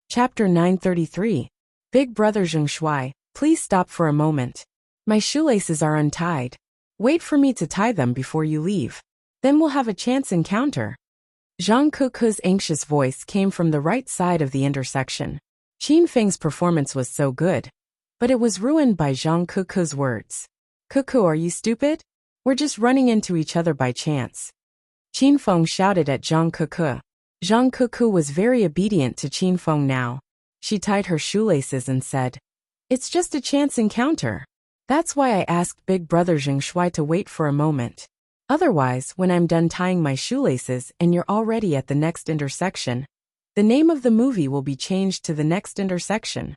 Chapter 933. Big Brother Zheng Shuai, please stop for a moment. My shoelaces are untied. Wait for me to tie them before you leave. Then we'll have a chance encounter. Zhang Keku's anxious voice came from the right side of the intersection. Qin Feng's performance was so good, but it was ruined by Zhang Keku's words. Keku, are you stupid? We're just running into each other by chance. Qin Feng shouted at Zhang Keku. Zhang Keku was very obedient to Qin Feng now. She tied her shoelaces and said, "It's just a chance encounter. That's why I asked Big Brother Zheng Shuai to wait for a moment. Otherwise, when I'm done tying my shoelaces and you're already at the next intersection, the name of the movie will be changed to The Next Intersection."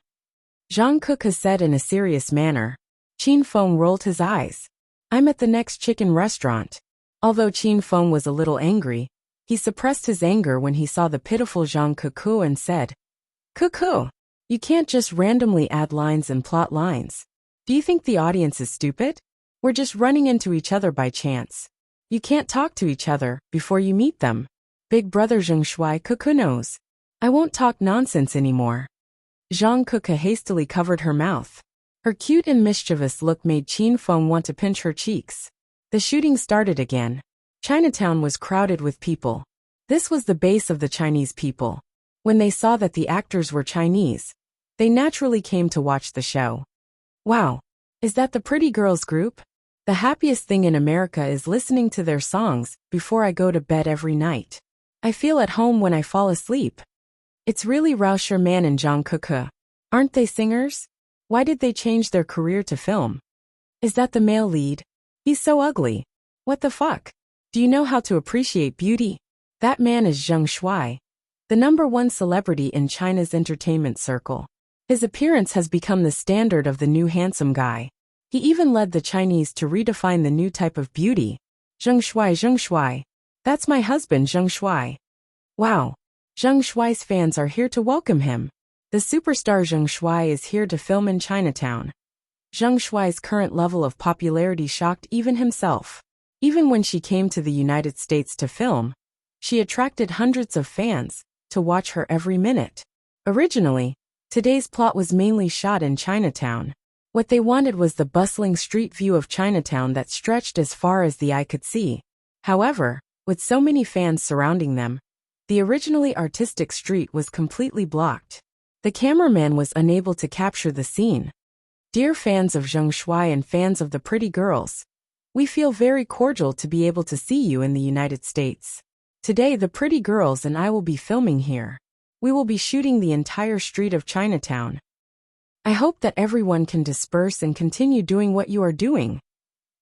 Zhang Keku said in a serious manner. Qin Feng rolled his eyes. "I'm at the next chicken restaurant." Although Qin Feng was a little angry, he suppressed his anger when he saw the pitiful Zhang Keku and said, "Keku, you can't just randomly add lines and plot lines. Do you think the audience is stupid? We're just running into each other by chance. You can't talk to each other before you meet them. Big Brother Zheng Shuai, Keku knows. I won't talk nonsense anymore." Zhang Keku hastily covered her mouth. Her cute and mischievous look made Qin Feng want to pinch her cheeks. The shooting started again. Chinatown was crowded with people. This was the base of the Chinese people. When they saw that the actors were Chinese, they naturally came to watch the show. Wow, is that the Pretty Girls group? The happiest thing in America is listening to their songs before I go to bed every night. I feel at home when I fall asleep. It's really Rao Sherman and Zhang Keku. Aren't they singers? Why did they change their career to film? Is that the male lead? He's so ugly. What the fuck? Do you know how to appreciate beauty? That man is Zheng Shuai, the #1 celebrity in China's entertainment circle. His appearance has become the standard of the new handsome guy. He even led the Chinese to redefine the new type of beauty. Zheng Shuai, Zheng Shuai. That's my husband, Zheng Shuai. Wow. Zheng Shuai's fans are here to welcome him. The superstar Zheng Shuai is here to film in Chinatown. Zheng Shuai's current level of popularity shocked even himself. Even when she came to the United States to film, she attracted hundreds of fans to watch her every minute. Originally, today's plot was mainly shot in Chinatown. What they wanted was the bustling street view of Chinatown that stretched as far as the eye could see. However, with so many fans surrounding them, the originally artistic street was completely blocked. The cameraman was unable to capture the scene. Dear fans of Zheng Shuai and fans of the Pretty Girls, we feel very cordial to be able to see you in the United States. Today the Pretty Girls and I will be filming here. We will be shooting the entire street of Chinatown. I hope that everyone can disperse and continue doing what you are doing.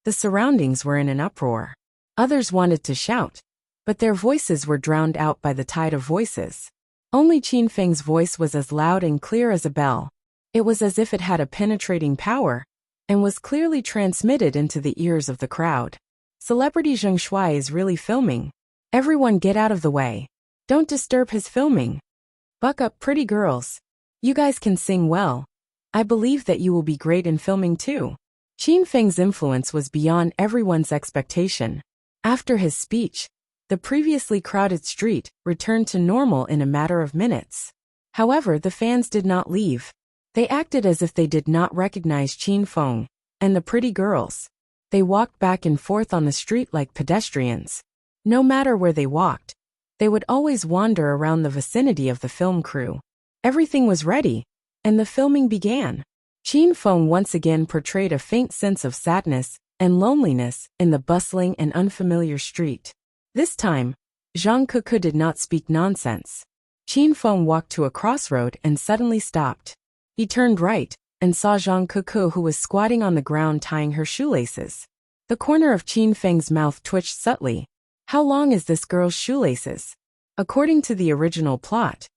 The surroundings were in an uproar. Others wanted to shout, but their voices were drowned out by the tide of voices. Only Qin Feng's voice was as loud and clear as a bell. It was as if it had a penetrating power, and was clearly transmitted into the ears of the crowd. Celebrity Zheng Shuai is really filming. Everyone get out of the way. Don't disturb his filming. Buck up, Pretty Girls. You guys can sing well. I believe that you will be great in filming too. Qin Feng's influence was beyond everyone's expectation. After his speech, the previously crowded street returned to normal in a matter of minutes. However, the fans did not leave. They acted as if they did not recognize Qin Feng and the Pretty Girls. They walked back and forth on the street like pedestrians. No matter where they walked, they would always wander around the vicinity of the film crew. Everything was ready, and the filming began. Qin Feng once again portrayed a faint sense of sadness and loneliness in the bustling and unfamiliar street. This time, Zhang Keku did not speak nonsense. Qin Feng walked to a crossroad and suddenly stopped. He turned right and saw Zhang Keku, who was squatting on the ground tying her shoelaces. The corner of Qin Feng's mouth twitched subtly. How long is this girl's shoelaces? According to the original plot,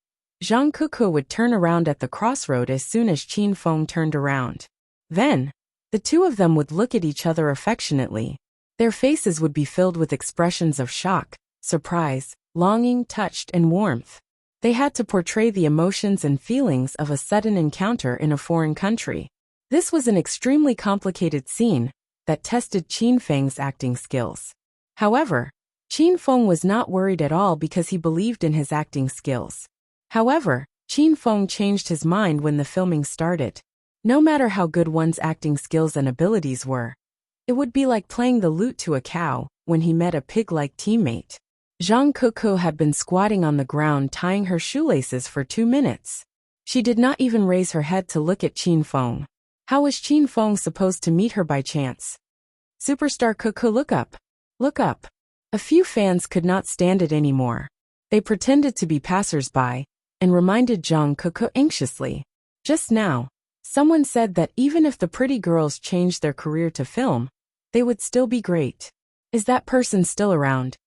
Zhang Keku would turn around at the crossroad as soon as Qin Feng turned around. Then, the two of them would look at each other affectionately. Their faces would be filled with expressions of shock, surprise, longing, touched, and warmth. They had to portray the emotions and feelings of a sudden encounter in a foreign country. This was an extremely complicated scene that tested Qin Feng's acting skills. However, Qin Feng was not worried at all because he believed in his acting skills. However, Qin Feng changed his mind when the filming started. No matter how good one's acting skills and abilities were, it would be like playing the lute to a cow when he met a pig-like teammate. Zhang Kuku had been squatting on the ground tying her shoelaces for 2 minutes. She did not even raise her head to look at Qin Feng. How was Qin Feng supposed to meet her by chance? Superstar Kuku, look up. Look up. A few fans could not stand it anymore. They pretended to be passers-by and reminded Zhang Kuku anxiously. Just now, someone said that even if the pretty girls changed their career to film, they would still be great. Is that person still around?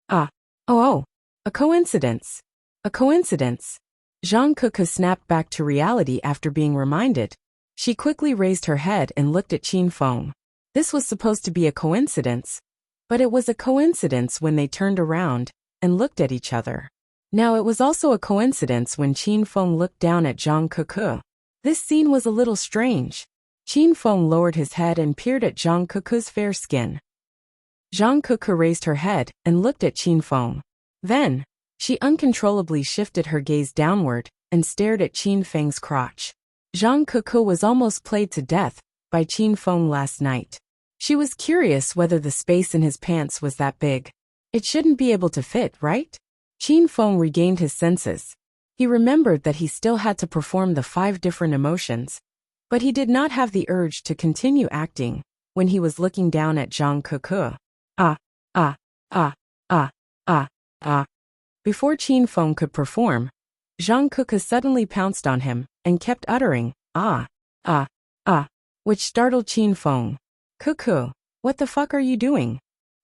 Oh, a coincidence. A coincidence. Zhang Kuku snapped back to reality after being reminded. She quickly raised her head and looked at Qin Feng. This was supposed to be a coincidence, but it was a coincidence when they turned around and looked at each other. Now it was also a coincidence when Qin Feng looked down at Zhang Kuku. This scene was a little strange. Qin Feng lowered his head and peered at Zhang Kuku's fair skin. Zhang Kuku raised her head and looked at Qin Feng. Then, she uncontrollably shifted her gaze downward and stared at Qin Feng's crotch. Zhang Kuku was almost played to death by Qin Feng last night. She was curious whether the space in his pants was that big. It shouldn't be able to fit, right? Qin Feng regained his senses. He remembered that he still had to perform the 5 different emotions, but he did not have the urge to continue acting when he was looking down at Zhang Kuku. Before Qin Feng could perform, Zhang Kuku suddenly pounced on him and kept uttering, which startled Qin Feng. Kuku, what the fuck are you doing?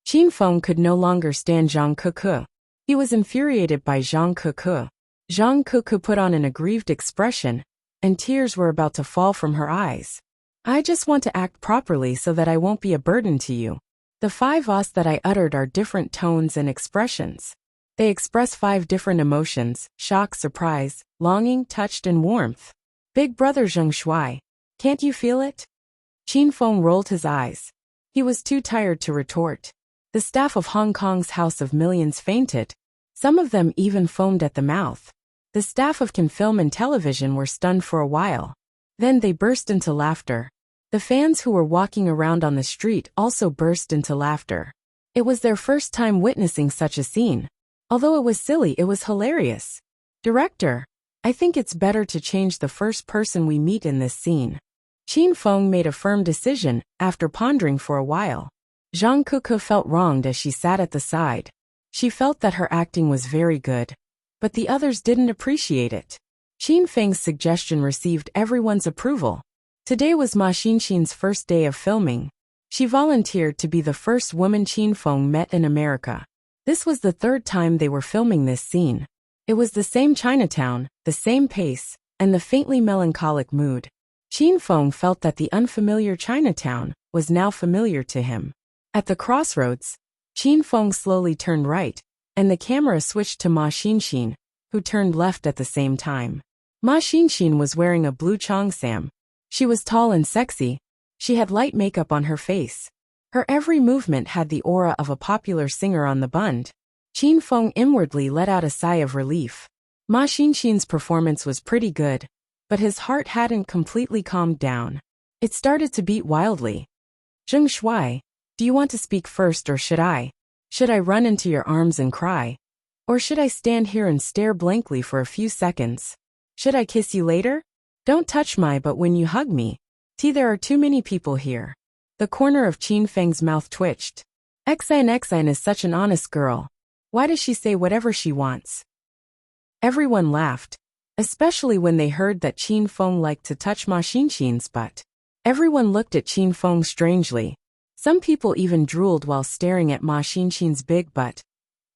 Qin Feng could no longer stand Zhang Kuku. He was infuriated by Zhang Kuku. Zhang Kuku put on an aggrieved expression, and tears were about to fall from her eyes. I just want to act properly so that I won't be a burden to you. The 5 Os that I uttered are different tones and expressions. They express 5 different emotions: shock, surprise, longing, touched, and warmth. Big brother Zheng Shuai, can't you feel it? Qin Feng rolled his eyes. He was too tired to retort. The staff of Hong Kong's House of Millions fainted. Some of them even foamed at the mouth. The staff of Can Film and Television were stunned for a while. Then they burst into laughter. The fans who were walking around on the street also burst into laughter. It was their first time witnessing such a scene. Although it was silly, it was hilarious. Director, I think it's better to change the first person we meet in this scene. Qin Feng made a firm decision after pondering for a while. Zhang Kuku felt wronged as she sat at the side. She felt that her acting was very good, but the others didn't appreciate it. Qin Feng's suggestion received everyone's approval. Today was Ma Xinxin's first day of filming. She volunteered to be the first woman Qin Feng met in America. This was the 3rd time they were filming this scene. It was the same Chinatown, the same pace, and the faintly melancholic mood. Qin Feng felt that the unfamiliar Chinatown was now familiar to him. At the crossroads, Qin Feng slowly turned right, and the camera switched to Ma Xinxin, who turned left at the same time. Ma Xinxin was wearing a blue cheongsam. She was tall and sexy. She had light makeup on her face. Her every movement had the aura of a popular singer on the bund. Qin Feng inwardly let out a sigh of relief. Ma Xinxin's performance was pretty good, but his heart hadn't completely calmed down. It started to beat wildly. Zheng Shuai, do you want to speak first or should I? Should I run into your arms and cry? Or should I stand here and stare blankly for a few seconds? Should I kiss you later? Don't touch my butt when you hug me. There are too many people here. The corner of Qin Feng's mouth twitched. Xin is such an honest girl. Why does she say whatever she wants? Everyone laughed, especially when they heard that Qin Feng liked to touch Ma Xinxin's butt. Everyone looked at Qin Feng strangely. Some people even drooled while staring at Ma Xinxin's big butt.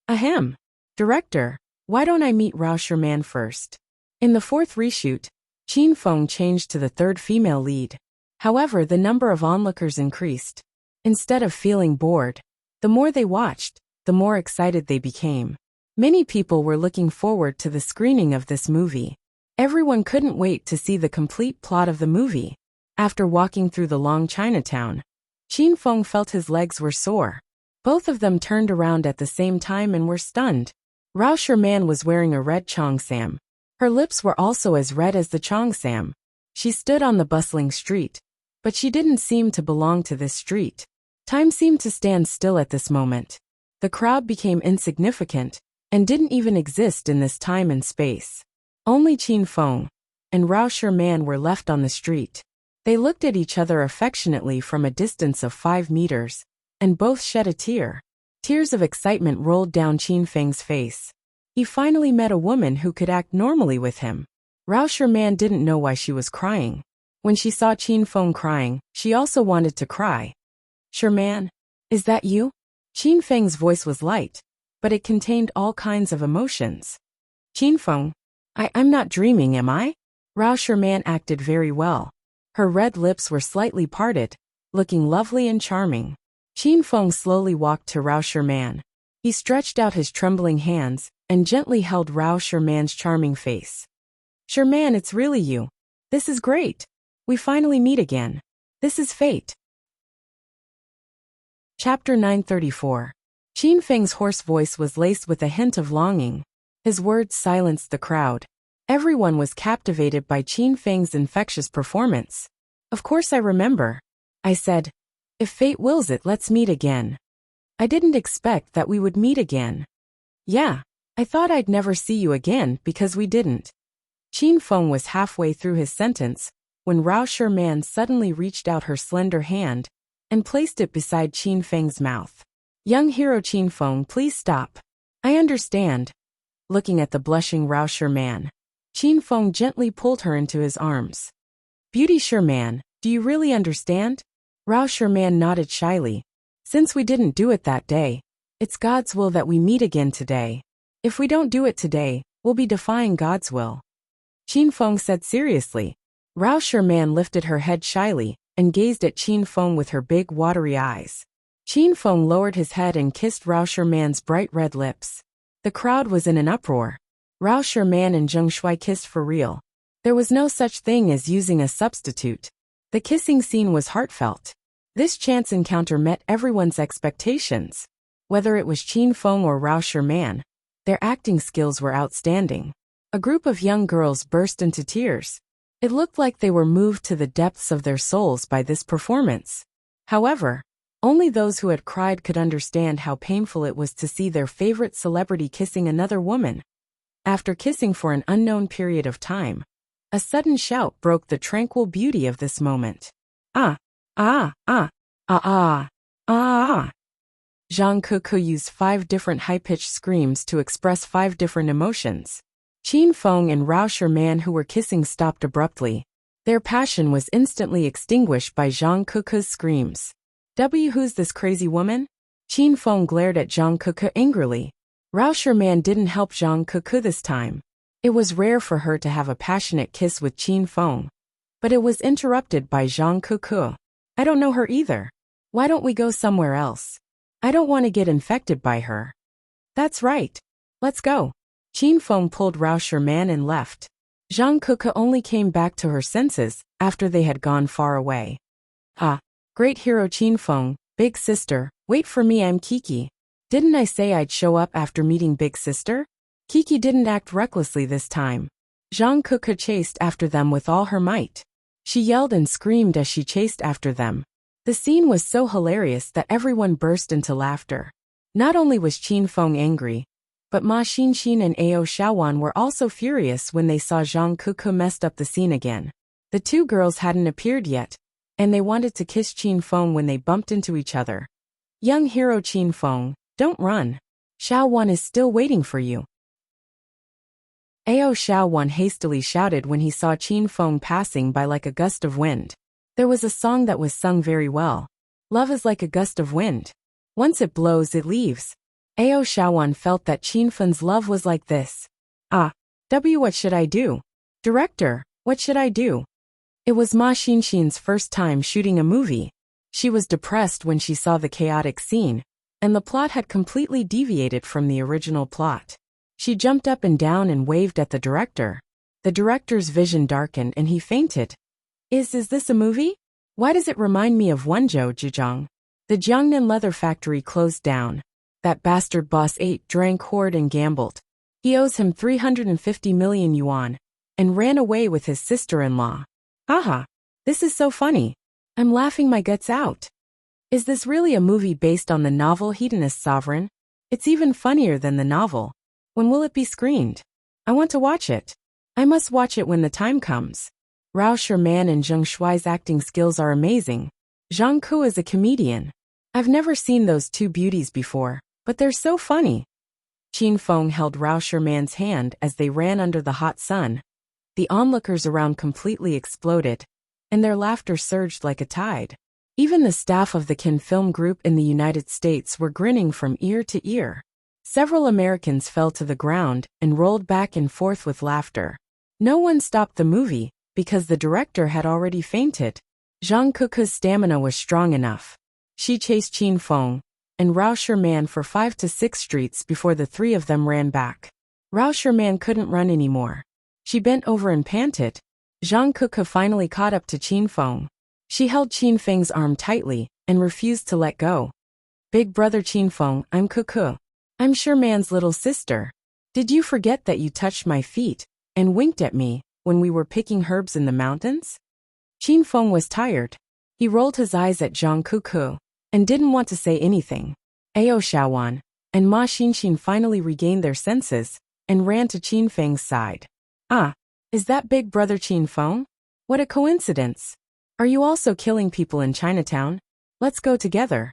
Ahem. Director, why don't I meet Rao Sherman first? In the 4th reshoot, Qin Feng changed to the 3rd female lead. However, the number of onlookers increased. Instead of feeling bored, the more they watched, the more excited they became. Many people were looking forward to the screening of this movie. Everyone couldn't wait to see the complete plot of the movie. After walking through the long Chinatown, Qin Feng felt his legs were sore. Both of them turned around at the same time and were stunned. Rao Sherman was wearing a red cheongsam. Her lips were also as red as the Cheongsam. She stood on the bustling street, but she didn't seem to belong to this street. Time seemed to stand still at this moment. The crowd became insignificant and didn't even exist in this time and space. Only Qin Feng and Rao Sherman were left on the street. They looked at each other affectionately from a distance of 5 meters, and both shed a tear. Tears of excitement rolled down Qin Feng's face. He finally met a woman who could act normally with him. Rao Sherman didn't know why she was crying. When she saw Qin Feng crying, she also wanted to cry. Sherman, is that you? Qin Feng's voice was light, but it contained all kinds of emotions. Qin Feng, I'm not dreaming, am I? Rao Sherman acted very well. Her red lips were slightly parted, looking lovely and charming. Qin Feng slowly walked to Rao Sherman. He stretched out his trembling hands and gently held Rao Sherman's charming face. Sherman, it's really you. This is great. We finally meet again. This is fate. Chapter 934. Qin Feng's hoarse voice was laced with a hint of longing. His words silenced the crowd. Everyone was captivated by Qin Feng's infectious performance. Of course I remember. I said, if fate wills it, let's meet again. I didn't expect that we would meet again. Yeah, I thought I'd never see you again because we didn't. Qin Feng was halfway through his sentence when Rao Sherman suddenly reached out her slender hand and placed it beside Qin Feng's mouth. Young hero Qin Feng, please stop. I understand. Looking at the blushing Rao Sherman, Qin Feng gently pulled her into his arms. Beauty Sherman, do you really understand? Rao Sherman nodded shyly. Since we didn't do it that day, it's God's will that we meet again today. If we don't do it today, we'll be defying God's will. Qin Feng said seriously. Rao Sherman lifted her head shyly and gazed at Qin Feng with her big watery eyes. Qin Feng lowered his head and kissed Rao Sherman's bright red lips. The crowd was in an uproar. Rao Sherman and Zheng Shuai kissed for real. There was no such thing as using a substitute. The kissing scene was heartfelt. This chance encounter met everyone's expectations. Whether it was Qin Feng or Rao Sherman, their acting skills were outstanding. A group of young girls burst into tears. It looked like they were moved to the depths of their souls by this performance. However, only those who had cried could understand how painful it was to see their favorite celebrity kissing another woman. After kissing for an unknown period of time, a sudden shout broke the tranquil beauty of this moment. Ah, ah, ah, ah, ah, ah. Zhang Kuku used 5 different high-pitched screams to express 5 different emotions. Qin Feng and Rao Sherman, who were kissing, stopped abruptly. Their passion was instantly extinguished by Zhang Kuku's screams. Who's this crazy woman? Qin Feng glared at Zhang Kuku angrily. Rao Sherman didn't help Zhang Kuku this time. It was rare for her to have a passionate kiss with Qin Feng. But it was interrupted by Zhang Kuku. I don't know her either. Why don't we go somewhere else? I don't want to get infected by her. That's right. Let's go. Qin Feng pulled Rao Sherman and left. Zhang Kuku only came back to her senses after they had gone far away. Ah, great hero Qin Feng, big sister, wait for me, I'm Kiki. Didn't I say I'd show up after meeting big sister? Kiki didn't act recklessly this time. Zhang Kuku chased after them with all her might. She yelled and screamed as she chased after them. The scene was so hilarious that everyone burst into laughter. Not only was Qin Feng angry, but Ma Xinxin and Ao Shaowan were also furious when they saw Zhang Kuku messed up the scene again. The 2 girls hadn't appeared yet, and they wanted to kiss Qin Feng when they bumped into each other. Young hero Qin Feng, don't run. Shaowan is still waiting for you. Ao Shaowan hastily shouted when he saw Qin Feng passing by like a gust of wind. There was a song that was sung very well. Love is like a gust of wind. Once it blows, it leaves. Ao Shaowan felt that Qin Feng's love was like this. What should I do? Director, what should I do? It was Ma Xinxin's first time shooting a movie. She was depressed when she saw the chaotic scene, and the plot had completely deviated from the original plot. She jumped up and down and waved at the director. The director's vision darkened and he fainted. Is this a movie? Why does it remind me of Wenzhou Zhejiang? The Jiangnan leather factory closed down. That bastard boss ate, drank, whored and gambled. He owes him 350 million yuan, and ran away with his sister-in-law. Haha, this is so funny. I'm laughing my guts out. Is this really a movie based on the novel Hedonist Sovereign? It's even funnier than the novel. When will it be screened? I want to watch it. I must watch it when the time comes. Rao Sherman and Zheng Shuai's acting skills are amazing. Zhang Ku is a comedian. I've never seen those two beauties before, but they're so funny. Qin Feng held Rao Sherman's hand as they ran under the hot sun. The onlookers around completely exploded, and their laughter surged like a tide. Even the staff of the Kin Film Group in the United States were grinning from ear to ear. Several Americans fell to the ground and rolled back and forth with laughter. No one stopped the movie, because the director had already fainted. Zhang Kuku's stamina was strong enough. She chased Qin Feng and Rao Sherman for 5 to 6 streets before the three of them ran back. Rao Sherman couldn't run anymore. She bent over and panted. Zhang Kuku finally caught up to Qin Feng. She held Qin Feng's arm tightly and refused to let go. Big brother Qin Feng, I'm Kuku. I'm Sherman's little sister. Did you forget that you touched my feet and winked at me when we were picking herbs in the mountains? Qin Feng was tired. He rolled his eyes at Zhang Kuku and didn't want to say anything. Ao Shaowan and Ma Xinxin finally regained their senses and ran to Qin Feng's side. Ah, is that big brother Qin Feng? What a coincidence. Are you also killing people in Chinatown? Let's go together.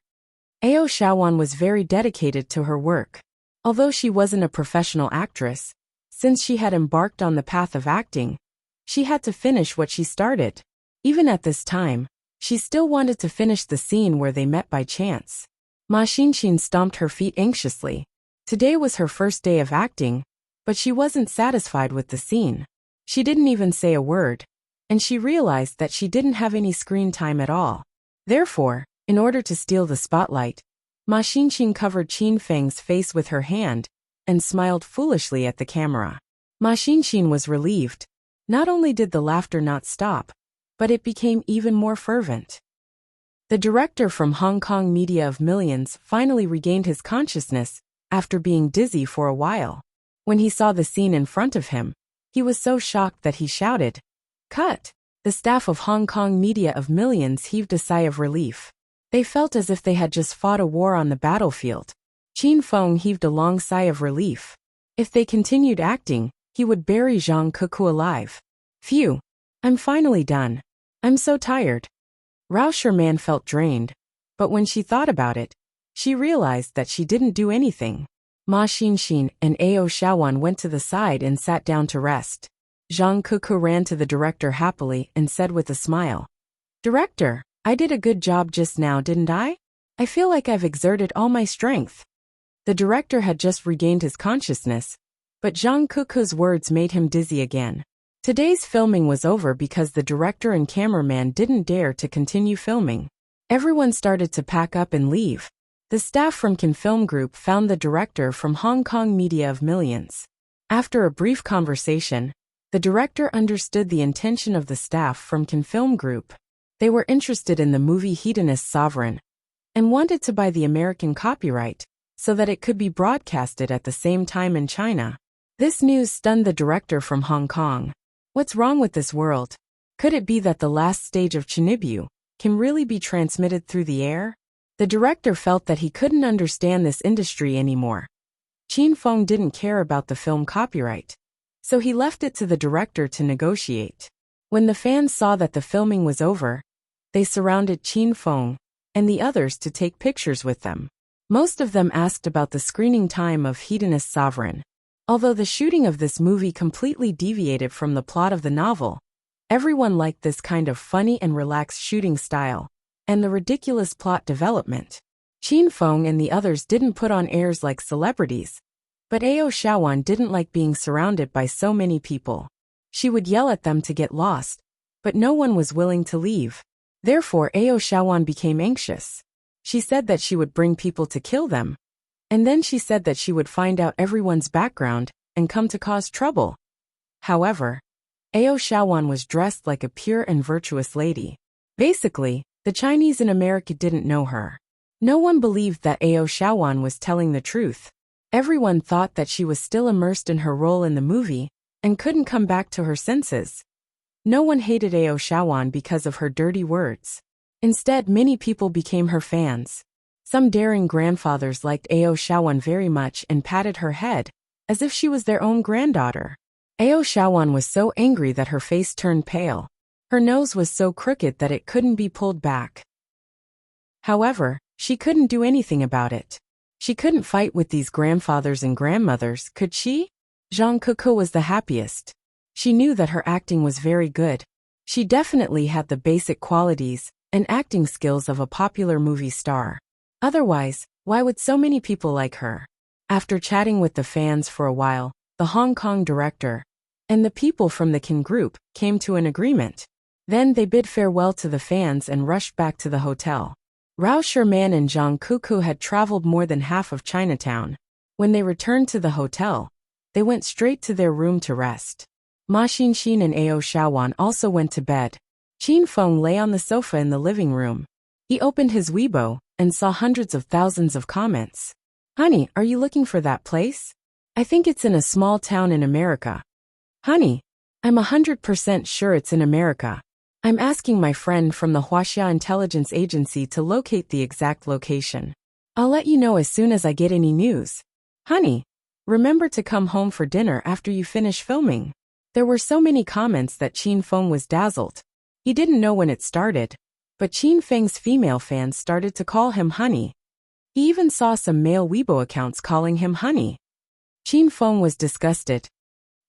Ao Shaowan was very dedicated to her work. Although she wasn't a professional actress, since she had embarked on the path of acting, she had to finish what she started. Even at this time, she still wanted to finish the scene where they met by chance. Ma Xinxin stomped her feet anxiously. Today was her first day of acting, but she wasn't satisfied with the scene. She didn't even say a word, and she realized that she didn't have any screen time at all. Therefore, in order to steal the spotlight, Ma Xinxin covered Qin Feng's face with her hand and smiled foolishly at the camera. Ma Xinxin was relieved. Not only did the laughter not stop, but it became even more fervent. The director from Hong Kong Media of Millions finally regained his consciousness after being dizzy for a while. When he saw the scene in front of him, he was so shocked that he shouted, "Cut!" The staff of Hong Kong Media of Millions heaved a sigh of relief. They felt as if they had just fought a war on the battlefield. Qin Feng heaved a long sigh of relief. If they continued acting, he would bury Zhang Kuku alive. Phew! I'm finally done. I'm so tired. Rao Sherman felt drained, but when she thought about it, she realized that she didn't do anything. Ma Xinxin and Ao Shaowan went to the side and sat down to rest. Zhang Kuku ran to the director happily and said with a smile, "Director, I did a good job just now, didn't I? I feel like I've exerted all my strength." The director had just regained his consciousness, but Zhang Kuku's words made him dizzy again. Today's filming was over because the director and cameraman didn't dare to continue filming. Everyone started to pack up and leave. The staff from Kin Film Group found the director from Hong Kong Media of Millions. After a brief conversation, the director understood the intention of the staff from Kin Film Group. They were interested in the movie Hedonist Sovereign and wanted to buy the American copyright so that it could be broadcasted at the same time in China. This news stunned the director from Hong Kong. What's wrong with this world? Could it be that the last stage of Chinibu can really be transmitted through the air? The director felt that he couldn't understand this industry anymore. Qin Feng didn't care about the film copyright, so he left it to the director to negotiate. When the fans saw that the filming was over, they surrounded Qin Feng and the others to take pictures with them. Most of them asked about the screening time of Hedonist Sovereign. Although the shooting of this movie completely deviated from the plot of the novel, everyone liked this kind of funny and relaxed shooting style, and the ridiculous plot development. Qin Feng and the others didn't put on airs like celebrities, but Ao Shaowan didn't like being surrounded by so many people. She would yell at them to get lost, but no one was willing to leave. Therefore Ao Shaowan became anxious. She said that she would bring people to kill them, and then she said that she would find out everyone's background and come to cause trouble. However, Ao Shaowan was dressed like a pure and virtuous lady. Basically, the Chinese in America didn't know her. No one believed that Ao Shaowan was telling the truth. Everyone thought that she was still immersed in her role in the movie and couldn't come back to her senses. No one hated Ao Shawan because of her dirty words. Instead, many people became her fans. Some daring grandfathers liked Ao Shawan very much and patted her head, as if she was their own granddaughter. Ao Shawan was so angry that her face turned pale. Her nose was so crooked that it couldn't be pulled back. However, she couldn't do anything about it. She couldn't fight with these grandfathers and grandmothers, could she? Zhang Kuku was the happiest. She knew that her acting was very good. She definitely had the basic qualities and acting skills of a popular movie star. Otherwise, why would so many people like her? After chatting with the fans for a while, the Hong Kong director and the people from the Kin group came to an agreement. Then they bid farewell to the fans and rushed back to the hotel. Rao Sherman and Zhang Kuku had traveled more than half of Chinatown. When they returned to the hotel, they went straight to their room to rest. Ma Xinxin and Ao Shawan also went to bed. Qin Feng lay on the sofa in the living room. He opened his Weibo and saw hundreds of thousands of comments. Honey, are you looking for that place? I think it's in a small town in America. Honey, I'm 100% sure it's in America. I'm asking my friend from the Wuxia intelligence agency to locate the exact location. I'll let you know as soon as I get any news. Honey, remember to come home for dinner after you finish filming. There were so many comments that Qin Feng was dazzled. He didn't know when it started, but Qin Feng's female fans started to call him honey. He even saw some male Weibo accounts calling him honey. Qin Feng was disgusted.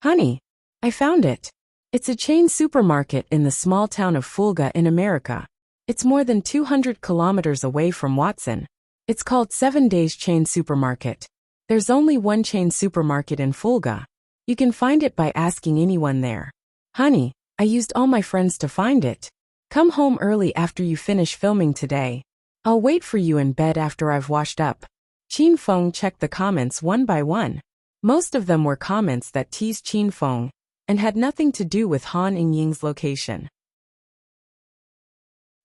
Honey, I found it. It's a chain supermarket in the small town of Fulga in America. It's more than 200 kilometers away from Watson. It's called 7 Days Chain Supermarket. There's only one chain supermarket in Fulga. You can find it by asking anyone there. Honey, I used all my friends to find it. Come home early after you finish filming today. I'll wait for you in bed after I've washed up. Qin Feng checked the comments one by one. Most of them were comments that teased Qin Feng and had nothing to do with Han Yingying's location.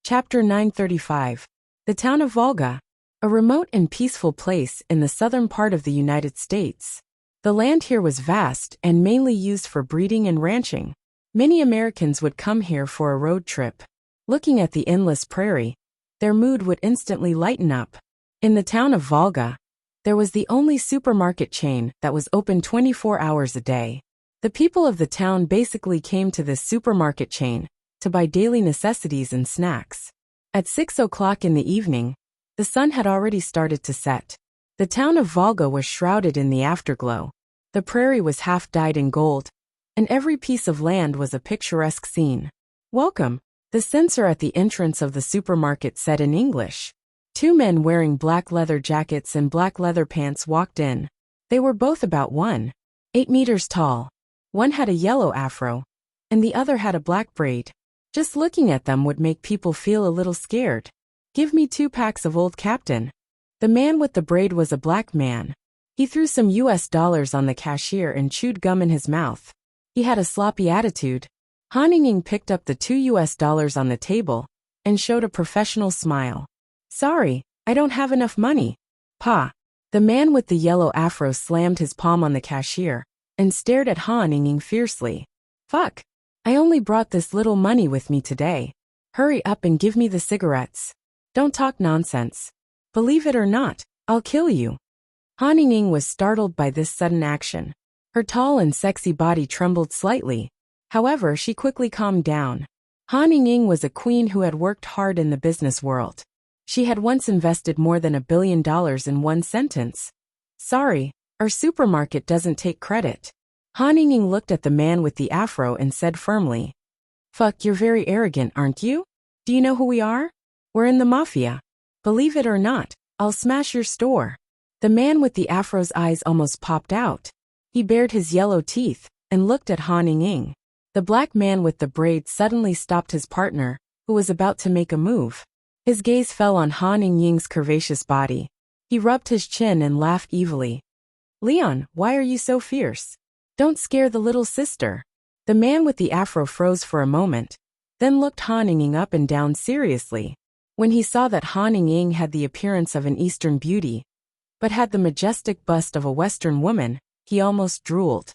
Chapter 935. The town of Volga. A remote and peaceful place in the southern part of the United States. The land here was vast and mainly used for breeding and ranching. Many Americans would come here for a road trip. Looking at the endless prairie, their mood would instantly lighten up. In the town of Volga, there was the only supermarket chain that was open 24 hours a day. The people of the town basically came to this supermarket chain to buy daily necessities and snacks. At 6 o'clock in the evening, the sun had already started to set. The town of Volga was shrouded in the afterglow. The prairie was half dyed in gold, and every piece of land was a picturesque scene. Welcome, the censor at the entrance of the supermarket said in English. Two men wearing black leather jackets and black leather pants walked in. They were both about 1.8 meters tall. One had a yellow afro, and the other had a black braid. Just looking at them would make people feel a little scared. Give me 2 packs of Old Captain. The man with the braid was a black man. He threw some US dollars on the cashier and chewed gum in his mouth. He had a sloppy attitude. Han Yingying picked up the 2 US dollars on the table and showed a professional smile. Sorry, I don't have enough money. Pa. The man with the yellow afro slammed his palm on the cashier and stared at Han Yingying fiercely. Fuck. I only brought this little money with me today. Hurry up and give me the cigarettes. Don't talk nonsense. Believe it or not, I'll kill you. Han Yingying was startled by this sudden action. Her tall and sexy body trembled slightly. However, she quickly calmed down. Han Yingying was a queen who had worked hard in the business world. She had once invested more than $1 billion in one sentence. Sorry, our supermarket doesn't take credit. Han Yingying looked at the man with the afro and said firmly. Fuck, you're very arrogant, aren't you? Do you know who we are? We're in the mafia. Believe it or not, I'll smash your store. The man with the afro's eyes almost popped out. He bared his yellow teeth and looked at Han Yingying. The black man with the braid suddenly stopped his partner, who was about to make a move. His gaze fell on Han Yingying's curvaceous body. He rubbed his chin and laughed evilly. Leon, why are you so fierce? Don't scare the little sister. The man with the afro froze for a moment, then looked Han Yingying up and down seriously. When he saw that Han Yingying had the appearance of an Eastern beauty, but had the majestic bust of a Western woman, he almost drooled.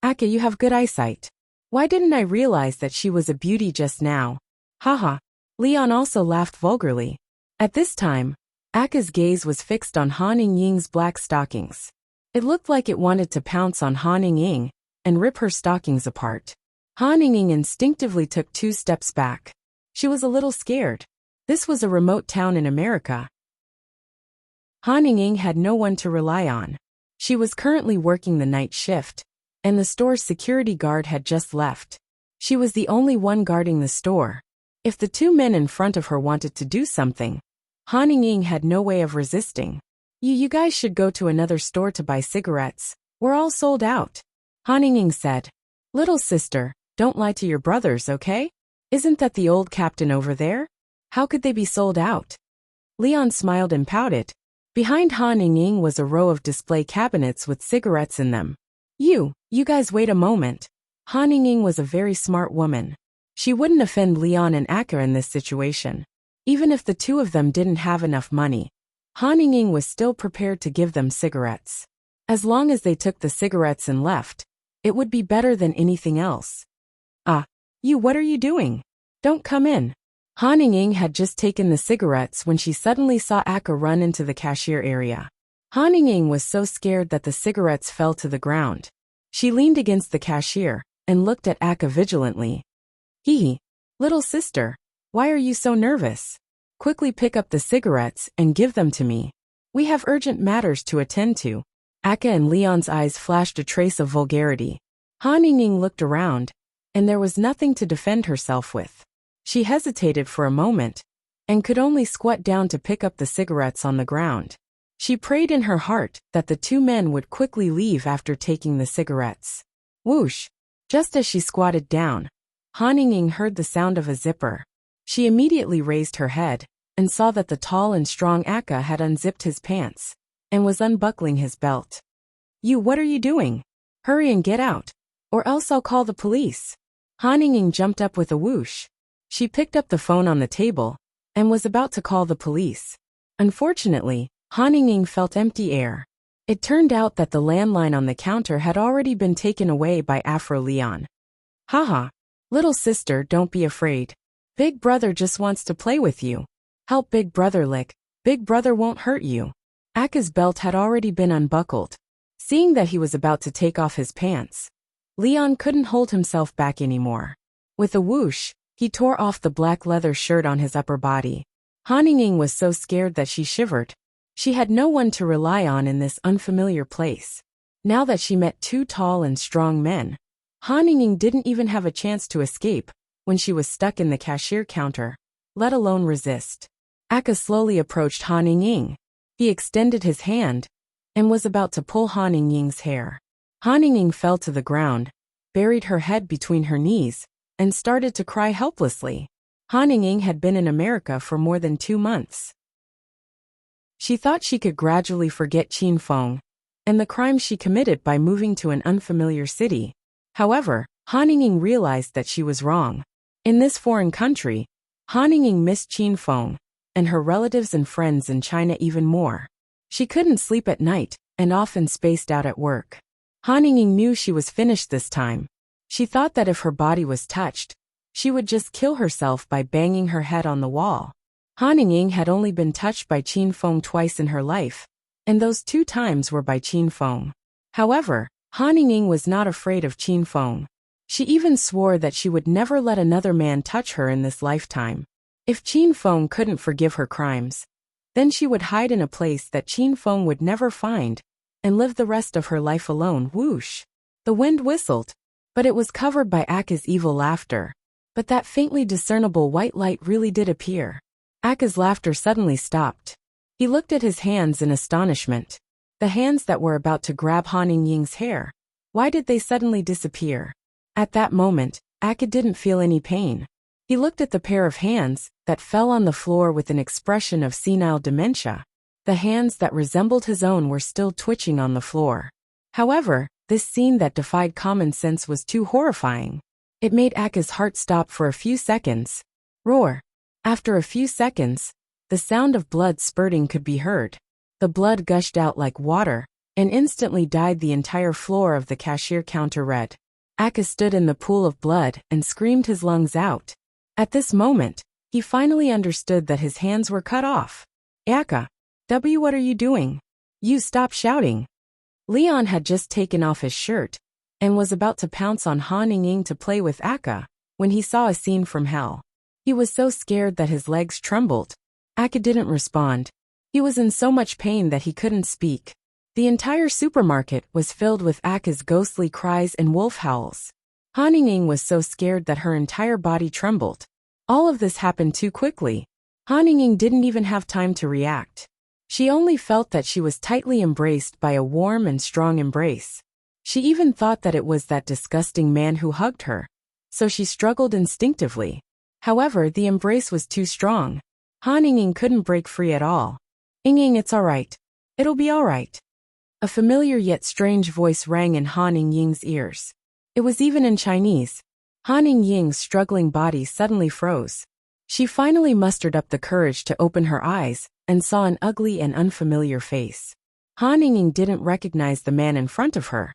Aka, you have good eyesight. Why didn't I realize that she was a beauty just now? Haha. Leon also laughed vulgarly. At this time, Aka's gaze was fixed on Han Ying's black stockings. It looked like it wanted to pounce on Han Ying and rip her stockings apart. Han Ying instinctively took 2 steps back. She was a little scared. This was a remote town in America. Han Ying had no one to rely on. She was currently working the night shift, and the store's security guard had just left. She was the only one guarding the store. If the 2 men in front of her wanted to do something, Han Ying had no way of resisting. You guys should go to another store to buy cigarettes. We're all sold out. Han Ying said. Little sister, don't lie to your brothers, okay? Isn't that the old captain over there? How could they be sold out? Leon smiled and pouted. Behind Han Ying was a row of display cabinets with cigarettes in them. You guys wait a moment. Han Ying was a very smart woman. She wouldn't offend Leon and Aka in this situation. Even if the 2 of them didn't have enough money, Han Ying was still prepared to give them cigarettes. As long as they took the cigarettes and left, it would be better than anything else. What are you doing? Don't come in. Han Ying had just taken the cigarettes when she suddenly saw Aka run into the cashier area. Han Ying was so scared that the cigarettes fell to the ground. She leaned against the cashier and looked at Aka vigilantly. Hee. Little sister, why are you so nervous? Quickly pick up the cigarettes and give them to me. We have urgent matters to attend to. Aka and Leon's eyes flashed a trace of vulgarity. Han Ying looked around, and there was nothing to defend herself with. She hesitated for a moment, and could only squat down to pick up the cigarettes on the ground. She prayed in her heart that the 2 men would quickly leave after taking the cigarettes. Whoosh! Just as she squatted down, Han Ying heard the sound of a zipper. She immediately raised her head, and saw that the tall and strong Aka had unzipped his pants, and was unbuckling his belt. What are you doing? Hurry and get out, or else I'll call the police. Han Ying jumped up with a whoosh. She picked up the phone on the table, and was about to call the police. Unfortunately, Han Ying felt empty air. It turned out that the landline on the counter had already been taken away by Afro Leon. Haha. Little sister, don't be afraid. Big brother just wants to play with you. Help Big brother lick. Big brother won't hurt you. Aka's belt had already been unbuckled. Seeing that he was about to take off his pants, Leon couldn't hold himself back anymore. With a whoosh, he tore off the black leather shirt on his upper body. Han Ying was so scared that she shivered. She had no one to rely on in this unfamiliar place. Now that she met 2 tall and strong men, Han Ying didn't even have a chance to escape when she was stuck in the cashier counter, let alone resist. Aka slowly approached Han Ying. He extended his hand and was about to pull Han Ying's hair. Han Ying fell to the ground, buried her head between her knees, and started to cry helplessly. Han Ying had been in America for more than 2 months. She thought she could gradually forget Qin Feng and the crimes she committed by moving to an unfamiliar city. However, Han Ying realized that she was wrong. In this foreign country, Han Ying missed Qin Feng and her relatives and friends in China even more. She couldn't sleep at night and often spaced out at work. Han Ying knew she was finished this time. She thought that if her body was touched, she would just kill herself by banging her head on the wall. Han Ying had only been touched by Qin Feng twice in her life, and those 2 times were by Qin Feng. However, Han Ying was not afraid of Qin Feng. She even swore that she would never let another man touch her in this lifetime. If Qin Feng couldn't forgive her crimes, then she would hide in a place that Qin Feng would never find, and live the rest of her life alone. Whoosh! The wind whistled, but it was covered by Aka's evil laughter. But that faintly discernible white light really did appear. Aka's laughter suddenly stopped. He looked at his hands in astonishment. The hands that were about to grab Han Ying's hair. Why did they suddenly disappear? At that moment, Aka didn't feel any pain. He looked at the pair of hands that fell on the floor with an expression of senile dementia. The hands that resembled his own were still twitching on the floor. However, this scene that defied common sense was too horrifying. It made Aka's heart stop for a few seconds. Roar! After a few seconds, the sound of blood spurting could be heard. The blood gushed out like water, and instantly dyed the entire floor of the cashier counter red. Aka stood in the pool of blood and screamed his lungs out. At this moment, he finally understood that his hands were cut off. Aka, what are you doing? You stop shouting. Leon had just taken off his shirt and was about to pounce on Han Ying to play with Aka when he saw a scene from hell. He was so scared that his legs trembled. Aka didn't respond. He was in so much pain that he couldn't speak. The entire supermarket was filled with Aka's ghostly cries and wolf howls. Han Ying was so scared that her entire body trembled. All of this happened too quickly. Han Ying didn't even have time to react. She only felt that she was tightly embraced by a warm and strong embrace. She even thought that it was that disgusting man who hugged her, so she struggled instinctively. However, the embrace was too strong. Han Ying couldn't break free at all. Ying, it's alright. It'll be alright. A familiar yet strange voice rang in Han Ying's ears. It was even in Chinese. Han Ying's struggling body suddenly froze. She finally mustered up the courage to open her eyes and saw an ugly and unfamiliar face. Han Ying didn't recognize the man in front of her,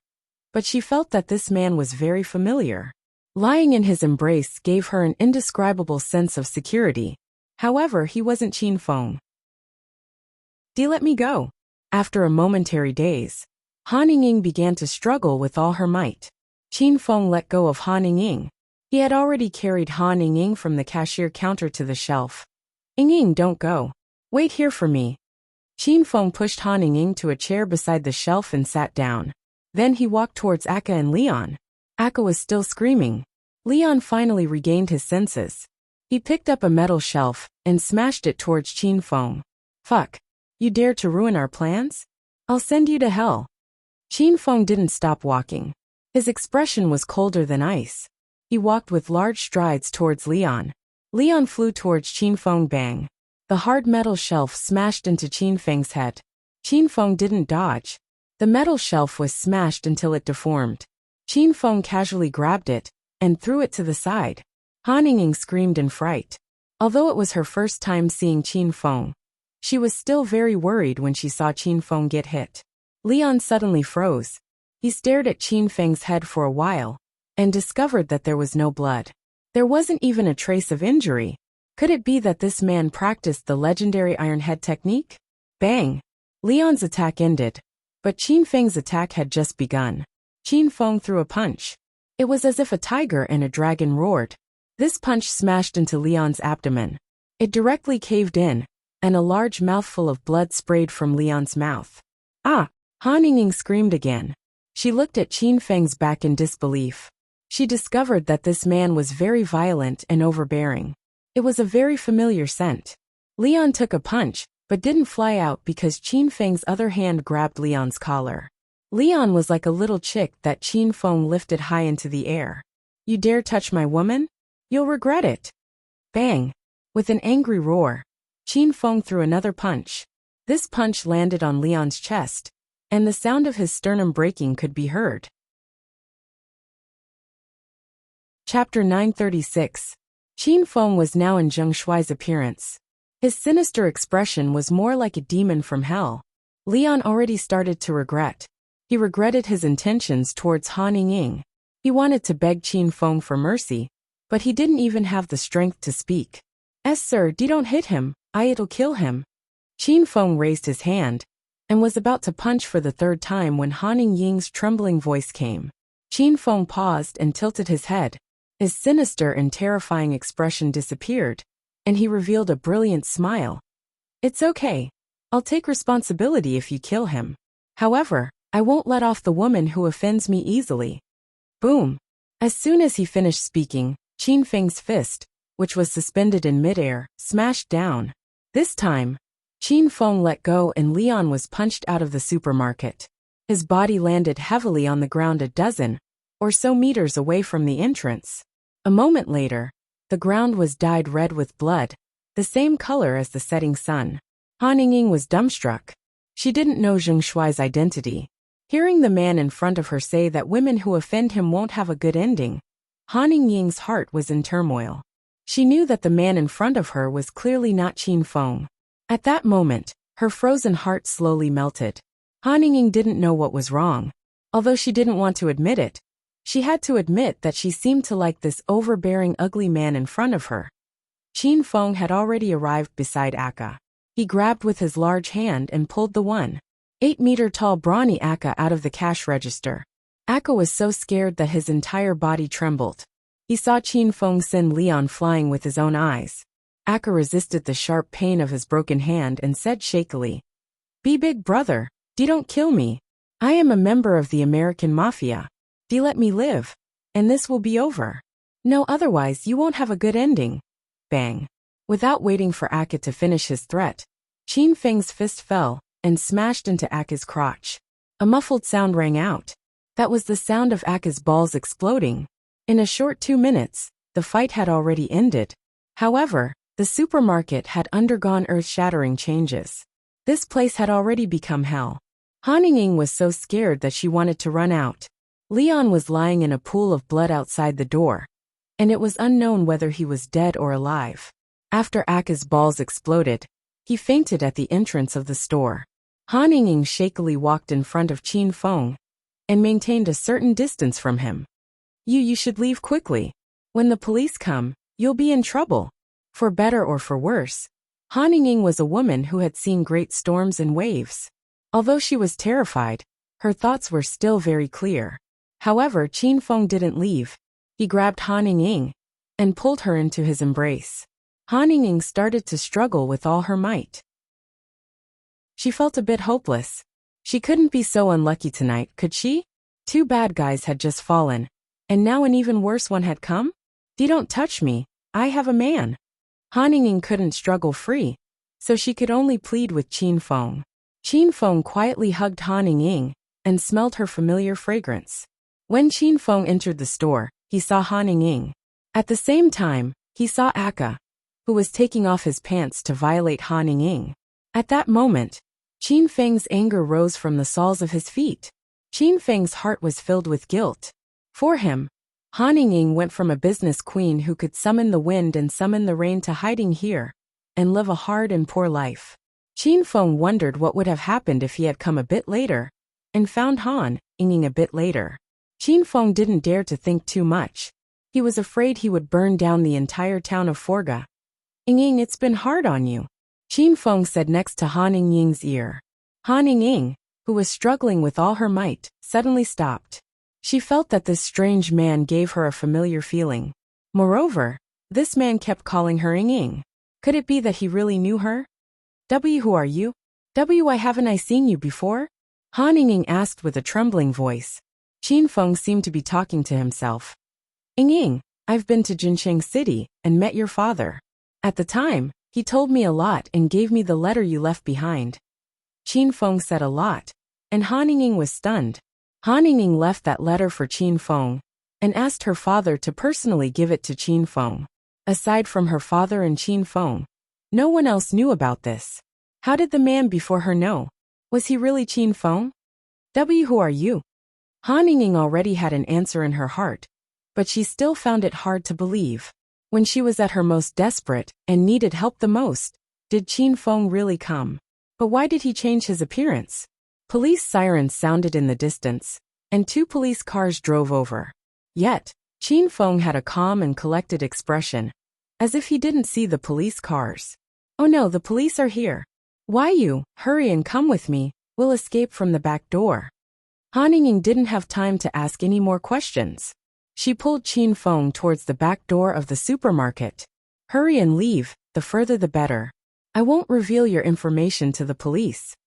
but she felt that this man was very familiar. Lying in his embrace gave her an indescribable sense of security. However, he wasn't Qin Feng. Let me go. After a momentary daze, Han Ying began to struggle with all her might. Qin Feng let go of Han Ying. He had already carried Han Ying from the cashier counter to the shelf. Ying, don't go. Wait here for me. Qin Feng pushed Han Ying to a chair beside the shelf and sat down. Then he walked towards Aka and Leon. Aka was still screaming. Leon finally regained his senses. He picked up a metal shelf and smashed it towards Qin Feng. Fuck. You dare to ruin our plans? I'll send you to hell. Qin Feng didn't stop walking. His expression was colder than ice. He walked with large strides towards Leon. Leon flew towards Qin Feng. Bang. The hard metal shelf smashed into Qin Feng's head. Qin Feng didn't dodge. The metal shelf was smashed until it deformed. Qin Feng casually grabbed it and threw it to the side. Han Ying screamed in fright. Although it was her first time seeing Qin Feng, she was still very worried when she saw Qin Feng get hit. Leon suddenly froze. He stared at Qin Feng's head for a while and discovered that there was no blood. There wasn't even a trace of injury. Could it be that this man practiced the legendary Iron Head technique? Bang! Leon's attack ended, but Qin Feng's attack had just begun. Qin Feng threw a punch. It was as if a tiger and a dragon roared. This punch smashed into Leon's abdomen. It directly caved in, and a large mouthful of blood sprayed from Leon's mouth. Ah! Han Ying screamed again. She looked at Qin Feng's back in disbelief. She discovered that this man was very violent and overbearing. It was a very familiar scent. Leon took a punch, but didn't fly out because Qin Feng's other hand grabbed Leon's collar. Leon was like a little chick that Qin Feng lifted high into the air. You dare touch my woman? You'll regret it. Bang! With an angry roar, Qin Feng threw another punch. This punch landed on Leon's chest, and the sound of his sternum breaking could be heard. Chapter 936. Qin Feng was now in Zheng Shuai's appearance. His sinister expression was more like a demon from hell. Leon already started to regret. He regretted his intentions towards Han Ying. He wanted to beg Qin Feng for mercy, but he didn't even have the strength to speak. Sir, don't hit him, it'll kill him. Qin Feng raised his hand and was about to punch for the third time when Han Ying's trembling voice came. Qin Feng paused and tilted his head. His sinister and terrifying expression disappeared, and he revealed a brilliant smile. It's okay. I'll take responsibility if you kill him. However, I won't let off the woman who offends me easily. Boom! As soon as he finished speaking, Qin Feng's fist, which was suspended in midair, smashed down. This time, Qin Feng let go and Leon was punched out of the supermarket. His body landed heavily on the ground a dozen or so meters away from the entrance. A moment later, the ground was dyed red with blood, the same color as the setting sun. Han Ying was dumbstruck. She didn't know Zheng Shuai's identity. Hearing the man in front of her say that women who offend him won't have a good ending, Han Ying's heart was in turmoil. She knew that the man in front of her was clearly not Qin Feng. At that moment, Her frozen heart slowly melted. Han Ying didn't know what was wrong. Although she didn't want to admit it, she had to admit that she seemed to like this overbearing ugly man in front of her. Qin Feng had already arrived beside Akka. He grabbed with his large hand and pulled the 1.8-meter-tall brawny Akka out of the cash register. Akka was so scared that his entire body trembled. He saw Qin Feng send Leon flying with his own eyes. Akka resisted the sharp pain of his broken hand and said shakily, "Be big brother, don't kill me. I am a member of the American Mafia. Let me live. And this will be over. No, otherwise you won't have a good ending." Bang. Without waiting for Akka to finish his threat, Qin Feng's fist fell and smashed into Akka's crotch. A muffled sound rang out. That was the sound of Akka's balls exploding. In a short 2 minutes, the fight had already ended. However, the supermarket had undergone earth-shattering changes. This place had already become hell. Han Ying was so scared that she wanted to run out. Leon was lying in a pool of blood outside the door, and it was unknown whether he was dead or alive. After Akka's balls exploded, he fainted at the entrance of the store. Han Ying shakily walked in front of Qin Feng and maintained a certain distance from him. You should leave quickly. When the police come, you'll be in trouble." For better or for worse, Han Ying was a woman who had seen great storms and waves. Although she was terrified, her thoughts were still very clear. However, Qin Feng didn't leave. He grabbed Han Ying and pulled her into his embrace. Han Ying started to struggle with all her might. She felt a bit hopeless. She couldn't be so unlucky tonight, could she? 2 bad guys had just fallen, and now an even worse one had come? Don't touch me, I have a man." Han Ying couldn't struggle free, so she could only plead with Qin Feng. Qin Feng quietly hugged Han Ying and smelled her familiar fragrance. When Qin Feng entered the store, he saw Han Ying. At the same time, he saw Akka, who was taking off his pants to violate Han Ying. At that moment, Qin Feng's anger rose from the soles of his feet. Qin Feng's heart was filled with guilt. For him, Han Ying went from a business queen who could summon the wind and summon the rain to hiding here and live a hard and poor life. Qin Feng wondered what would have happened if he had come a bit later and found Han Ying a bit later. Qin Feng didn't dare to think too much. He was afraid he would burn down the entire town of Forga. "Ying, it's been hard on you," Qin Feng said next to Han Ying's ear. Han Ying, who was struggling with all her might, suddenly stopped. She felt that this strange man gave her a familiar feeling. Moreover, this man kept calling her Ying. Could it be that he really knew her? Who are you? Why haven't I seen you before?" Han Ying asked with a trembling voice. Qin Feng seemed to be talking to himself. "Ying, I've been to Jincheng City and met your father. At the time, he told me a lot and gave me the letter you left behind." Qin Feng said a lot, and Han Ying was stunned. Han Ying left that letter for Qin Feng and asked her father to personally give it to Qin Feng. Aside from her father and Qin Feng, no one else knew about this. How did the man before her know? Was he really Qin Feng? Who are you? Han Ying already had an answer in her heart, but she still found it hard to believe. When she was at her most desperate and needed help the most, did Qin Feng really come? But why did he change his appearance? Police sirens sounded in the distance, and 2 police cars drove over. Yet, Qin Feng had a calm and collected expression, as if he didn't see the police cars. "Oh no, the police are here. Why you? Hurry and come with me, we'll escape from the back door." Han Ying didn't have time to ask any more questions. She pulled Qin Feng towards the back door of the supermarket. "Hurry and leave, the further the better. I won't reveal your information to the police."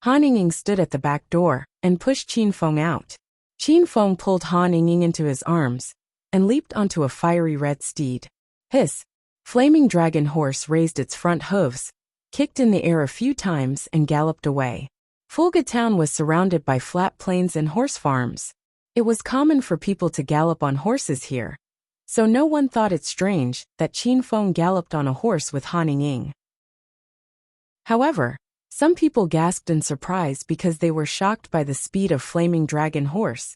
Han Ying stood at the back door and pushed Qin Feng out. Qin Feng pulled Han Ying into his arms and leaped onto a fiery red steed. His flaming dragon horse raised its front hooves, kicked in the air a few times and galloped away. Fulga town was surrounded by flat plains and horse farms. It was common for people to gallop on horses here, so no one thought it strange that Qin Feng galloped on a horse with Han Ying. However, some people gasped in surprise because they were shocked by the speed of flaming dragon horse.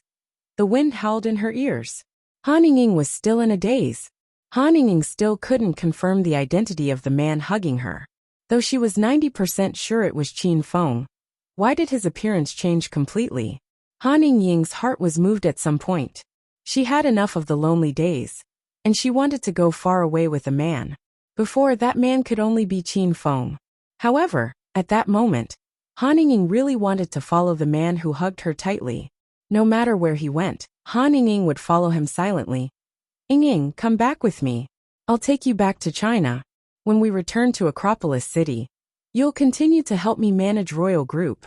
The wind howled in her ears. Han Ying was still in a daze. Han Ying still couldn't confirm the identity of the man hugging her. Though she was 90% sure it was Qin Feng. Why did his appearance change completely? Han Yingying's heart was moved at some point. She had enough of the lonely days, and she wanted to go far away with a man. Before, that man could only be Qin Feng. However, at that moment, Han Yingying really wanted to follow the man who hugged her tightly. No matter where he went, Han Yingying would follow him silently. Yingying, come back with me. I'll take you back to China. When we return to Acropolis City, you'll continue to help me manage royal group.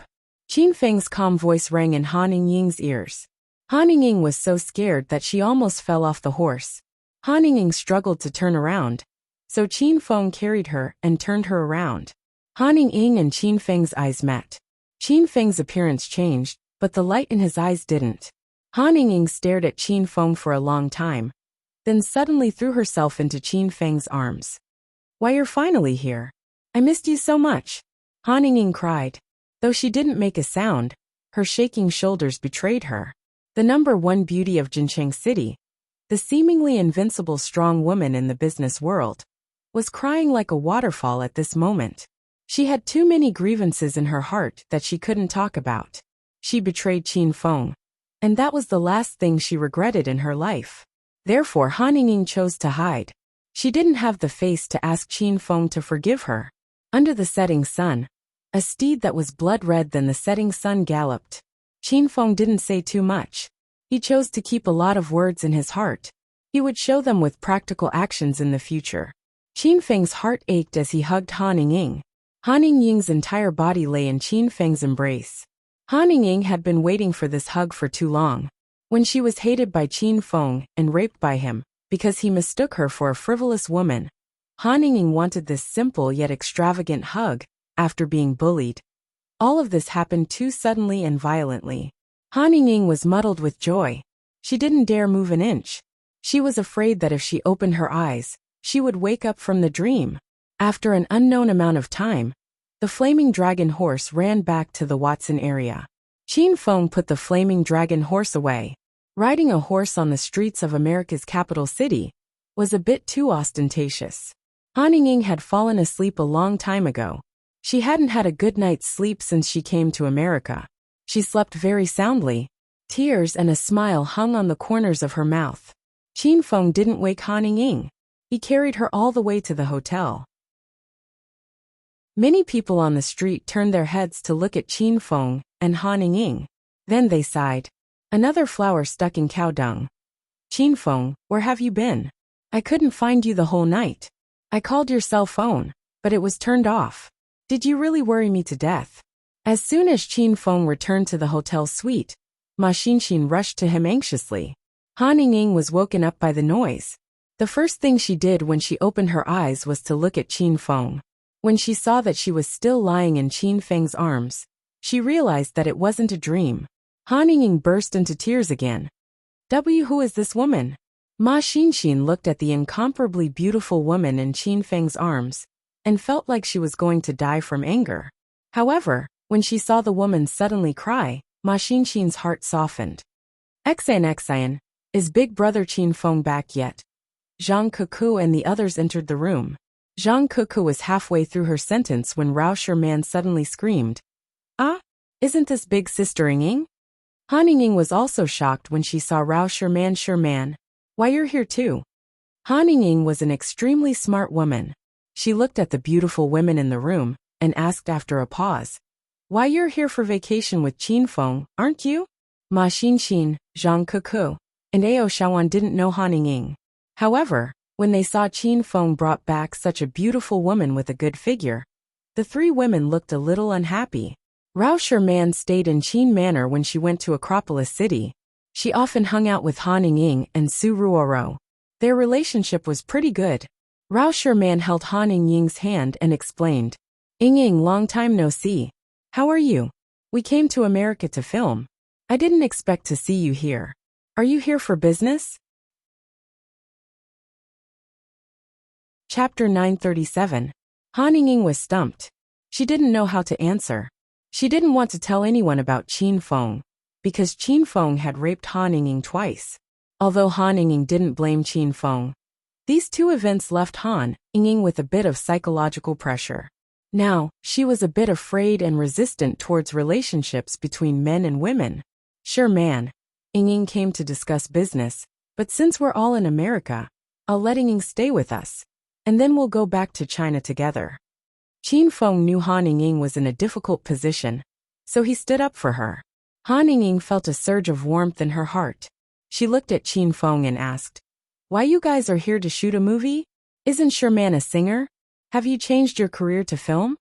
Qin Feng's calm voice rang in Han Yingying's ears. Han Yingying was so scared that she almost fell off the horse. Han Yingying struggled to turn around, so Qin Feng carried her and turned her around. Han Yingying and Qin Feng's eyes met. Qin Feng's appearance changed, but the light in his eyes didn't. Han Yingying stared at Qin Feng for a long time, then suddenly threw herself into Qin Feng's arms. Why, you're finally here. I missed you so much. Han Yingying cried. Though she didn't make a sound, her shaking shoulders betrayed her. The #1 beauty of Jincheng City, the seemingly invincible strong woman in the business world, was crying like a waterfall at this moment. She had too many grievances in her heart that she couldn't talk about. She betrayed Qin Feng, and that was the last thing she regretted in her life. Therefore Han Yingying chose to hide. She didn't have the face to ask Qin Feng to forgive her. Under the setting sun, a steed that was blood red than the setting sun galloped. Qin Feng didn't say too much. He chose to keep a lot of words in his heart. He would show them with practical actions in the future. Qin Feng's heart ached as he hugged Han Yingying. Han Yingying's entire body lay in Qin Feng's embrace. Han Yingying had been waiting for this hug for too long. When she was hated by Qin Feng and raped by him, because he mistook her for a frivolous woman, Han Yingying wanted this simple yet extravagant hug, after being bullied. All of this happened too suddenly and violently. Han Yingying was muddled with joy. She didn't dare move an inch. She was afraid that if she opened her eyes, she would wake up from the dream. After an unknown amount of time, the flaming dragon horse ran back to the Watson area. Qin Feng put the flaming dragon horse away. Riding a horse on the streets of America's capital city was a bit too ostentatious. Han Yingying had fallen asleep a long time ago. She hadn't had a good night's sleep since she came to America. She slept very soundly. Tears and a smile hung on the corners of her mouth. Qin Feng didn't wake Han Yingying. He carried her all the way to the hotel. Many people on the street turned their heads to look at Qin Feng and Han Yingying. Then they sighed. Another flower stuck in cow dung. Qin Feng, where have you been? I couldn't find you the whole night. I called your cell phone, but it was turned off. Did you really worry me to death? As soon as Qin Feng returned to the hotel suite, Ma Xinxin rushed to him anxiously. Han Yingying was woken up by the noise. The first thing she did when she opened her eyes was to look at Qin Feng. When she saw that she was still lying in Qin Feng's arms, she realized that it wasn't a dream. Han Yingying burst into tears again. Who is this woman? Ma Xinxin looked at the incomparably beautiful woman in Qin Feng's arms, and felt like she was going to die from anger. However, when she saw the woman suddenly cry, Ma Xinxin's heart softened. Xian, is big brother Qin Feng back yet? Zhang Kuku and the others entered the room. Zhang Kuku was halfway through her sentence when Rao Sherman suddenly screamed. Ah, isn't this big sister Yingying? Han Yingying was also shocked when she saw Rao Sherman. Why, you're here too. Han Yingying was an extremely smart woman. She looked at the beautiful women in the room and asked after a pause. Why, you're here for vacation with Qin Feng, aren't you? Ma Xinxin, Zhang Kuku, and Ao Shawan didn't know Han Yingying. However, when they saw Qin Feng brought back such a beautiful woman with a good figure, the three women looked a little unhappy. Rao Sherman stayed in Qin Manor when she went to Acropolis City. She often hung out with Han Yingying and Su Ruoro. Their relationship was pretty good. Rao Sherman held Han Yingying's hand and explained. Yingying, long time no see. How are you? We came to America to film. I didn't expect to see you here. Are you here for business? Chapter 937. Han Yingying was stumped. She didn't know how to answer. She didn't want to tell anyone about Qin Feng, because Qin Feng had raped Han Yingying twice. Although Han Yingying didn't blame Qin Feng, these two events left Han Yingying with a bit of psychological pressure. Now, she was a bit afraid and resistant towards relationships between men and women. Sure man. Ying came to discuss business, but since we're all in America, I'll let Ying stay with us, and then we'll go back to China together. Qin Feng knew Han Ying was in a difficult position, so he stood up for her. Han Ying felt a surge of warmth in her heart. She looked at Qin Feng and asked, "Why you guys are here to shoot a movie? Isn't Sherman a singer? Have you changed your career to film?"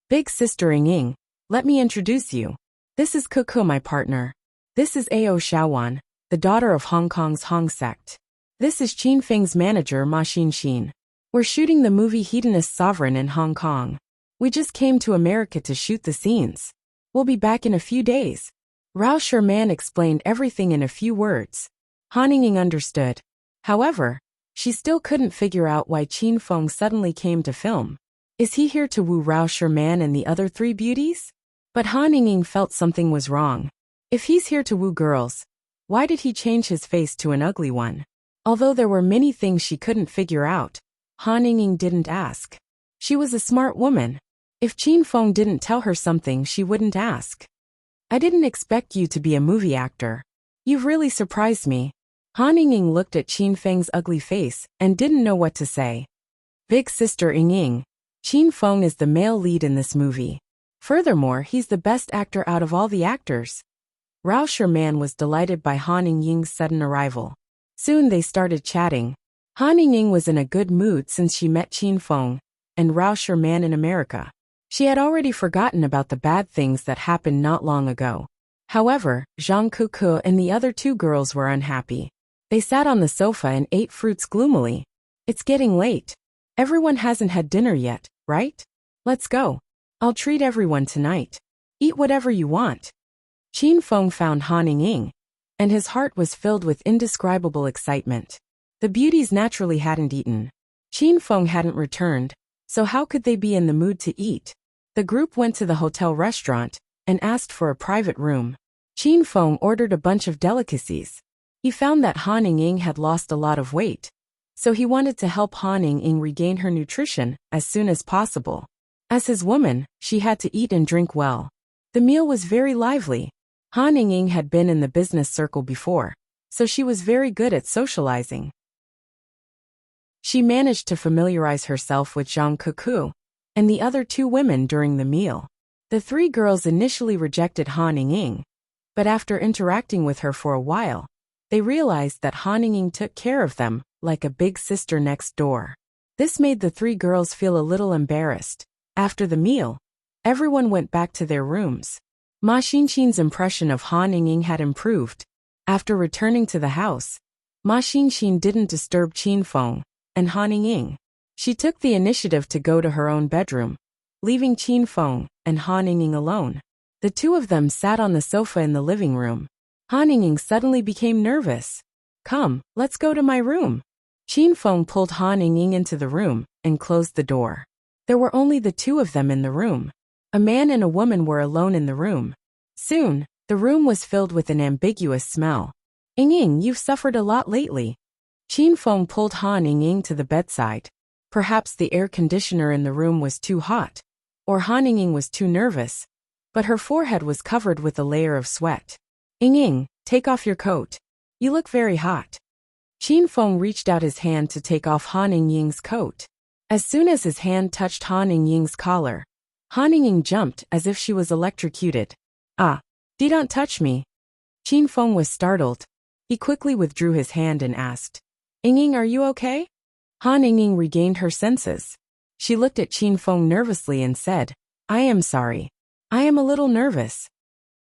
"Big sister Ying, let me introduce you. This is Kuku, my partner. This is Ao Shaowan, the daughter of Hong Kong's Hong sect. This is Qin Feng's manager Ma Xin. We're shooting the movie Hedonist Sovereign in Hong Kong. We just came to America to shoot the scenes. We'll be back in a few days." Rao Sherman explained everything in a few words. Han Ying understood. However, she still couldn't figure out why Qin Feng suddenly came to film. Is he here to woo Rao Sherman and the other three beauties? But Han Ying felt something was wrong. If he's here to woo girls, why did he change his face to an ugly one? Although there were many things she couldn't figure out, Han Ying didn't ask. She was a smart woman. If Qin Feng didn't tell her something, she wouldn't ask. "I didn't expect you to be a movie actor. You've really surprised me." Han Ying looked at Qin Feng's ugly face and didn't know what to say. "Big sister Ying, Qin Feng is the male lead in this movie. Furthermore, he's the best actor out of all the actors." Rao Sherman was delighted by Han Ying's sudden arrival. Soon they started chatting. Han Ying was in a good mood since she met Qin Feng and Rao Sherman in America. She had already forgotten about the bad things that happened not long ago. However, Zhang Kuku and the other two girls were unhappy. They sat on the sofa and ate fruits gloomily. "It's getting late. Everyone hasn't had dinner yet, right? Let's go. I'll treat everyone tonight. Eat whatever you want." Qin Feng found Han Ying, and his heart was filled with indescribable excitement. The beauties naturally hadn't eaten. Qin Feng hadn't returned, so how could they be in the mood to eat? The group went to the hotel restaurant and asked for a private room. Qin Feng ordered a bunch of delicacies. He found that Han Ying had lost a lot of weight, so he wanted to help Han Ying regain her nutrition as soon as possible. As his woman, she had to eat and drink well. The meal was very lively. Han Ying had been in the business circle before, so she was very good at socializing. She managed to familiarize herself with Zhang Kuku and the other two women during the meal. The three girls initially rejected Han Ying, but after interacting with her for a while, they realized that Han Ying took care of them like a big sister next door. This made the three girls feel a little embarrassed. After the meal, everyone went back to their rooms. Ma Xinxin's impression of Han Ying had improved. After returning to the house, Ma Xinxin didn't disturb Qin Feng and Han Ying. She took the initiative to go to her own bedroom, leaving Qin Feng and Han Ying alone. The two of them sat on the sofa in the living room. Han Ying suddenly became nervous. "Come, let's go to my room." Qin Feng pulled Han Ying into the room and closed the door. There were only the two of them in the room. A man and a woman were alone in the room. Soon, the room was filled with an ambiguous smell. "Ying, you've suffered a lot lately." Qin Feng pulled Han Ying to the bedside. Perhaps the air conditioner in the room was too hot, or Han Ying was too nervous, but her forehead was covered with a layer of sweat. "Ying, take off your coat. You look very hot." Qin Feng reached out his hand to take off Han Ying's coat. As soon as his hand touched Han Ying's collar, Han Ying jumped as if she was electrocuted. "Ah, don't touch me." Qin Feng was startled. He quickly withdrew his hand and asked, "Ying, are you okay?" Han Ying regained her senses. She looked at Qin Feng nervously and said, "I am sorry. I am a little nervous."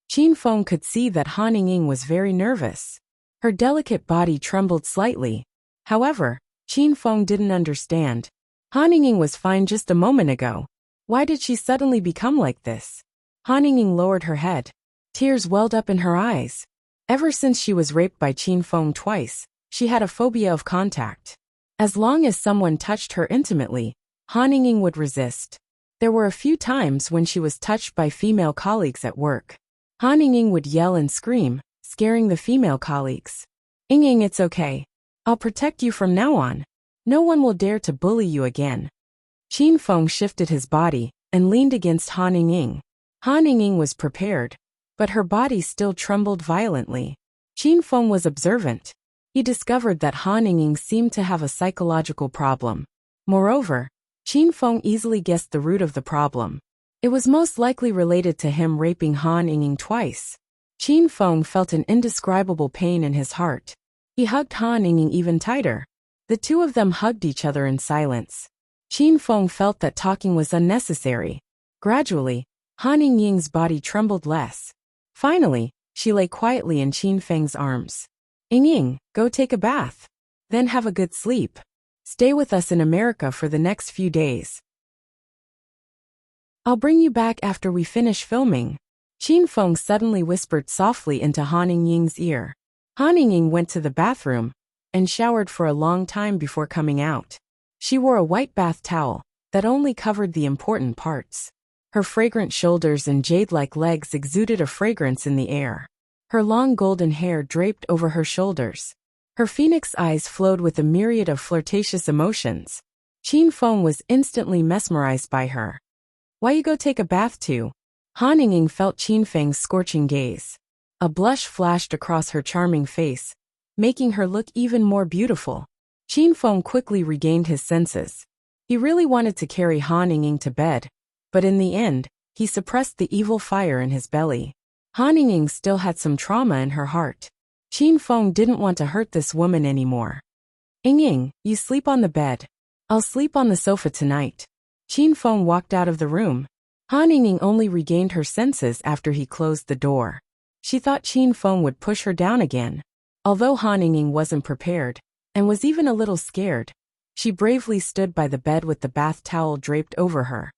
Qin Feng could see that Han Ying was very nervous. Her delicate body trembled slightly. However, Qin Feng didn't understand. Han Ying was fine just a moment ago. Why did she suddenly become like this? Han Ying lowered her head. Tears welled up in her eyes. Ever since she was raped by Qin Feng twice, she had a phobia of contact. As long as someone touched her intimately, Han Ying would resist. There were a few times when she was touched by female colleagues at work. Han Ying would yell and scream, scaring the female colleagues. "Ying, it's okay. I'll protect you from now on. No one will dare to bully you again." Qin Feng shifted his body and leaned against Han Ying. Han Ying was prepared, but her body still trembled violently. Qin Feng was observant. He discovered that Han Ying seemed to have a psychological problem. Moreover, Qin Feng easily guessed the root of the problem. It was most likely related to him raping Han Ying twice. Qin Feng felt an indescribable pain in his heart. He hugged Han Ying even tighter. The two of them hugged each other in silence. Qin Feng felt that talking was unnecessary. Gradually, Han Ying's body trembled less. Finally, she lay quietly in Qin Feng's arms. Ying, go take a bath. Then have a good sleep. Stay with us in America for the next few days. I'll bring you back after we finish filming. Qin Feng suddenly whispered softly into Han Ying's ear. Han Ying went to the bathroom and showered for a long time before coming out. She wore a white bath towel that only covered the important parts. Her fragrant shoulders and jade-like legs exuded a fragrance in the air. Her long golden hair draped over her shoulders. Her phoenix eyes flowed with a myriad of flirtatious emotions. Qin Feng was instantly mesmerized by her. Why you go take a bath too? Han Ying felt Qin Feng's scorching gaze. A blush flashed across her charming face, making her look even more beautiful. Qin Feng quickly regained his senses. He really wanted to carry Han Ying to bed, but in the end, he suppressed the evil fire in his belly. Han Ying still had some trauma in her heart. Qin Feng didn't want to hurt this woman anymore. Ying, you sleep on the bed. I'll sleep on the sofa tonight. Qin Feng walked out of the room. Han Ying only regained her senses after he closed the door. She thought Qin Feng would push her down again. Although Han Ying wasn't prepared, and was even a little scared, she bravely stood by the bed with the bath towel draped over her.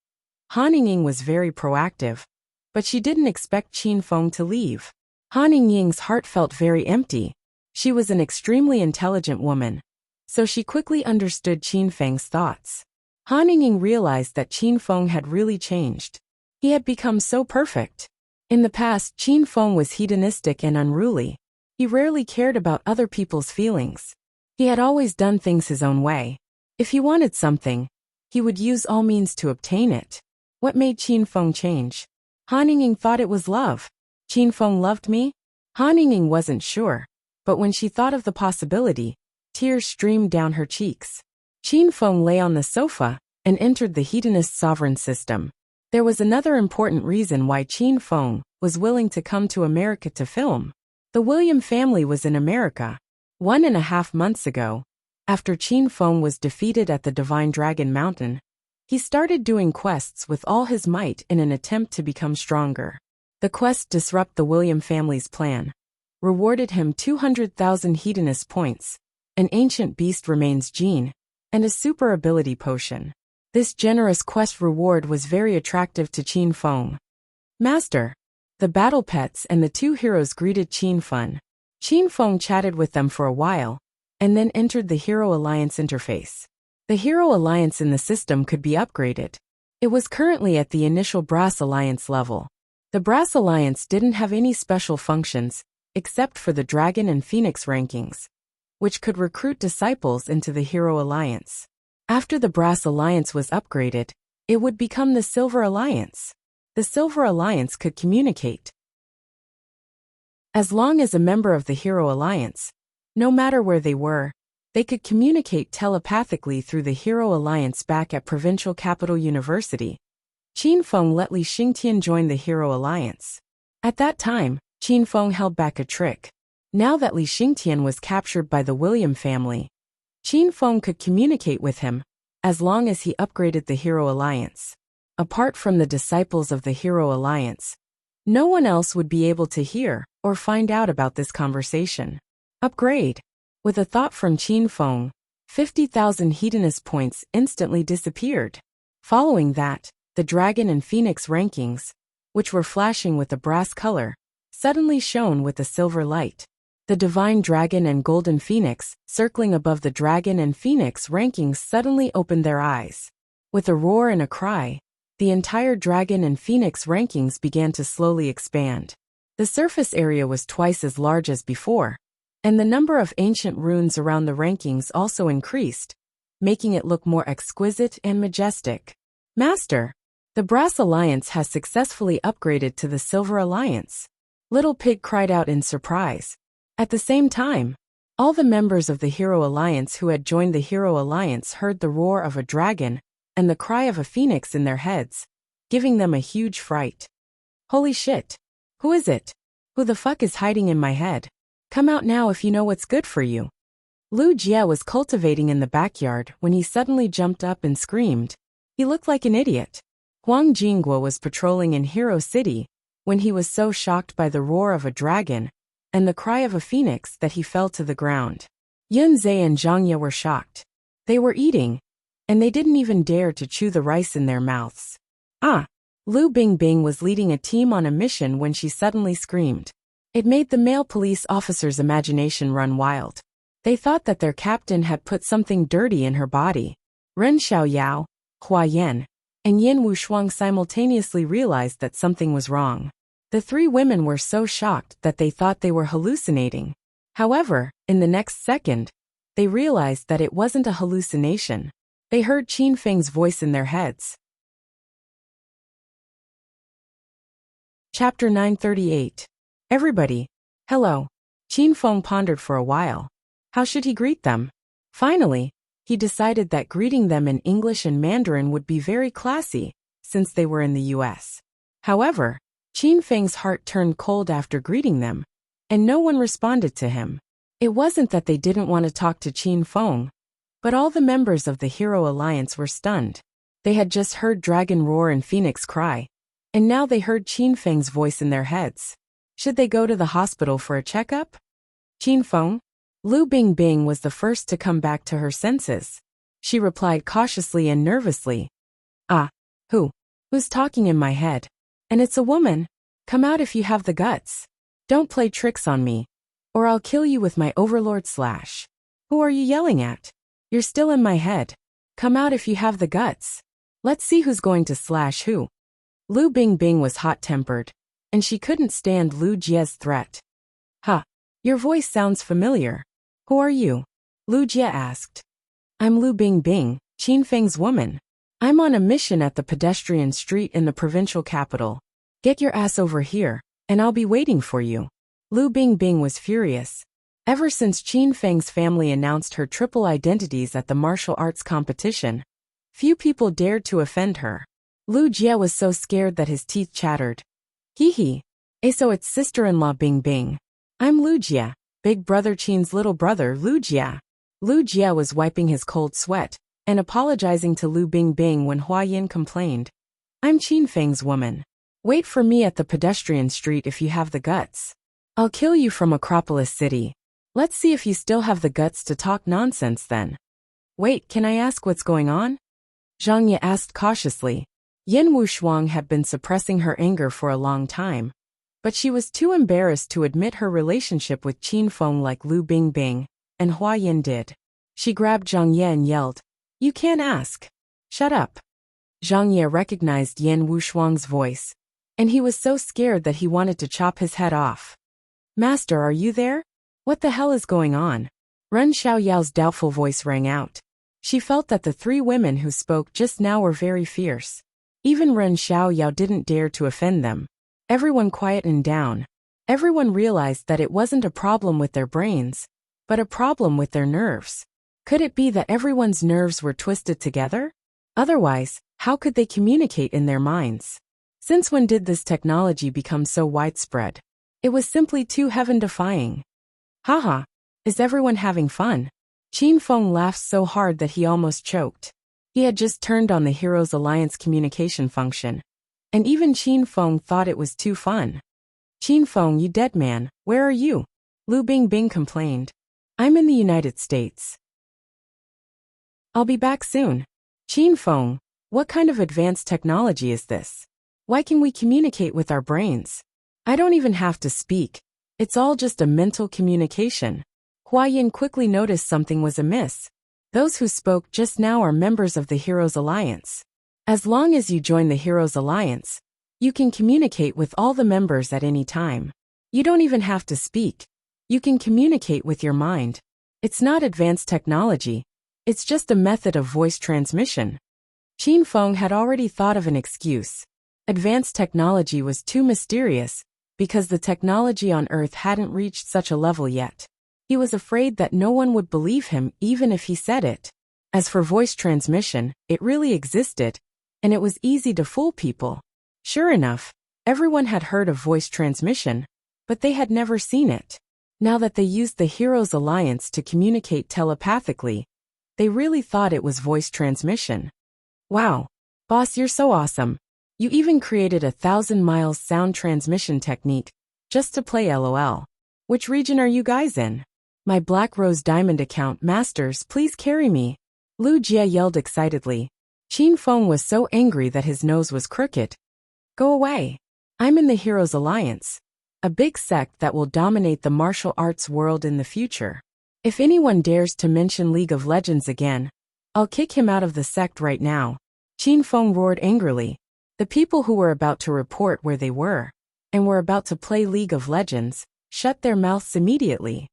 Han Ying was very proactive, but she didn't expect Qin Feng to leave. Han Ying's heart felt very empty. She was an extremely intelligent woman, so she quickly understood Qin Feng's thoughts. Han Ying realized that Qin Feng had really changed. He had become so perfect. In the past, Qin Feng was hedonistic and unruly. He rarely cared about other people's feelings. He had always done things his own way. If he wanted something, he would use all means to obtain it. What made Qin Feng change? Han Ying thought it was love. Qin Feng loved me? Han Ying wasn't sure, but when she thought of the possibility, tears streamed down her cheeks. Qin Feng lay on the sofa and entered the hedonist sovereign system. There was another important reason why Qin Feng was willing to come to America to film. The William family was in America 1.5 months ago. After Qin Feng was defeated at the Divine Dragon Mountain, he started doing quests with all his might in an attempt to become stronger. The quest disrupted the William family's plan, rewarded him 200,000 hedonist points, an ancient beast remains gene, and a super ability potion. This generous quest reward was very attractive to Qin Feng. Master. The battle pets and the two heroes greeted Qin Feng. Qin Feng chatted with them for a while, and then entered the Hero Alliance interface. The Hero Alliance in the system could be upgraded. It was currently at the initial Brass Alliance level. The Brass Alliance didn't have any special functions, except for the Dragon and Phoenix rankings, which could recruit disciples into the Hero Alliance. After the Brass Alliance was upgraded, it would become the Silver Alliance. The Silver Alliance could communicate. As long as a member of the Hero Alliance, no matter where they were, they could communicate telepathically through the Hero Alliance back at Provincial Capital University. Qin Feng let Li Xingtian join the Hero Alliance. At that time, Qin Feng held back a trick. Now that Li Xingtian was captured by the William family, Qin Feng could communicate with him, as long as he upgraded the Hero Alliance. Apart from the disciples of the Hero Alliance, no one else would be able to hear or find out about this conversation. Upgrade. With a thought from Qin Feng, 50,000 hedonist points instantly disappeared. Following that, the Dragon and Phoenix rankings, which were flashing with a brass color, suddenly shone with a silver light. The Divine Dragon and Golden Phoenix, circling above the Dragon and Phoenix rankings, suddenly opened their eyes. With a roar and a cry, the entire Dragon and Phoenix rankings began to slowly expand. The surface area was twice as large as before, and the number of ancient runes around the rankings also increased, making it look more exquisite and majestic. Master, The Brass Alliance has successfully upgraded to the Silver Alliance. Little Pig cried out in surprise. At the same time, all the members of the Hero Alliance who had joined the Hero Alliance heard the roar of a dragon and the cry of a phoenix in their heads, giving them a huge fright. Holy shit! Who is it? Who the fuck is hiding in my head? Come out now if you know what's good for you. Lu Jie was cultivating in the backyard when he suddenly jumped up and screamed. He looked like an idiot. Huang Jingguo was patrolling in Hero City when he was so shocked by the roar of a dragon and the cry of a phoenix that he fell to the ground. Yun Zhe and Zhang Ye were shocked. They were eating, and they didn't even dare to chew the rice in their mouths. Lu Bingbing was leading a team on a mission when she suddenly screamed. It made the male police officer's imagination run wild. They thought that their captain had put something dirty in her body. Ren Xiaoyao, Hua Yan, and Yin Wushuang simultaneously realized that something was wrong. The three women were so shocked that they thought they were hallucinating. However, in the next second, they realized that it wasn't a hallucination. They heard Qin Feng's voice in their heads. Chapter 938. Everybody. Hello. Qin Feng pondered for a while. How should he greet them? Finally, he decided that greeting them in English and Mandarin would be very classy, since they were in the US. However, Qin Feng's heart turned cold after greeting them, and no one responded to him. It wasn't that they didn't want to talk to Qin Feng, but all the members of the Hero Alliance were stunned. They had just heard dragon roar and phoenix cry, and now they heard Qin Feng's voice in their heads. Should they go to the hospital for a checkup? Qin Feng? Lu Bingbing was the first to come back to her senses. She replied cautiously and nervously. Who's talking in my head? And it's a woman. Come out if you have the guts. Don't play tricks on me, or I'll kill you with my overlord slash. Who are you yelling at? You're still in my head. Come out if you have the guts. Let's see who's going to slash who. Lu Bingbing was hot-tempered, and she couldn't stand Lu Jie's threat. Your voice sounds familiar. Who are you? Lu Jie asked. I'm Lu Bingbing, Qin Feng's woman. I'm on a mission at the pedestrian street in the provincial capital. Get your ass over here, and I'll be waiting for you. Lu Bingbing was furious. Ever since Qin Feng's family announced her triple identities at the martial arts competition, few people dared to offend her. Lu Jie was so scared that his teeth chattered. So it's sister-in-law Bingbing. I'm Lu Jie, big brother Qin's little brother Lu Jie. Lu Jie was wiping his cold sweat and apologizing to Lu Bingbing when Hua Yin complained. I'm Qin Feng's woman. Wait for me at the pedestrian street if you have the guts. I'll kill you from Acropolis City. Let's see if you still have the guts to talk nonsense then. Wait, can I ask what's going on? Zhang Ye asked cautiously. Yin Wushuang had been suppressing her anger for a long time, but she was too embarrassed to admit her relationship with Qin Feng like Lu Bingbing and Hua Yin did. She grabbed Zhang Ye and yelled, You can't ask. Shut up. Zhang Ye recognized Yin Wushuang's voice, and he was so scared that he wanted to chop his head off. Master, are you there? What the hell is going on? Ren Xiaoyao's doubtful voice rang out. She felt that the three women who spoke just now were very fierce. Even Ren Xiaoyao didn't dare to offend them. Everyone quietened down. Everyone realized that it wasn't a problem with their brains, but a problem with their nerves. Could it be that everyone's nerves were twisted together? Otherwise, how could they communicate in their minds? Since when did this technology become so widespread? It was simply too heaven-defying. Haha, is everyone having fun? Qin Feng laughed so hard that he almost choked. He had just turned on the Heroes Alliance communication function, and even Qin Feng thought it was too fun. Qin Feng, you dead man, where are you? Lu Bingbing complained. I'm in the United States. I'll be back soon. Qin Feng, what kind of advanced technology is this? Why can we communicate with our brains? I don't even have to speak. It's all just a mental communication. Hua Yin quickly noticed something was amiss. Those who spoke just now are members of the Heroes Alliance. As long as you join the Heroes Alliance, you can communicate with all the members at any time. You don't even have to speak. You can communicate with your mind. It's not advanced technology. It's just a method of voice transmission. Qin Feng had already thought of an excuse. Advanced technology was too mysterious, because the technology on Earth hadn't reached such a level yet. He was afraid that no one would believe him even if he said it. As for voice transmission, it really existed, and it was easy to fool people. Sure enough, everyone had heard of voice transmission, but they had never seen it. Now that they used the Heroes Alliance to communicate telepathically, they really thought it was voice transmission. Wow. Boss, you're so awesome. You even created 1,000 miles sound transmission technique, just to play LOL. Which region are you guys in? My Black Rose Diamond account masters, please carry me. Lu Jie yelled excitedly. Qin Feng was so angry that his nose was crooked. Go away. I'm in the Heroes Alliance, a big sect that will dominate the martial arts world in the future. If anyone dares to mention League of Legends again, I'll kick him out of the sect right now. Qin Feng roared angrily. The people who were about to report where they were, and were about to play League of Legends, shut their mouths immediately.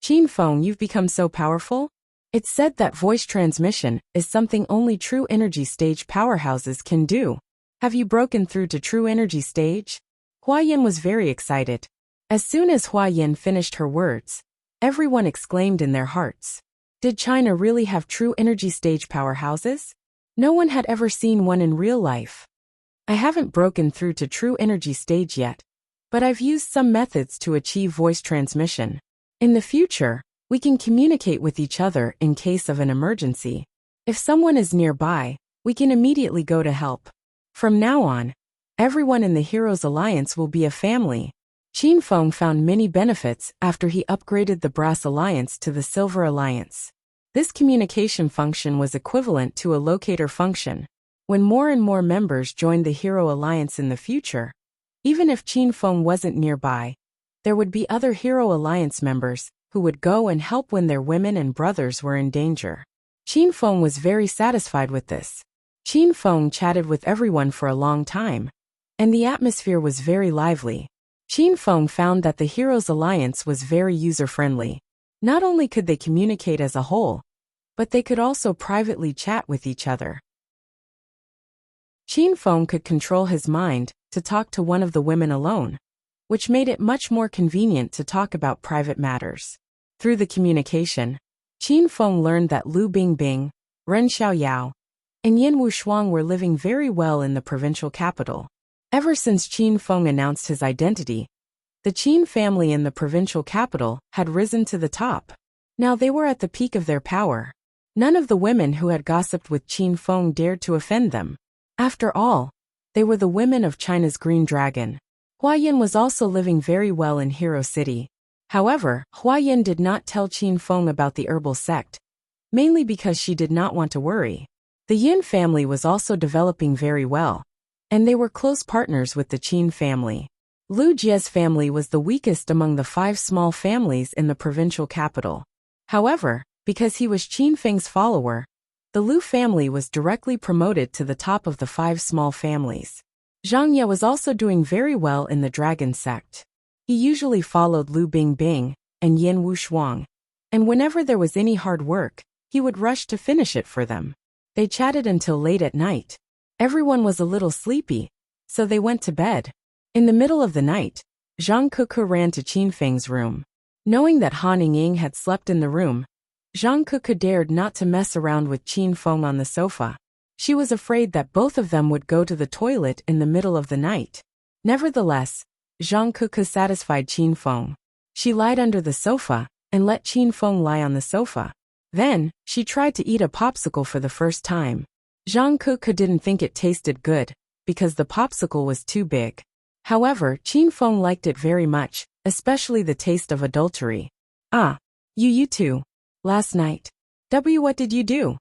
Qin Feng, you've become so powerful? It's said that voice transmission is something only true energy stage powerhouses can do. Have you broken through to true energy stage? Hua Yin was very excited. As soon as Hua Yin finished her words, everyone exclaimed in their hearts. Did China really have true energy stage powerhouses? No one had ever seen one in real life. I haven't broken through to true energy stage yet, but I've used some methods to achieve voice transmission. In the future, we can communicate with each other in case of an emergency. If someone is nearby, we can immediately go to help. From now on, everyone in the Heroes Alliance will be a family. Qin Feng found many benefits after he upgraded the Brass Alliance to the Silver Alliance. This communication function was equivalent to a locator function. When more and more members joined the Hero Alliance in the future, even if Qin Feng wasn't nearby, there would be other Hero Alliance members who would go and help when their women and brothers were in danger. Qin Feng was very satisfied with this. Qin Feng chatted with everyone for a long time, and the atmosphere was very lively. Qin Feng found that the Heroes Alliance was very user-friendly. Not only could they communicate as a whole, but they could also privately chat with each other. Qin Feng could control his mind to talk to one of the women alone, which made it much more convenient to talk about private matters. Through the communication, Qin Feng learned that Lu Bingbing, Ren Xiaoyao, and Yin Wushuang were living very well in the provincial capital. Ever since Qin Feng announced his identity, the Qin family in the provincial capital had risen to the top. Now they were at the peak of their power. None of the women who had gossiped with Qin Feng dared to offend them. After all, they were the women of China's Green Dragon. Hua Yin was also living very well in Hero City. However, Hua Yin did not tell Qin Feng about the herbal sect, mainly because she did not want to worry. The Yin family was also developing very well, and they were close partners with the Qin family. Lu Jie's family was the weakest among the 5 small families in the provincial capital. However, because he was Qin Feng's follower, the Lu family was directly promoted to the top of the 5 small families. Zhang Ye was also doing very well in the Dragon sect. He usually followed Lu Bingbing and Yin Wushuang, and whenever there was any hard work, he would rush to finish it for them. They chatted until late at night. Everyone was a little sleepy, so they went to bed. In the middle of the night, Zhang Kuku ran to Qin Feng's room. Knowing that Han Ying had slept in the room, Zhang Kuku dared not to mess around with Qin Feng on the sofa. She was afraid that both of them would go to the toilet in the middle of the night. Nevertheless, Zhang Kuku satisfied Qin Feng. She lied under the sofa and let Qin Feng lie on the sofa. Then, she tried to eat a popsicle for the first time. Zhang Kuku didn't think it tasted good, because the popsicle was too big. However, Qin Feng liked it very much, especially the taste of adultery. Ah, you two. Last night. What did you do?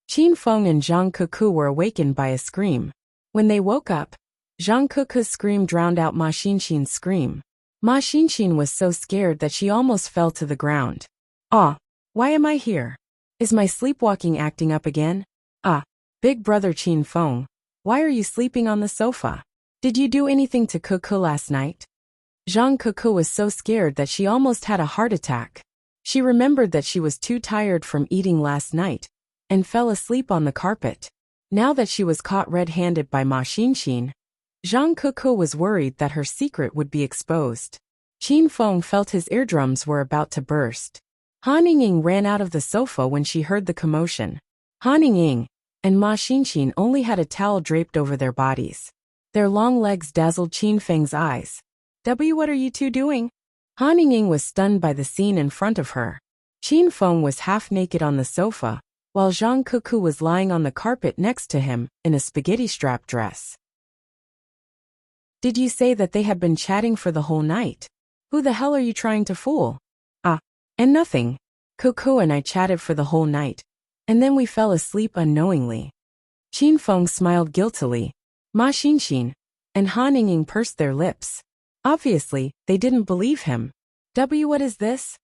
Qin Feng and Zhang Kuku were awakened by a scream. When they woke up, Zhang Kuku's scream drowned out Ma Xinxin's scream. Ma Xinxin was so scared that she almost fell to the ground. Ah, why am I here? Is my sleepwalking acting up again? Ah, big brother Qin Feng, why are you sleeping on the sofa? Did you do anything to Kuku last night? Zhang Kuku was so scared that she almost had a heart attack. She remembered that she was too tired from eating last night, and fell asleep on the carpet. Now that she was caught red-handed by Ma Xinxin, Zhang Kuku was worried that her secret would be exposed. Qin Feng felt his eardrums were about to burst. Han Ying ran out of the sofa when she heard the commotion. Han Ying and Ma Xinxin only had a towel draped over their bodies. Their long legs dazzled Qin Feng's eyes. What are you two doing? Han Ying was stunned by the scene in front of her. Qin Feng was half naked on the sofa, while Zhang Kuku was lying on the carpet next to him in a spaghetti strap dress. Did you say that they had been chatting for the whole night? Who the hell are you trying to fool? And nothing. Kuku and I chatted for the whole night, and then we fell asleep unknowingly. Qin Feng smiled guiltily. Ma Xinxin and Han Ying pursed their lips. Obviously, they didn't believe him. What is this?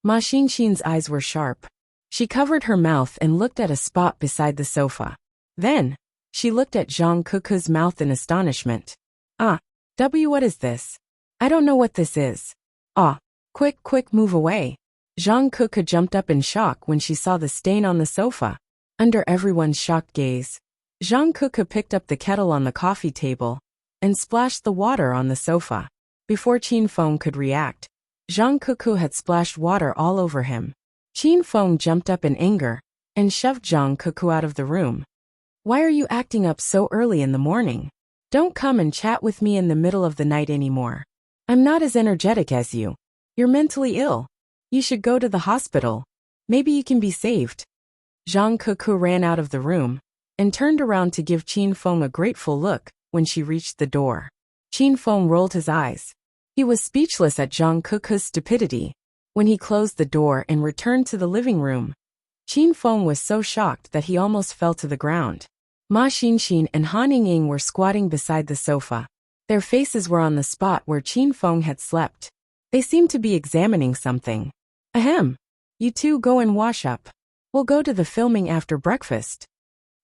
Ma Xinxin's eyes were sharp. She covered her mouth and looked at a spot beside the sofa. Then, she looked at Zhang Kuku's mouth in astonishment. What is this? I don't know what this is. Quick, move away. Zhang Kuku jumped up in shock when she saw the stain on the sofa. Under everyone's shocked gaze, Zhang Kuku picked up the kettle on the coffee table and splashed the water on the sofa. Before Qin Feng could react, Zhang Kuku had splashed water all over him. Qin Feng jumped up in anger and shoved Zhang Kuku out of the room. Why are you acting up so early in the morning? Don't come and chat with me in the middle of the night anymore. I'm not as energetic as you. You're mentally ill. You should go to the hospital. Maybe you can be saved. Zhang Kuku ran out of the room and turned around to give Qin Feng a grateful look when she reached the door. Qin Feng rolled his eyes. He was speechless at Zhang Kuku's stupidity. When he closed the door and returned to the living room, Qin Feng was so shocked that he almost fell to the ground. Ma Xinxin and Han Ying were squatting beside the sofa. Their faces were on the spot where Qin Feng had slept. They seemed to be examining something. Ahem. You two go and wash up. We'll go to the filming after breakfast.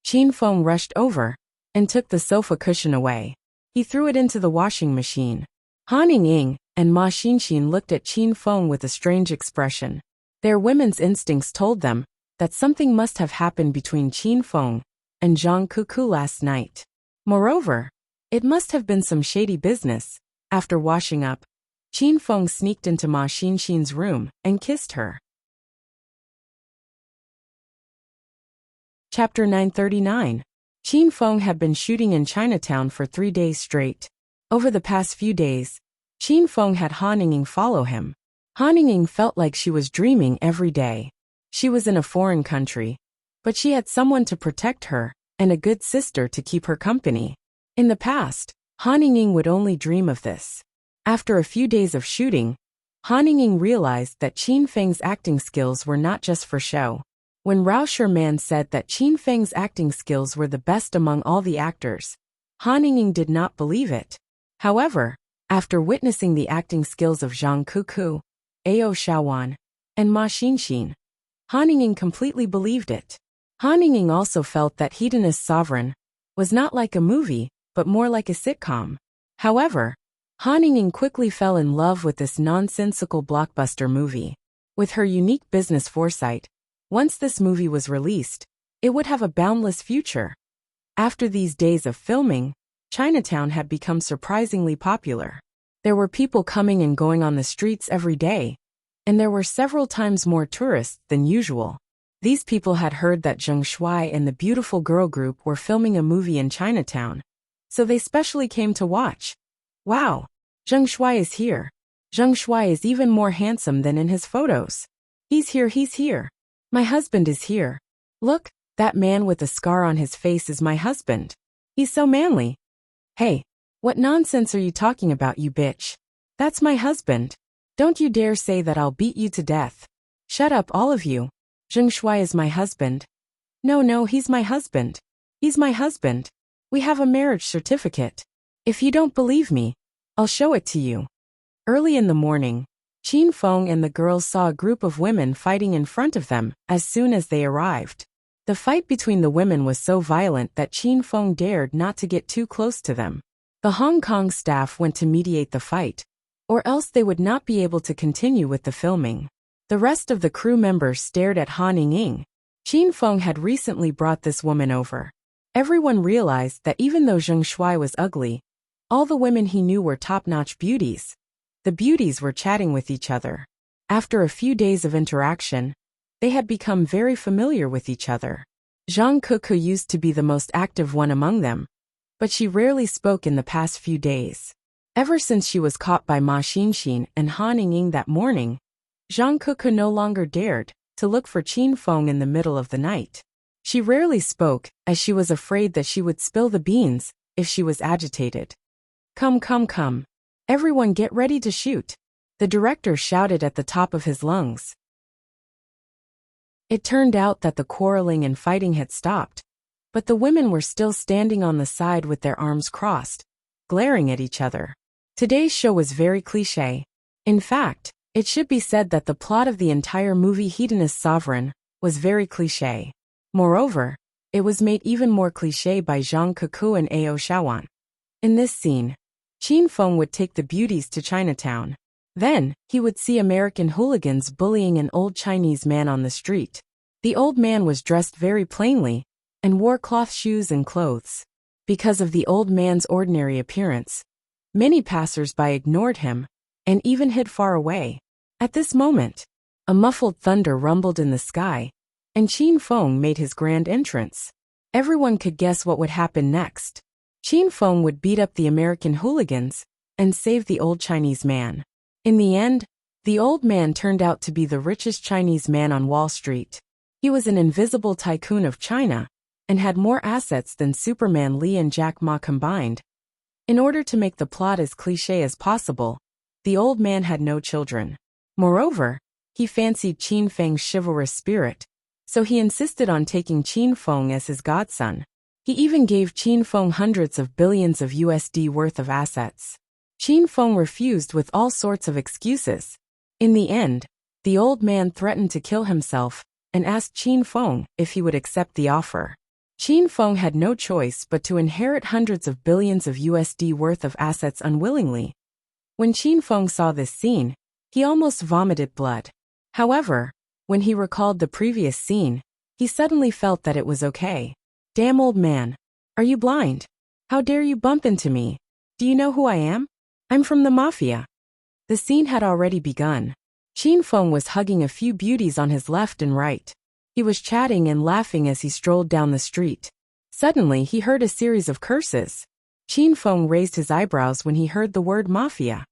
Qin Feng rushed over and took the sofa cushion away. He threw it into the washing machine. Han Ying and Ma Xinxin looked at Qin Feng with a strange expression. Their women's instincts told them that something must have happened between Qin Feng and Zhang Kuku last night. Moreover, it must have been some shady business. After washing up, Qin Feng sneaked into Ma Xinxin's room and kissed her. Chapter 939. Qin Feng had been shooting in Chinatown for 3 days straight. Over the past few days, Qin Feng had Han Ying follow him. Han Ying felt like she was dreaming every day. She was in a foreign country, but she had someone to protect her and a good sister to keep her company. In the past, Han Ying would only dream of this. After a few days of shooting, Han Ying realized that Qin Feng's acting skills were not just for show. When Rao Sherman said that Qin Feng's acting skills were the best among all the actors, Han Ying did not believe it. However, after witnessing the acting skills of Zhang Kuku, Ao Shaowan, and Ma Xinxin, Han Ying completely believed it. Han Ying also felt that Hedonist Sovereign was not like a movie, but more like a sitcom. However, Han Ying quickly fell in love with this nonsensical blockbuster movie. With her unique business foresight, once this movie was released, it would have a boundless future. After these days of filming, Chinatown had become surprisingly popular. There were people coming and going on the streets every day, and there were several times more tourists than usual. These people had heard that Zheng Shuai and the Beautiful Girl Group were filming a movie in Chinatown, so they specially came to watch. Wow! Zheng Shuai is here. Zheng Shuai is even more handsome than in his photos. He's here. My husband is here. Look, that man with a scar on his face is my husband. He's so manly. Hey, what nonsense are you talking about, you bitch? That's my husband. Don't you dare say that, I'll beat you to death. Shut up, all of you. Zheng Shuai is my husband. No, he's my husband. He's my husband. We have a marriage certificate. If you don't believe me, I'll show it to you. Early in the morning, Qin Feng and the girls saw a group of women fighting in front of them as soon as they arrived. The fight between the women was so violent that Qin Feng dared not to get too close to them. The Hong Kong staff went to mediate the fight, or else they would not be able to continue with the filming. The rest of the crew members stared at Han Ying. Qin Feng had recently brought this woman over. Everyone realized that even though Zheng Shuai was ugly, all the women he knew were top-notch beauties. The beauties were chatting with each other. After a few days of interaction, they had become very familiar with each other. Zhang Kuku used to be the most active one among them, but she rarely spoke in the past few days. Ever since she was caught by Ma Xinxin and Han Ying that morning, Zhang Kuku no longer dared to look for Qin Feng in the middle of the night. She rarely spoke, as she was afraid that she would spill the beans if she was agitated. Come, come, come. Everyone get ready to shoot. The director shouted at the top of his lungs. It turned out that the quarreling and fighting had stopped, but the women were still standing on the side with their arms crossed, glaring at each other. Today's show was very cliché. In fact, it should be said that the plot of the entire movie Hedonist Sovereign was very cliché. Moreover, it was made even more cliché by Zhang Kuku and Ao Shawan. In this scene, Qin Feng would take the beauties to Chinatown. Then, he would see American hooligans bullying an old Chinese man on the street. The old man was dressed very plainly and wore cloth shoes and clothes. Because of the old man's ordinary appearance, many passers-by ignored him and even hid far away. At this moment, a muffled thunder rumbled in the sky, and Qin Feng made his grand entrance. Everyone could guess what would happen next. Qin Feng would beat up the American hooligans and save the old Chinese man. In the end, the old man turned out to be the richest Chinese man on Wall Street. He was an invisible tycoon of China and had more assets than Superman Lee and Jack Ma combined. In order to make the plot as cliché as possible, the old man had no children. Moreover, he fancied Qin Feng's chivalrous spirit, so he insisted on taking Qin Feng as his godson. He even gave Qin Feng hundreds of billions of USD worth of assets. Qin Feng refused with all sorts of excuses. In the end, the old man threatened to kill himself and asked Qin Feng if he would accept the offer. Qin Feng had no choice but to inherit hundreds of billions of USD worth of assets unwillingly. When Qin Feng saw this scene, he almost vomited blood. However, when he recalled the previous scene, he suddenly felt that it was okay. Damn old man. Are you blind? How dare you bump into me? Do you know who I am? I'm from the mafia. The scene had already begun. Qin Feng was hugging a few beauties on his left and right. He was chatting and laughing as he strolled down the street. Suddenly, he heard a series of curses. Qin Feng raised his eyebrows when he heard the word mafia.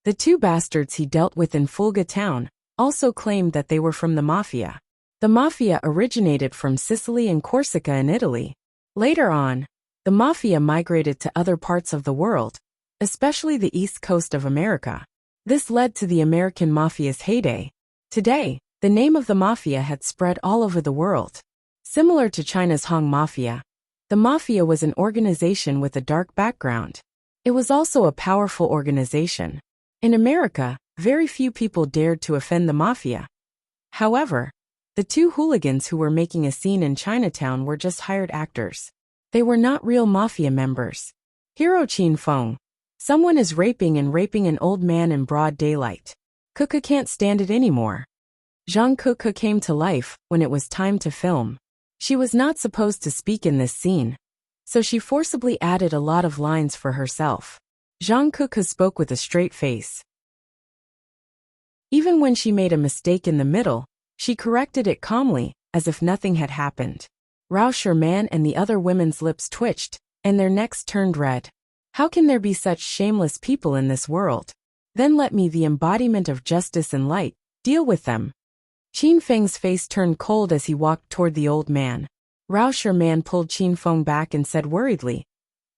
The two bastards he dealt with in Fulga town also claimed that they were from the mafia. The mafia originated from Sicily and Corsica in Italy. Later on, the mafia migrated to other parts of the world, especially the east coast of America. This led to the American mafia's heyday. Today, the name of the mafia had spread all over the world. Similar to China's Hong Mafia, the mafia was an organization with a dark background. It was also a powerful organization. In America, very few people dared to offend the mafia. However, the two hooligans who were making a scene in Chinatown were just hired actors. They were not real mafia members. Hero Qin Feng. Someone is raping an old man in broad daylight. Kuka can't stand it anymore. Zhang Kuka came to life when it was time to film. She was not supposed to speak in this scene, so she forcibly added a lot of lines for herself. Zhang Kuka spoke with a straight face. Even when she made a mistake in the middle, she corrected it calmly, as if nothing had happened. Rao Sherman and the other women's lips twitched, and their necks turned red. How can there be such shameless people in this world? Then let me, the embodiment of justice and light, deal with them. Qin Feng's face turned cold as he walked toward the old man. Rao Sherman pulled Qin Feng back and said worriedly,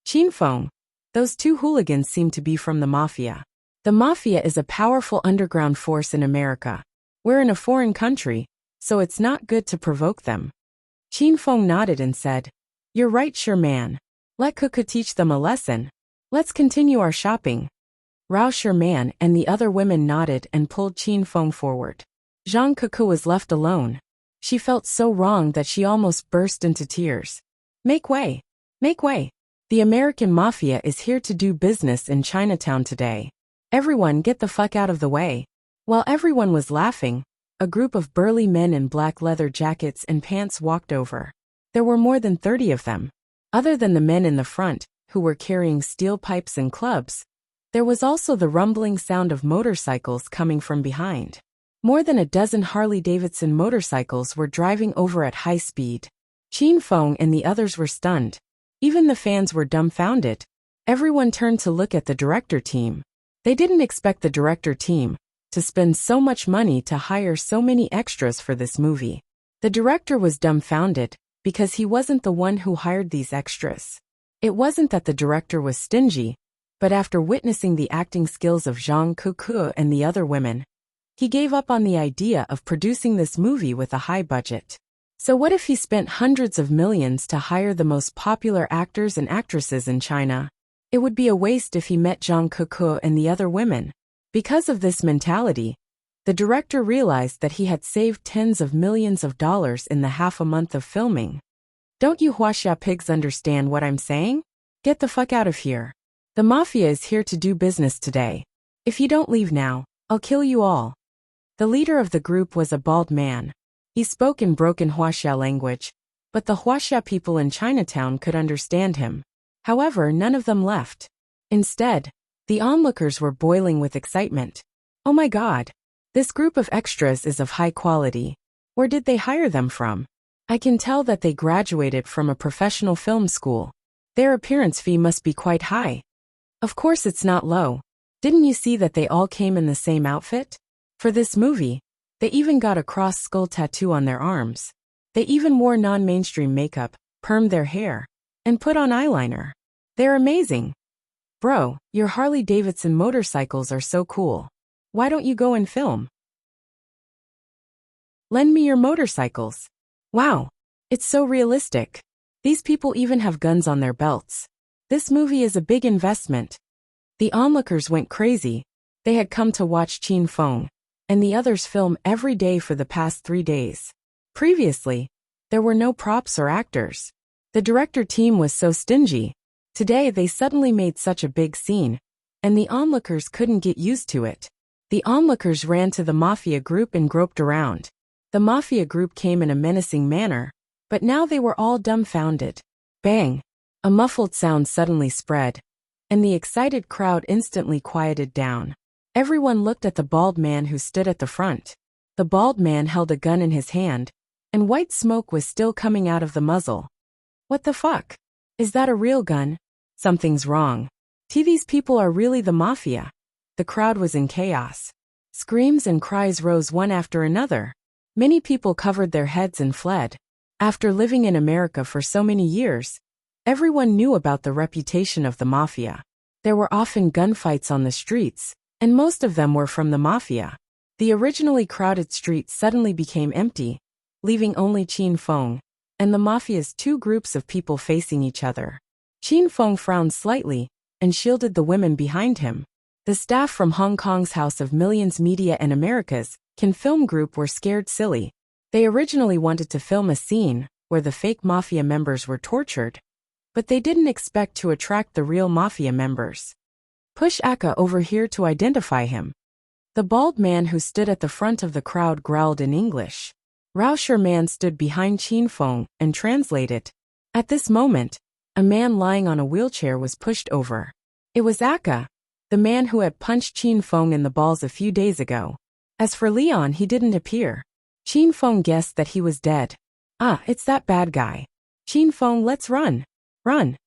Qin Feng, those two hooligans seem to be from the mafia. The mafia is a powerful underground force in America. We're in a foreign country, so it's not good to provoke them. Qin Feng nodded and said, You're right, Sherman. Let Kuka teach them a lesson. Let's continue our shopping. Rao Sherman and the other women nodded and pulled Qin Feng forward. Zhang Kuku was left alone. She felt so wrong that she almost burst into tears. Make way! Make way! The American mafia is here to do business in Chinatown today. Everyone get the fuck out of the way. While everyone was laughing, a group of burly men in black leather jackets and pants walked over. There were more than 30 of them. Other than the men in the front, who were carrying steel pipes and clubs, there was also the rumbling sound of motorcycles coming from behind. More than a dozen Harley-Davidson motorcycles were driving over at high speed. Qin Feng and the others were stunned. Even the fans were dumbfounded. Everyone turned to look at the director team. They didn't expect the director team to spend so much money to hire so many extras for this movie. The director was dumbfounded because he wasn't the one who hired these extras. It wasn't that the director was stingy, but after witnessing the acting skills of Zhang Kuku and the other women, he gave up on the idea of producing this movie with a high budget. So what if he spent hundreds of millions to hire the most popular actors and actresses in China? It would be a waste if he met Zhang Kuku and the other women. Because of this mentality, the director realized that he had saved tens of millions of dollars in the half a month of filming. Don't you Wuxia pigs understand what I'm saying? Get the fuck out of here. The mafia is here to do business today. If you don't leave now, I'll kill you all. The leader of the group was a bald man. He spoke in broken Wuxia language, but the Wuxia people in Chinatown could understand him. However, none of them left. Instead, the onlookers were boiling with excitement. Oh my God! This group of extras is of high quality. Where did they hire them from? I can tell that they graduated from a professional film school. Their appearance fee must be quite high. Of course it's not low. Didn't you see that they all came in the same outfit? For this movie, they even got a cross-skull tattoo on their arms. They even wore non-mainstream makeup, permed their hair, and put on eyeliner. They're amazing. Bro, your Harley-Davidson motorcycles are so cool. Why don't you go and film? Lend me your motorcycles. Wow, it's so realistic. These people even have guns on their belts. This movie is a big investment. The onlookers went crazy. They had come to watch Qin Feng and the others film every day for the past 3 days. Previously, there were no props or actors. The director team was so stingy. Today they suddenly made such a big scene, and the onlookers couldn't get used to it. The onlookers ran to the mafia group and groped around. The mafia group came in a menacing manner, but now they were all dumbfounded. Bang! A muffled sound suddenly spread, and the excited crowd instantly quieted down. Everyone looked at the bald man who stood at the front. The bald man held a gun in his hand, and white smoke was still coming out of the muzzle. What the fuck? Is that a real gun? Something's wrong. These people are really the mafia. The crowd was in chaos. Screams and cries rose one after another. Many people covered their heads and fled. After living in America for so many years, everyone knew about the reputation of the mafia. There were often gunfights on the streets, and most of them were from the mafia. The originally crowded streets suddenly became empty, leaving only Qin Feng and the mafia's 2 groups of people facing each other. Qin Feng frowned slightly and shielded the women behind him. The staff from Hong Kong's House of Millions Media and America's Can Film Group were scared silly. They originally wanted to film a scene where the fake mafia members were tortured, but they didn't expect to attract the real mafia members. Push Aka over here to identify him. The bald man who stood at the front of the crowd growled in English. Rauscher man stood behind Qin Feng and translated. At this moment, a man lying on a wheelchair was pushed over. It was Aka, the man who had punched Qin Feng in the balls a few days ago. As for Leon, he didn't appear. Qin Feng guessed that he was dead. Ah, it's that bad guy. Qin Feng, let's run. Run.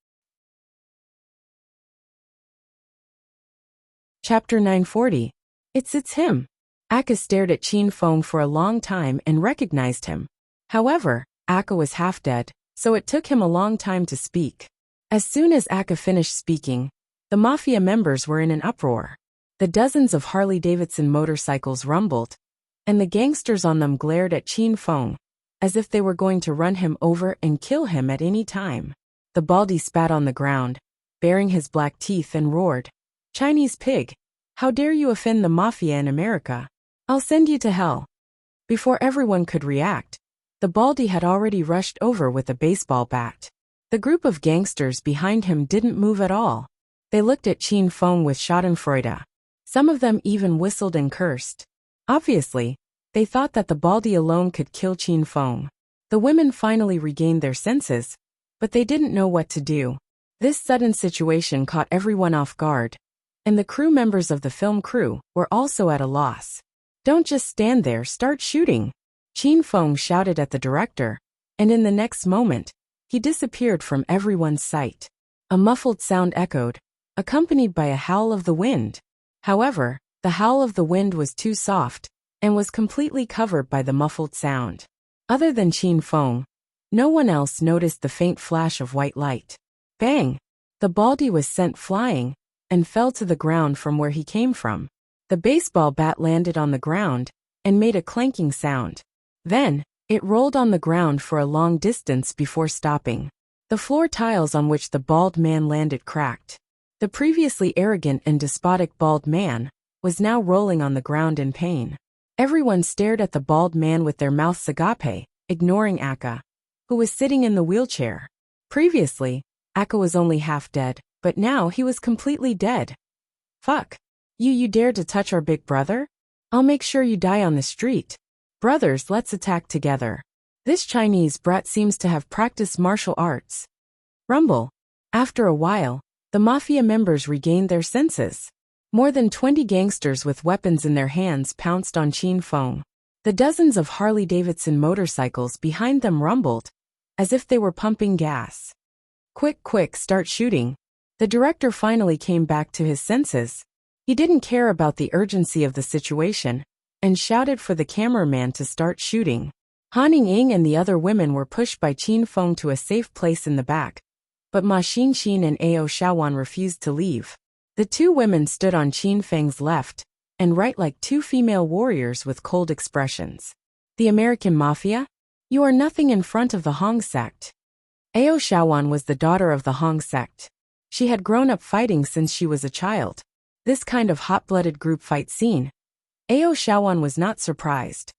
Chapter 940. It's him. Aka stared at Qin Feng for a long time and recognized him. However, Aka was half dead, so it took him a long time to speak. As soon as Aka finished speaking, the mafia members were in an uproar. The dozens of Harley-Davidson motorcycles rumbled, and the gangsters on them glared at Qin Feng, as if they were going to run him over and kill him at any time. The baldy spat on the ground, baring his black teeth, and roared, "Chinese pig! How dare you offend the mafia in America? I'll send you to hell." Before everyone could react, the baldy had already rushed over with a baseball bat. The group of gangsters behind him didn't move at all. They looked at Qin Feng with schadenfreude. Some of them even whistled and cursed. Obviously, they thought that the baldy alone could kill Qin Feng. The women finally regained their senses, but they didn't know what to do. This sudden situation caught everyone off guard, and the crew members of the film crew were also at a loss. "Don't just stand there, start shooting," Qin Feng shouted at the director, and in the next moment, he disappeared from everyone's sight. A muffled sound echoed, accompanied by a howl of the wind. However, the howl of the wind was too soft, and was completely covered by the muffled sound. Other than Qin Feng, no one else noticed the faint flash of white light. Bang! The baldy was sent flying, and fell to the ground from where he came from. The baseball bat landed on the ground, and made a clanking sound. Then, it rolled on the ground for a long distance before stopping. The floor tiles on which the bald man landed cracked. The previously arrogant and despotic bald man was now rolling on the ground in pain. Everyone stared at the bald man with their mouths agape, ignoring Akka, who was sitting in the wheelchair. Previously, Akka was only half dead, but now he was completely dead. "Fuck. You dare to touch our big brother? I'll make sure you die on the street. Brothers, let's attack together. This Chinese brat seems to have practiced martial arts." Rumble. After a while, the mafia members regained their senses. More than 20 gangsters with weapons in their hands pounced on Qin Feng. The dozens of Harley-Davidson motorcycles behind them rumbled, as if they were pumping gas. Quick, start shooting." The director finally came back to his senses. He didn't care about the urgency of the situation, and shouted for the cameraman to start shooting. Han Ying and the other women were pushed by Qin Feng to a safe place in the back, but Ma Xinxin and Ao Shaowan refused to leave. The two women stood on Qin Feng's left and right like two female warriors with cold expressions. "The American Mafia? You are nothing in front of the Hong sect." Ao Shaowan was the daughter of the Hong sect. She had grown up fighting since she was a child. This kind of hot-blooded group fight scene, Ao Shaowan was not surprised.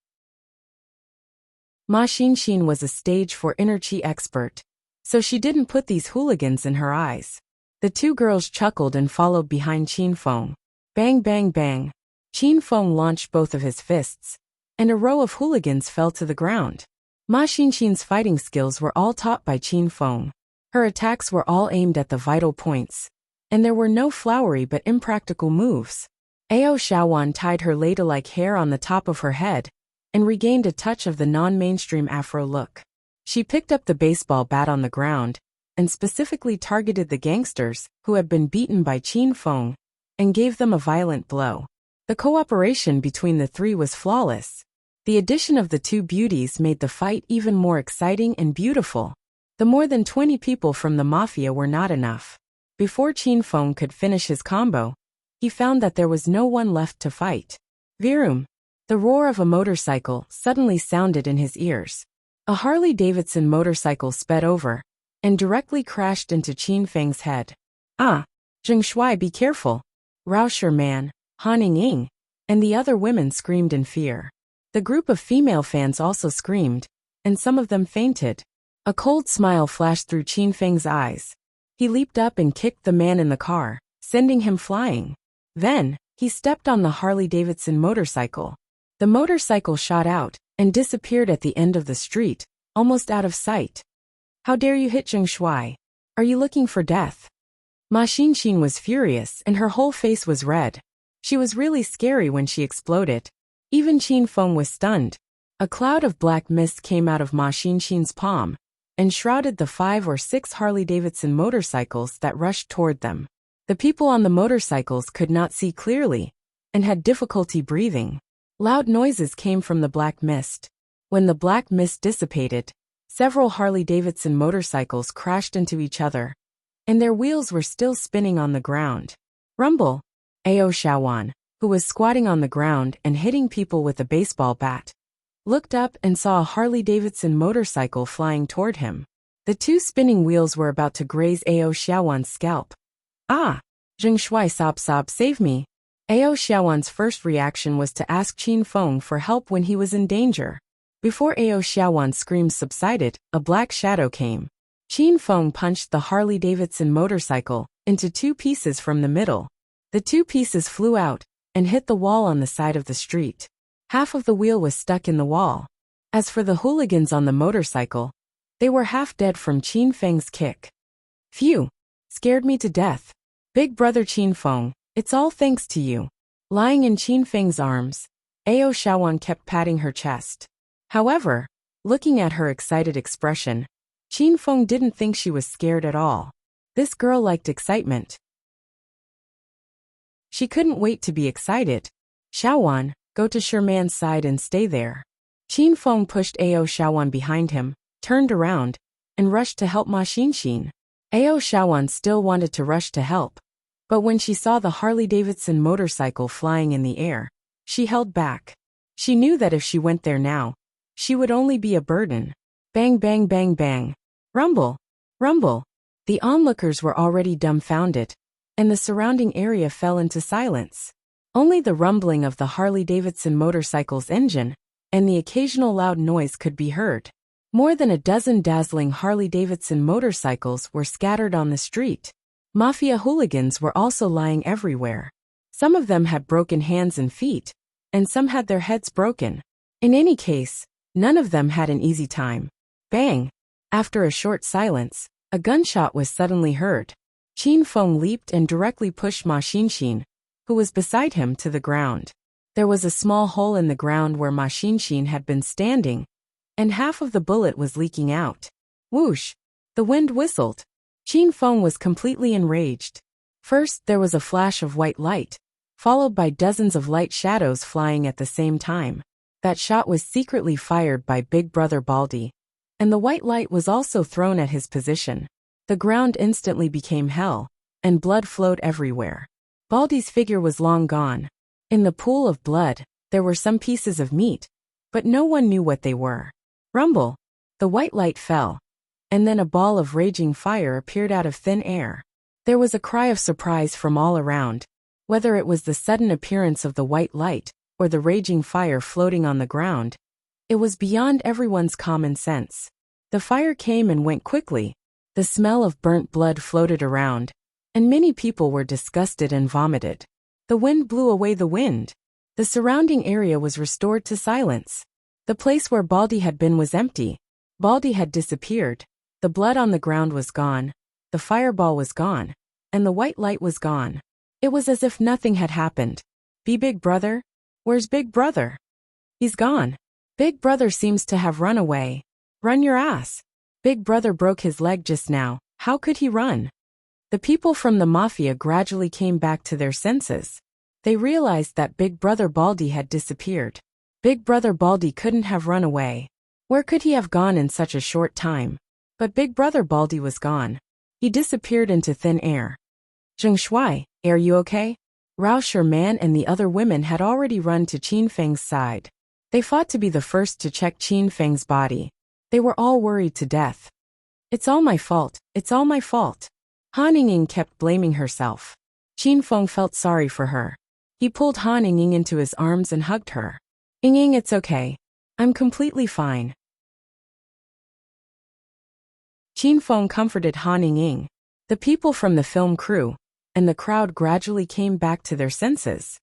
Ma Xinxin was a stage 4 inner chi expert, so she didn't put these hooligans in her eyes. The two girls chuckled and followed behind Qin Feng. Bang, bang, bang. Qin Feng launched both of his fists, and a row of hooligans fell to the ground. Ma Xinxin's fighting skills were all taught by Qin Feng. Her attacks were all aimed at the vital points, and there were no flowery but impractical moves. Ao Shaowan tied her ladle-like hair on the top of her head, and regained a touch of the non-mainstream afro look. She picked up the baseball bat on the ground, and specifically targeted the gangsters who had been beaten by Qin Feng, and gave them a violent blow. The cooperation between the three was flawless. The addition of the two beauties made the fight even more exciting and beautiful. The more than 20 people from the mafia were not enough. Before Qin Feng could finish his combo, he found that there was no one left to fight. Vroom! The roar of a motorcycle suddenly sounded in his ears. A Harley-Davidson motorcycle sped over, and directly crashed into Qin Feng's head. "Ah! Zheng Shuai, be careful!" Rauscher Man, Han Ying, and the other women screamed in fear. The group of female fans also screamed, and some of them fainted. A cold smile flashed through Qin Feng's eyes. He leaped up and kicked the man in the car, sending him flying. Then, he stepped on the Harley-Davidson motorcycle. The motorcycle shot out and disappeared at the end of the street, almost out of sight. "How dare you hit Zheng Shuai? Are you looking for death?" Ma Xinxin was furious and her whole face was red. She was really scary when she exploded. Even Qin Feng was stunned. A cloud of black mist came out of Ma Xinxin's palm, and shrouded the 5 or 6 Harley-Davidson motorcycles that rushed toward them. The people on the motorcycles could not see clearly, and had difficulty breathing. Loud noises came from the black mist. When the black mist dissipated, several Harley-Davidson motorcycles crashed into each other, and their wheels were still spinning on the ground. Rumble! Ao Shaowan, who was squatting on the ground and hitting people with a baseball bat, looked up and saw a Harley-Davidson motorcycle flying toward him. The 2 spinning wheels were about to graze Ao Shaowan's scalp. "Ah! Zheng Shuai, sob, save me!" Ao Shaowan's first reaction was to ask Qin Feng for help when he was in danger. Before Ao Shaowan's screams subsided, a black shadow came. Qin Feng punched the Harley-Davidson motorcycle into 2 pieces from the middle. The 2 pieces flew out and hit the wall on the side of the street. Half of the wheel was stuck in the wall. As for the hooligans on the motorcycle, They were half dead from Qin Feng's kick. Phew! Scared me to death. Big brother Qin Feng, it's all thanks to you. Lying in Qin Feng's arms, Ao Shaowan kept patting her chest. However, looking at her excited expression, Qin Feng didn't think she was scared at all. This girl liked excitement. She couldn't wait to be excited. Shaowan, go to Sherman's side and stay there. Qin Feng pushed Ao Shaowan behind him, turned around, and rushed to help Ma Xinxin. Ao Shaowan still wanted to rush to help, but when she saw the Harley-Davidson motorcycle flying in the air, she held back. She knew that if she went there now, she would only be a burden. Bang bang bang bang. Rumble. Rumble. The onlookers were already dumbfounded, and the surrounding area fell into silence. Only the rumbling of the Harley-Davidson motorcycle's engine and the occasional loud noise could be heard. More than a dozen dazzling Harley-Davidson motorcycles were scattered on the street. Mafia hooligans were also lying everywhere. Some of them had broken hands and feet, and some had their heads broken. In any case, none of them had an easy time. Bang! After a short silence, a gunshot was suddenly heard. Qin Feng leaped and directly pushed Ma Xinxin, who was beside him, to the ground. There was a small hole in the ground where Ma Xinxin had been standing, and half of the bullet was leaking out. Whoosh! The wind whistled. Qin Feng was completely enraged. First, there was a flash of white light, followed by dozens of light shadows flying at the same time. That shot was secretly fired by Big Brother Baldy, and the white light was also thrown at his position. The ground instantly became hell, and blood flowed everywhere. Baldy's figure was long gone. In the pool of blood, there were some pieces of meat, but no one knew what they were. Rumble! The white light fell, and then a ball of raging fire appeared out of thin air. There was a cry of surprise from all around. Whether it was the sudden appearance of the white light, or the raging fire floating on the ground, it was beyond everyone's common sense. The fire came and went quickly. The smell of burnt blood floated around, and many people were disgusted and vomited. The wind blew away the wind. The surrounding area was restored to silence. The place where Baldy had been was empty. Baldy had disappeared. The blood on the ground was gone. The fireball was gone. And the white light was gone. It was as if nothing had happened. Big Brother? Where's Big Brother? He's gone. Big Brother seems to have run away. Run your ass. Big Brother broke his leg just now. How could he run? The people from the mafia gradually came back to their senses. They realized that Big Brother Baldy had disappeared. Big Brother Baldy couldn't have run away. Where could he have gone in such a short time? But Big Brother Baldy was gone. He disappeared into thin air. Zheng Shuai, are you okay? Rao Sherman and the other women had already run to Qin Feng's side. They fought to be the first to check Qin Feng's body. They were all worried to death. It's all my fault. It's all my fault. Han Ying kept blaming herself. Qin Feng felt sorry for her. He pulled Han Ying into his arms and hugged her. Ying, it's okay. I'm completely fine. Qin Feng comforted Han Ying. The people from the film crew and the crowd gradually came back to their senses.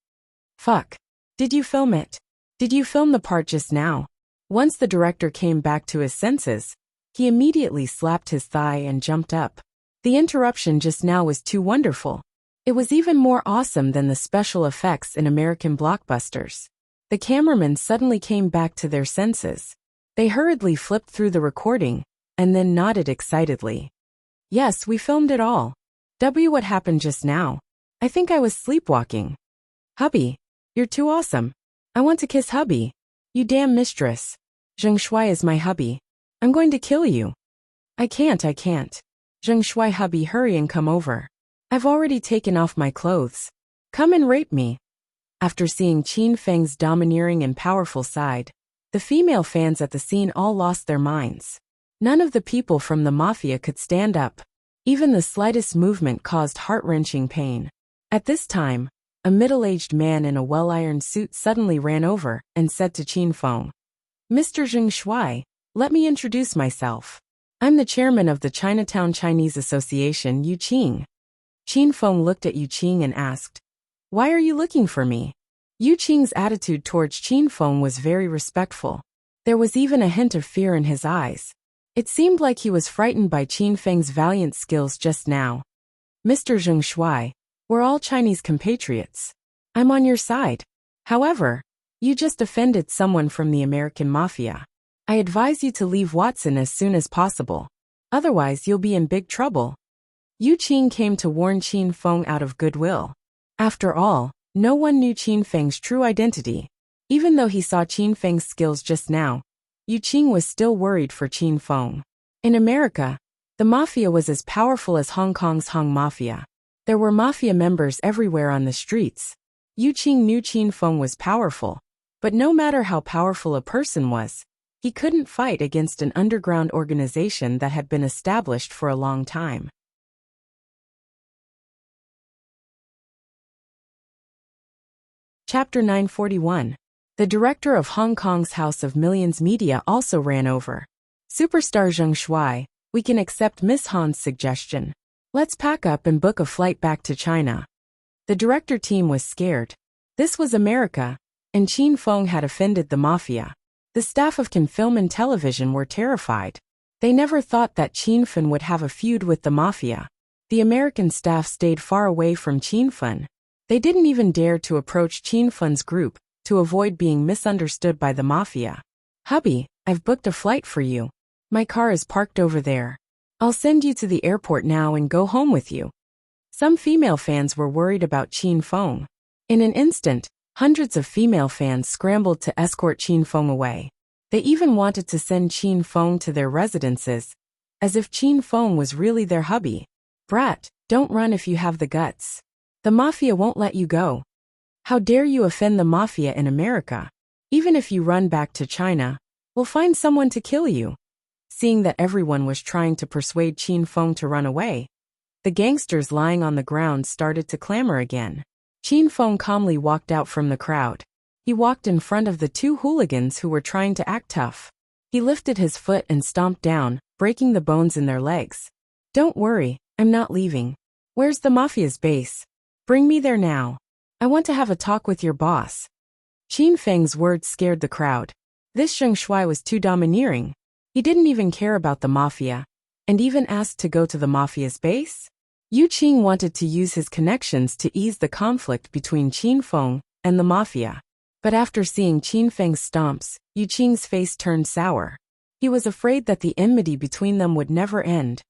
Fuck. Did you film it? Did you film the part just now? Once the director came back to his senses, he immediately slapped his thigh and jumped up. The interruption just now was too wonderful. It was even more awesome than the special effects in American blockbusters. The cameramen suddenly came back to their senses. They hurriedly flipped through the recording, and then nodded excitedly. Yes, we filmed it all. What happened just now? I think I was sleepwalking. Hubby, you're too awesome. I want to kiss hubby. You damn mistress. Zheng Shuai is my hubby. I'm going to kill you. I can't. Zheng Shuai, hubby, hurry and come over. I've already taken off my clothes. Come and rape me. After seeing Qin Feng's domineering and powerful side, the female fans at the scene all lost their minds. None of the people from the mafia could stand up. Even the slightest movement caused heart-wrenching pain. At this time, a middle-aged man in a well-ironed suit suddenly ran over and said to Qin Feng, Mr. Zheng Shuai, let me introduce myself. I'm the chairman of the Chinatown Chinese Association, Yu Qing. Qin Feng looked at Yu Qing and asked, Why are you looking for me? Yu Qing's attitude towards Qin Feng was very respectful. There was even a hint of fear in his eyes. It seemed like he was frightened by Qin Feng's valiant skills just now. Mr. Zheng Shuai, we're all Chinese compatriots. I'm on your side. However, you just offended someone from the American mafia. I advise you to leave Watson as soon as possible. Otherwise you'll be in big trouble. Yu Qing came to warn Qin Feng out of goodwill. After all, no one knew Qin Feng's true identity. Even though he saw Qin Feng's skills just now, Yu Qing was still worried for Qin Feng. In America, the mafia was as powerful as Hong Kong's Hong Mafia. There were mafia members everywhere on the streets. Yu Qing knew Qin Feng was powerful, but no matter how powerful a person was, he couldn't fight against an underground organization that had been established for a long time. Chapter 941. The director of Hong Kong's House of Millions Media also ran over. Superstar Zheng Shuai, we can accept Miss Han's suggestion. Let's pack up and book a flight back to China. The director team was scared. This was America, and Qin Feng had offended the mafia. The staff of Can Film and Television were terrified. They never thought that Qin Feng would have a feud with the mafia. The American staff stayed far away from Qin Feng. They didn't even dare to approach Qin Feng's group, to avoid being misunderstood by the mafia. Hubby, I've booked a flight for you. My car is parked over there. I'll send you to the airport now and go home with you. Some female fans were worried about Qin Feng. In an instant, hundreds of female fans scrambled to escort Qin Feng away. They even wanted to send Qin Feng to their residences, as if Qin Feng was really their hubby. Brat, don't run if you have the guts. The mafia won't let you go. How dare you offend the mafia in America? Even if you run back to China, we'll find someone to kill you. Seeing that everyone was trying to persuade Qin Feng to run away, the gangsters lying on the ground started to clamor again. Qin Feng calmly walked out from the crowd. He walked in front of the two hooligans who were trying to act tough. He lifted his foot and stomped down, breaking the bones in their legs. Don't worry, I'm not leaving. Where's the mafia's base? Bring me there now. I want to have a talk with your boss. Qin Feng's words scared the crowd. This Zheng Shuai was too domineering. He didn't even care about the mafia, and even asked to go to the mafia's base? Yu Qing wanted to use his connections to ease the conflict between Qin Feng and the mafia. But after seeing Qin Feng's stomps, Yu Qing's face turned sour. He was afraid that the enmity between them would never end.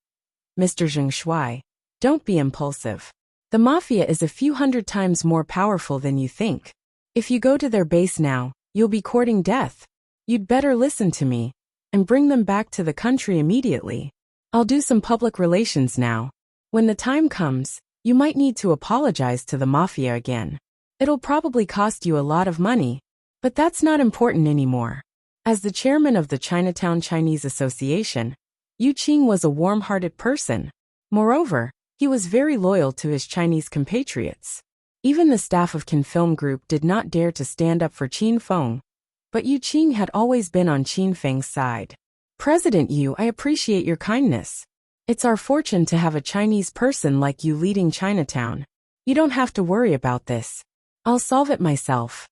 Mr. Zheng Shuai, don't be impulsive. The mafia is a few hundred times more powerful than you think. If you go to their base now, you'll be courting death. You'd better listen to me and bring them back to the country immediately. I'll do some public relations now. When the time comes, you might need to apologize to the mafia again. It'll probably cost you a lot of money, but that's not important anymore. As the chairman of the Chinatown Chinese Association, Yu Qing was a warm-hearted person. Moreover, he was very loyal to his Chinese compatriots. Even the staff of Can Film Group did not dare to stand up for Qin Feng, but Yu Qing had always been on Qin Feng's side. President Yu, I appreciate your kindness. It's our fortune to have a Chinese person like you leading Chinatown. You don't have to worry about this. I'll solve it myself.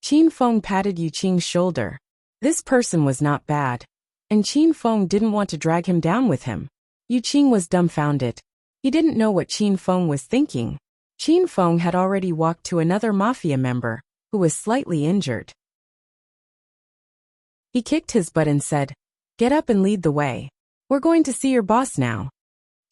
Qin Feng patted Yu Qing's shoulder. This person was not bad, and Qin Feng didn't want to drag him down with him. Yu Qing was dumbfounded. He didn't know what Qin Feng was thinking. Qin Feng had already walked to another mafia member, who was slightly injured. He kicked his butt and said, "Get up and lead the way. We're going to see your boss now."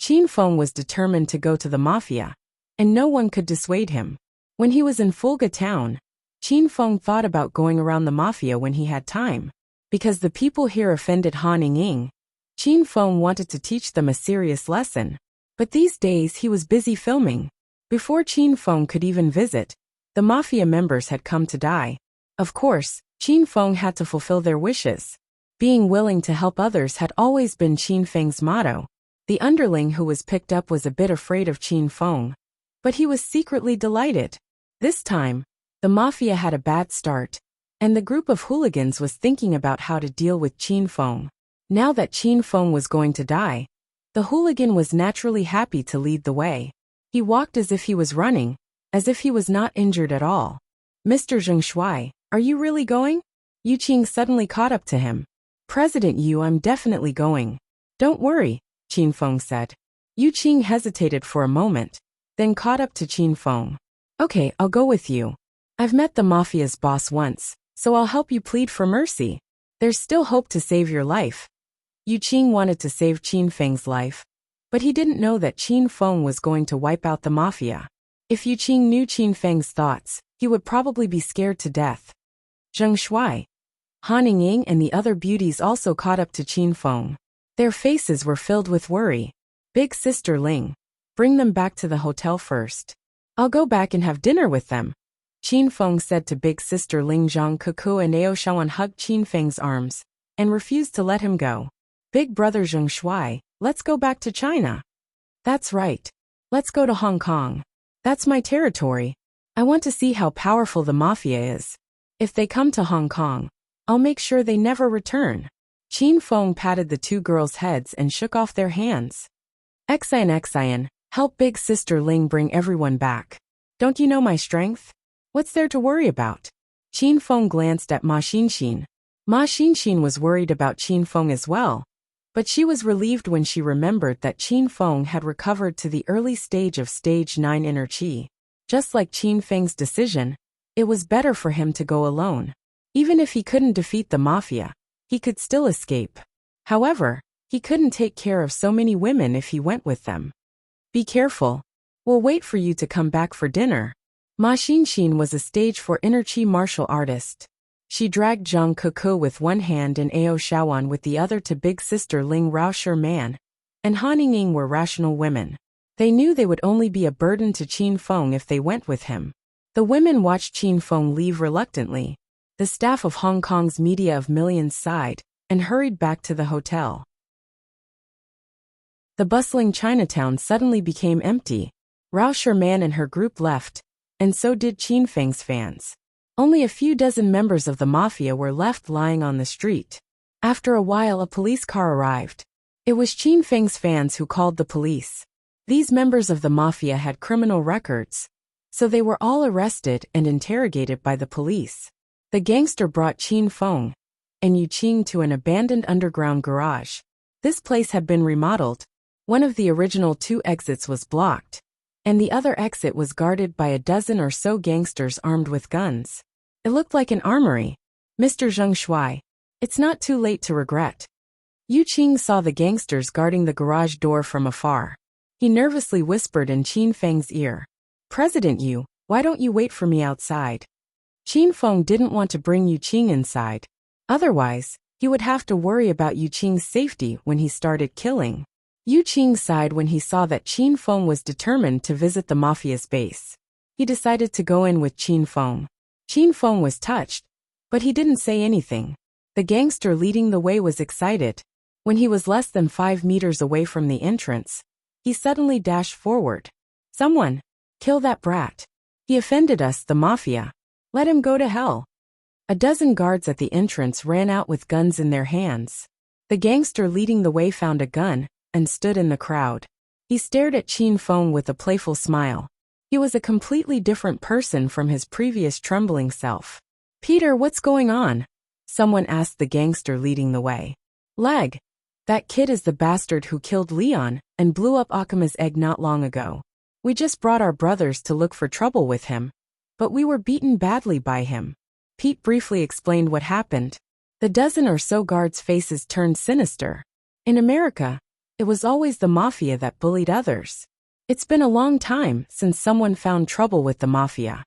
Qin Feng was determined to go to the mafia, and no one could dissuade him. When he was in Fulga town, Qin Feng thought about going around the mafia when he had time. Because the people here offended Han Ying, Qin Feng wanted to teach them a serious lesson. But these days he was busy filming. Before Qin Feng could even visit, the mafia members had come to die. Of course, Qin Feng had to fulfill their wishes. Being willing to help others had always been Qin Feng's motto. The underling who was picked up was a bit afraid of Qin Feng, but he was secretly delighted. This time, the mafia had a bad start, and the group of hooligans was thinking about how to deal with Qin Feng. Now that Qin Feng was going to die, the hooligan was naturally happy to lead the way. He walked as if he was running, as if he was not injured at all. "Mr. Zheng Shuai, are you really going?" Yu Qing suddenly caught up to him. President Yu, I'm definitely going. Don't worry, Qin Feng said. Yu Qing hesitated for a moment, then caught up to Qin Feng. Okay, I'll go with you. I've met the mafia's boss once, so I'll help you plead for mercy. There's still hope to save your life. Yu Qing wanted to save Qin Feng's life, but he didn't know that Qin Feng was going to wipe out the mafia. If Yu Qing knew Qin Feng's thoughts, he would probably be scared to death. Zheng Shuai, Han Ying and the other beauties also caught up to Qin Feng. Their faces were filled with worry. Big Sister Ling, bring them back to the hotel first. I'll go back and have dinner with them. Qin Feng said to Big Sister Ling. Zhang Kuku and Ao Shaoan hugged Qin Feng's arms and refused to let him go. Big brother Zheng Shuai, let's go back to China. That's right. Let's go to Hong Kong. That's my territory. I want to see how powerful the mafia is. If they come to Hong Kong, I'll make sure they never return. Qin Feng patted the two girls' heads and shook off their hands. Xian, help Big Sister Ling bring everyone back. Don't you know my strength? What's there to worry about? Qin Feng glanced at Ma Xinxin. Ma Xinxin was worried about Qin Feng as well, but she was relieved when she remembered that Qin Feng had recovered to the early stage of stage 9 inner qi. Just like Qin Feng's decision, it was better for him to go alone. Even if he couldn't defeat the mafia, he could still escape. However, he couldn't take care of so many women if he went with them. Be careful. We'll wait for you to come back for dinner. Ma Xinxin was a stage 4 inner qi martial artist. She dragged Zhang Kuku with one hand and Ao Shaoan with the other to Big Sister Ling. Rao Man and Han Ying were rational women. They knew they would only be a burden to Qin Feng if they went with him. The women watched Qin Feng leave reluctantly. The staff of Hong Kong's Media of Millions sighed and hurried back to the hotel. The bustling Chinatown suddenly became empty. Rao Man and her group left, and so did Qin Feng's fans. Only a few dozen members of the mafia were left lying on the street. After a while, a police car arrived. It was Qin Feng's fans who called the police. These members of the mafia had criminal records, so they were all arrested and interrogated by the police. The gangster brought Qin Feng and Yu Qing to an abandoned underground garage. This place had been remodeled. One of the original 2 exits was blocked, and the other exit was guarded by a dozen or so gangsters armed with guns. It looked like an armory. Mr. Zheng Shuai, it's not too late to regret. Yu Qing saw the gangsters guarding the garage door from afar. He nervously whispered in Qin Feng's ear. President Yu, why don't you wait for me outside? Qin Feng didn't want to bring Yu Qing inside. Otherwise, he would have to worry about Yu Qing's safety when he started killing. Yu Qing sighed when he saw that Qin Feng was determined to visit the mafia's base. He decided to go in with Qin Feng. Qin Feng was touched, but he didn't say anything. The gangster leading the way was excited. When he was less than 5 meters away from the entrance, he suddenly dashed forward. Someone, kill that brat. He offended us, the mafia. Let him go to hell. A dozen guards at the entrance ran out with guns in their hands. The gangster leading the way found a gun and stood in the crowd. He stared at Qin Feng with a playful smile. He was a completely different person from his previous trembling self. Peter, what's going on? Someone asked the gangster leading the way. Lag. That kid is the bastard who killed Leon and blew up Akima's egg not long ago. We just brought our brothers to look for trouble with him, but we were beaten badly by him. Pete briefly explained what happened. The dozen or so guards' faces turned sinister. In America, it was always the mafia that bullied others. It's been a long time since someone found trouble with the mafia.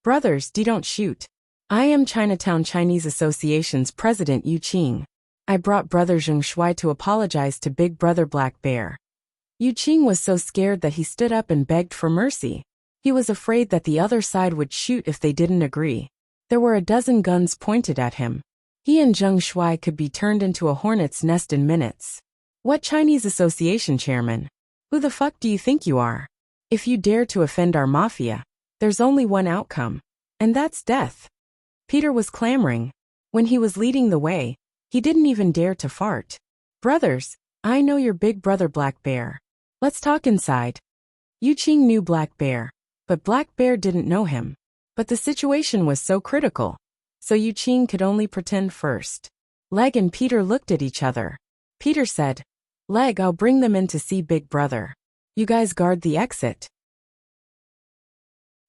Brothers, don't shoot. I am Chinatown Chinese Association's president Yu Qing. I brought brother Zheng Shuai to apologize to Big Brother Black Bear. Yu Qing was so scared that he stood up and begged for mercy. He was afraid that the other side would shoot if they didn't agree. There were a dozen guns pointed at him. He and Zheng Shuai could be turned into a hornet's nest in minutes. What Chinese Association chairman? Who the fuck do you think you are? If you dare to offend our mafia, there's only one outcome, and that's death. Peter was clamoring. When he was leading the way, he didn't even dare to fart. Brothers, I know your Big Brother Black Bear. Let's talk inside. Yu Qing knew Black Bear, but Black Bear didn't know him. But the situation was so critical, so Yu Qing could only pretend first. Leg and Peter looked at each other. Peter said, "Leg, I'll bring them in to see Big Brother. You guys guard the exit.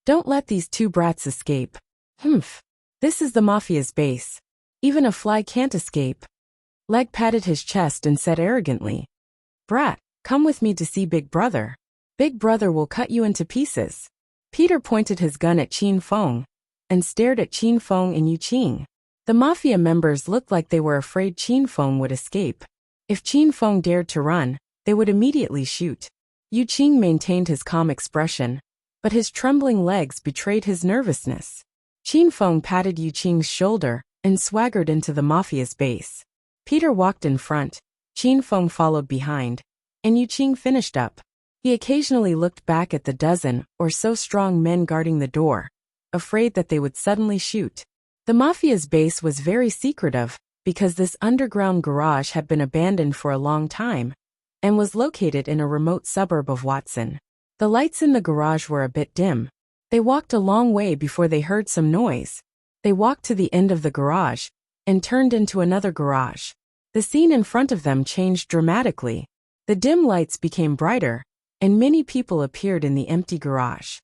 Don't let these two brats escape." "Humph. This is the Mafia's base. Even a fly can't escape." Leg patted his chest and said arrogantly, "Brat, come with me to see Big Brother. Big Brother will cut you into pieces." Peter pointed his gun at Qin Feng and stared at Qin Feng and Yu Qing. The Mafia members looked like they were afraid Qin Feng would escape. If Qin Feng dared to run, they would immediately shoot. Yu Qing maintained his calm expression, but his trembling legs betrayed his nervousness. Qin Feng patted Yu Qing's shoulder and swaggered into the Mafia's base. Peter walked in front, Qin Feng followed behind, and Yu Qing finished up. He occasionally looked back at the dozen or so strong men guarding the door, afraid that they would suddenly shoot. The Mafia's base was very secretive, because this underground garage had been abandoned for a long time, and was located in a remote suburb of Watson. The lights in the garage were a bit dim. They walked a long way before they heard some noise. They walked to the end of the garage, and turned into another garage. The scene in front of them changed dramatically. The dim lights became brighter, and many people appeared in the empty garage.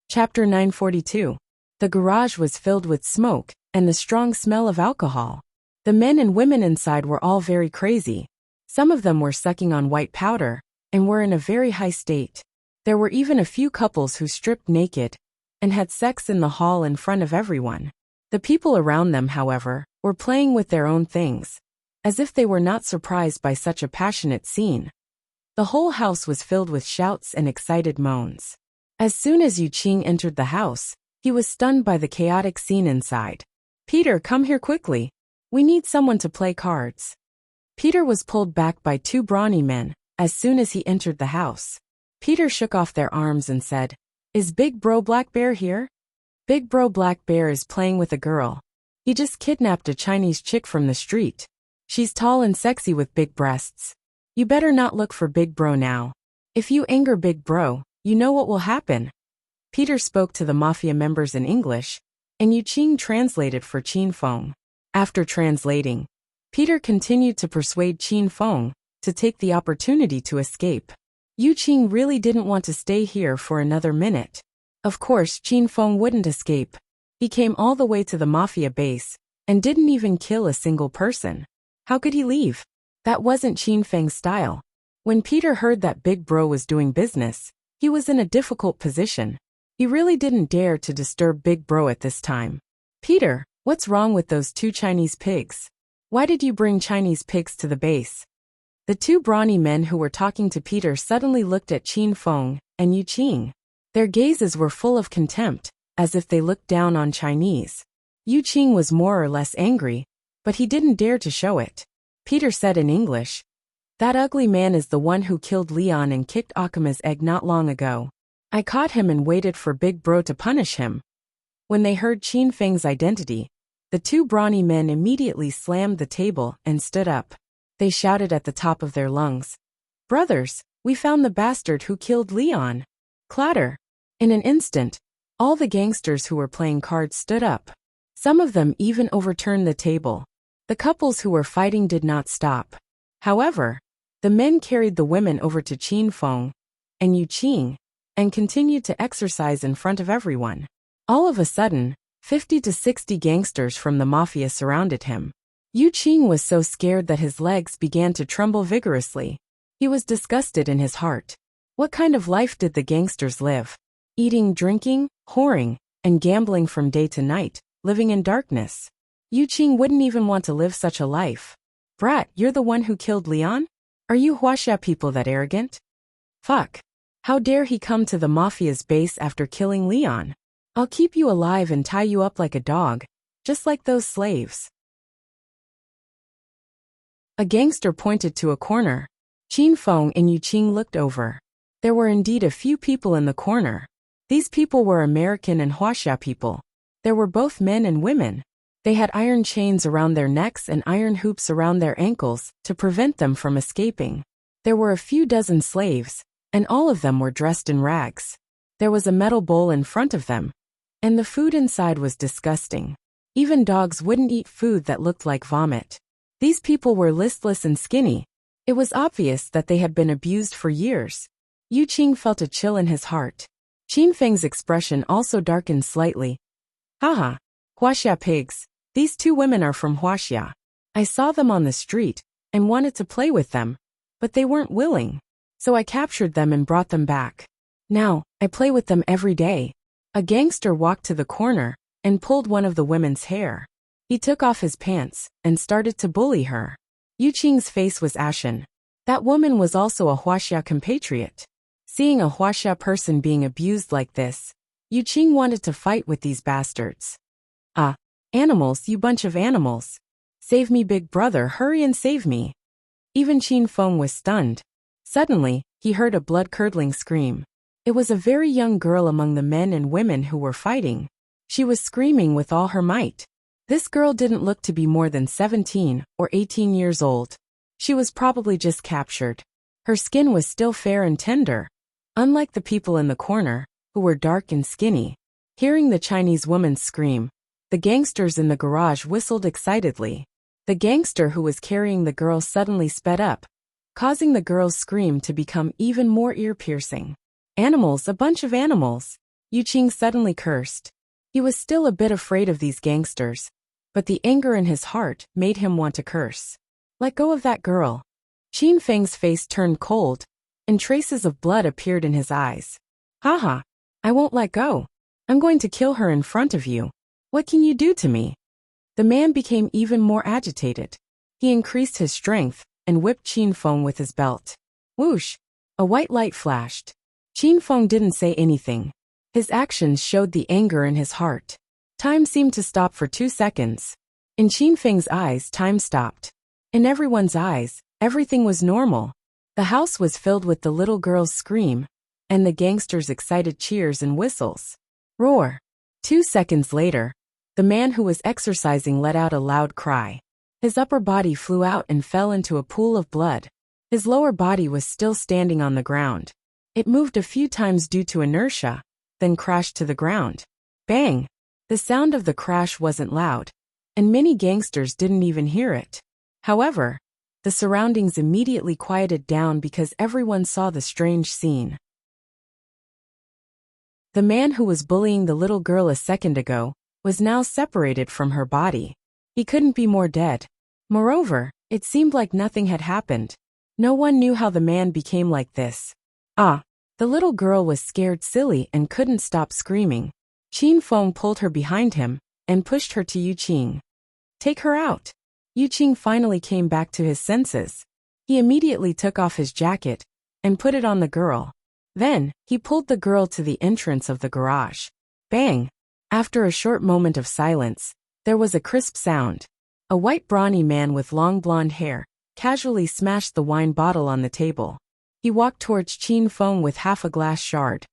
Chapter 942. The garage was filled with smoke and the strong smell of alcohol. The men and women inside were all very crazy. Some of them were sucking on white powder and were in a very high state. There were even a few couples who stripped naked and had sex in the hall in front of everyone. The people around them, however, were playing with their own things, as if they were not surprised by such a passionate scene. The whole house was filled with shouts and excited moans. As soon as Yu Qing entered the house, he was stunned by the chaotic scene inside. "Peter, come here quickly. We need someone to play cards." Peter was pulled back by two brawny men as soon as he entered the house. Peter shook off their arms and said, "Is Big Bro Black Bear here?" Big Bro Black Bear is playing with a girl. He just kidnapped a Chinese chick from the street. She's tall and sexy with big breasts. You better not look for Big Bro now. If you anger Big Bro, you know what will happen. Peter spoke to the Mafia members in English, and Yu Qing translated for Qin Feng. After translating, Peter continued to persuade Qin Feng to take the opportunity to escape. Yu Qing really didn't want to stay here for another minute. Of course, Qin Feng wouldn't escape. He came all the way to the Mafia base and didn't even kill a single person. How could he leave? That wasn't Qin Feng's style. When Peter heard that Big Bro was doing business, he was in a difficult position. He really didn't dare to disturb Big Bro at this time. "Peter, what's wrong with those two Chinese pigs? Why did you bring Chinese pigs to the base?" The two brawny men who were talking to Peter suddenly looked at Qin Feng and Yu Qing. Their gazes were full of contempt, as if they looked down on Chinese. Yu Qing was more or less angry, but he didn't dare to show it. Peter said in English, "That ugly man is the one who killed Leon and kicked Akima's egg not long ago. I caught him and waited for Big Bro to punish him." When they heard Qin Feng's identity, the two brawny men immediately slammed the table and stood up. They shouted at the top of their lungs, "Brothers, we found the bastard who killed Leon." Clatter. In an instant, all the gangsters who were playing cards stood up. Some of them even overturned the table. The couples who were fighting did not stop. However, the men carried the women over to Qin Feng and Yu Qing and continued to exercise in front of everyone. All of a sudden, 50 to 60 gangsters from the Mafia surrounded him. Yu Qing was so scared that his legs began to tremble vigorously. He was disgusted in his heart. What kind of life did the gangsters live? Eating, drinking, whoring, and gambling from day to night, living in darkness. Yu Qing wouldn't even want to live such a life. "Brat, you're the one who killed Leon? Are you Wuxia people that arrogant? Fuck. How dare he come to the Mafia's base after killing Leon? I'll keep you alive and tie you up like a dog, just like those slaves." A gangster pointed to a corner. Qin Feng and Yu Qing looked over. There were indeed a few people in the corner. These people were American and Wuxia people. There were both men and women. They had iron chains around their necks and iron hoops around their ankles to prevent them from escaping. There were a few dozen slaves, and all of them were dressed in rags. There was a metal bowl in front of them, And the food inside was disgusting. Even dogs wouldn't eat food that looked like vomit. These people were listless and skinny. It was obvious that they had been abused for years. Yu Qing felt a chill in his heart. Qin Feng's expression also darkened slightly. Haha, Wuxia pigs. These two women are from Wuxia. I saw them on the street and wanted to play with them, but they weren't willing. So I captured them and brought them back. Now, I play with them every day. A gangster walked to the corner and pulled one of the women's hair. He took off his pants and started to bully her. Yu Qing's face was ashen. That woman was also a Wuxia compatriot. Seeing a Wuxia person being abused like this, Yu Qing wanted to fight with these bastards. Ah, animals, you bunch of animals. Save me, big brother, hurry and save me. Even Qin Feng was stunned. Suddenly, he heard a blood-curdling scream. It was a very young girl among the men and women who were fighting. She was screaming with all her might. This girl didn't look to be more than 17 or 18 years old. She was probably just captured. Her skin was still fair and tender, unlike the people in the corner, who were dark and skinny. Hearing the Chinese woman scream, the gangsters in the garage whistled excitedly. The gangster who was carrying the girl suddenly sped up, causing the girl's scream to become even more ear-piercing. Animals, a bunch of animals. Yu Qing suddenly cursed. He was still a bit afraid of these gangsters, but the anger in his heart made him want to curse. Let go of that girl. Qin Feng's face turned cold, and traces of blood appeared in his eyes. Haha, I won't let go. I'm going to kill her in front of you. What can you do to me? The man became even more agitated. He increased his strength and whipped Qin Feng with his belt. Whoosh! A white light flashed. Qin Feng didn't say anything. His actions showed the anger in his heart. Time seemed to stop for 2 seconds. In Qin Feng's eyes, time stopped. In everyone's eyes, everything was normal. The house was filled with the little girl's scream, and the gangsters' excited cheers and whistles. Roar! 2 seconds later, the man who was exercising let out a loud cry. His upper body flew out and fell into a pool of blood. His lower body was still standing on the ground. It moved a few times due to inertia, then crashed to the ground. Bang! The sound of the crash wasn't loud, and many gangsters didn't even hear it. However, the surroundings immediately quieted down because everyone saw the strange scene. The man who was bullying the little girl a second ago was now separated from her body. He couldn't be more dead. Moreover, it seemed like nothing had happened. No one knew how the man became like this. Ah! The little girl was scared silly and couldn't stop screaming. Qin Feng pulled her behind him and pushed her to Yu Qing. Take her out. Yu Qing finally came back to his senses. He immediately took off his jacket and put it on the girl. Then, he pulled the girl to the entrance of the garage. Bang! After a short moment of silence, there was a crisp sound. A white brawny man with long blonde hair casually smashed the wine bottle on the table. He walked towards Qin Feng with half a glass shard.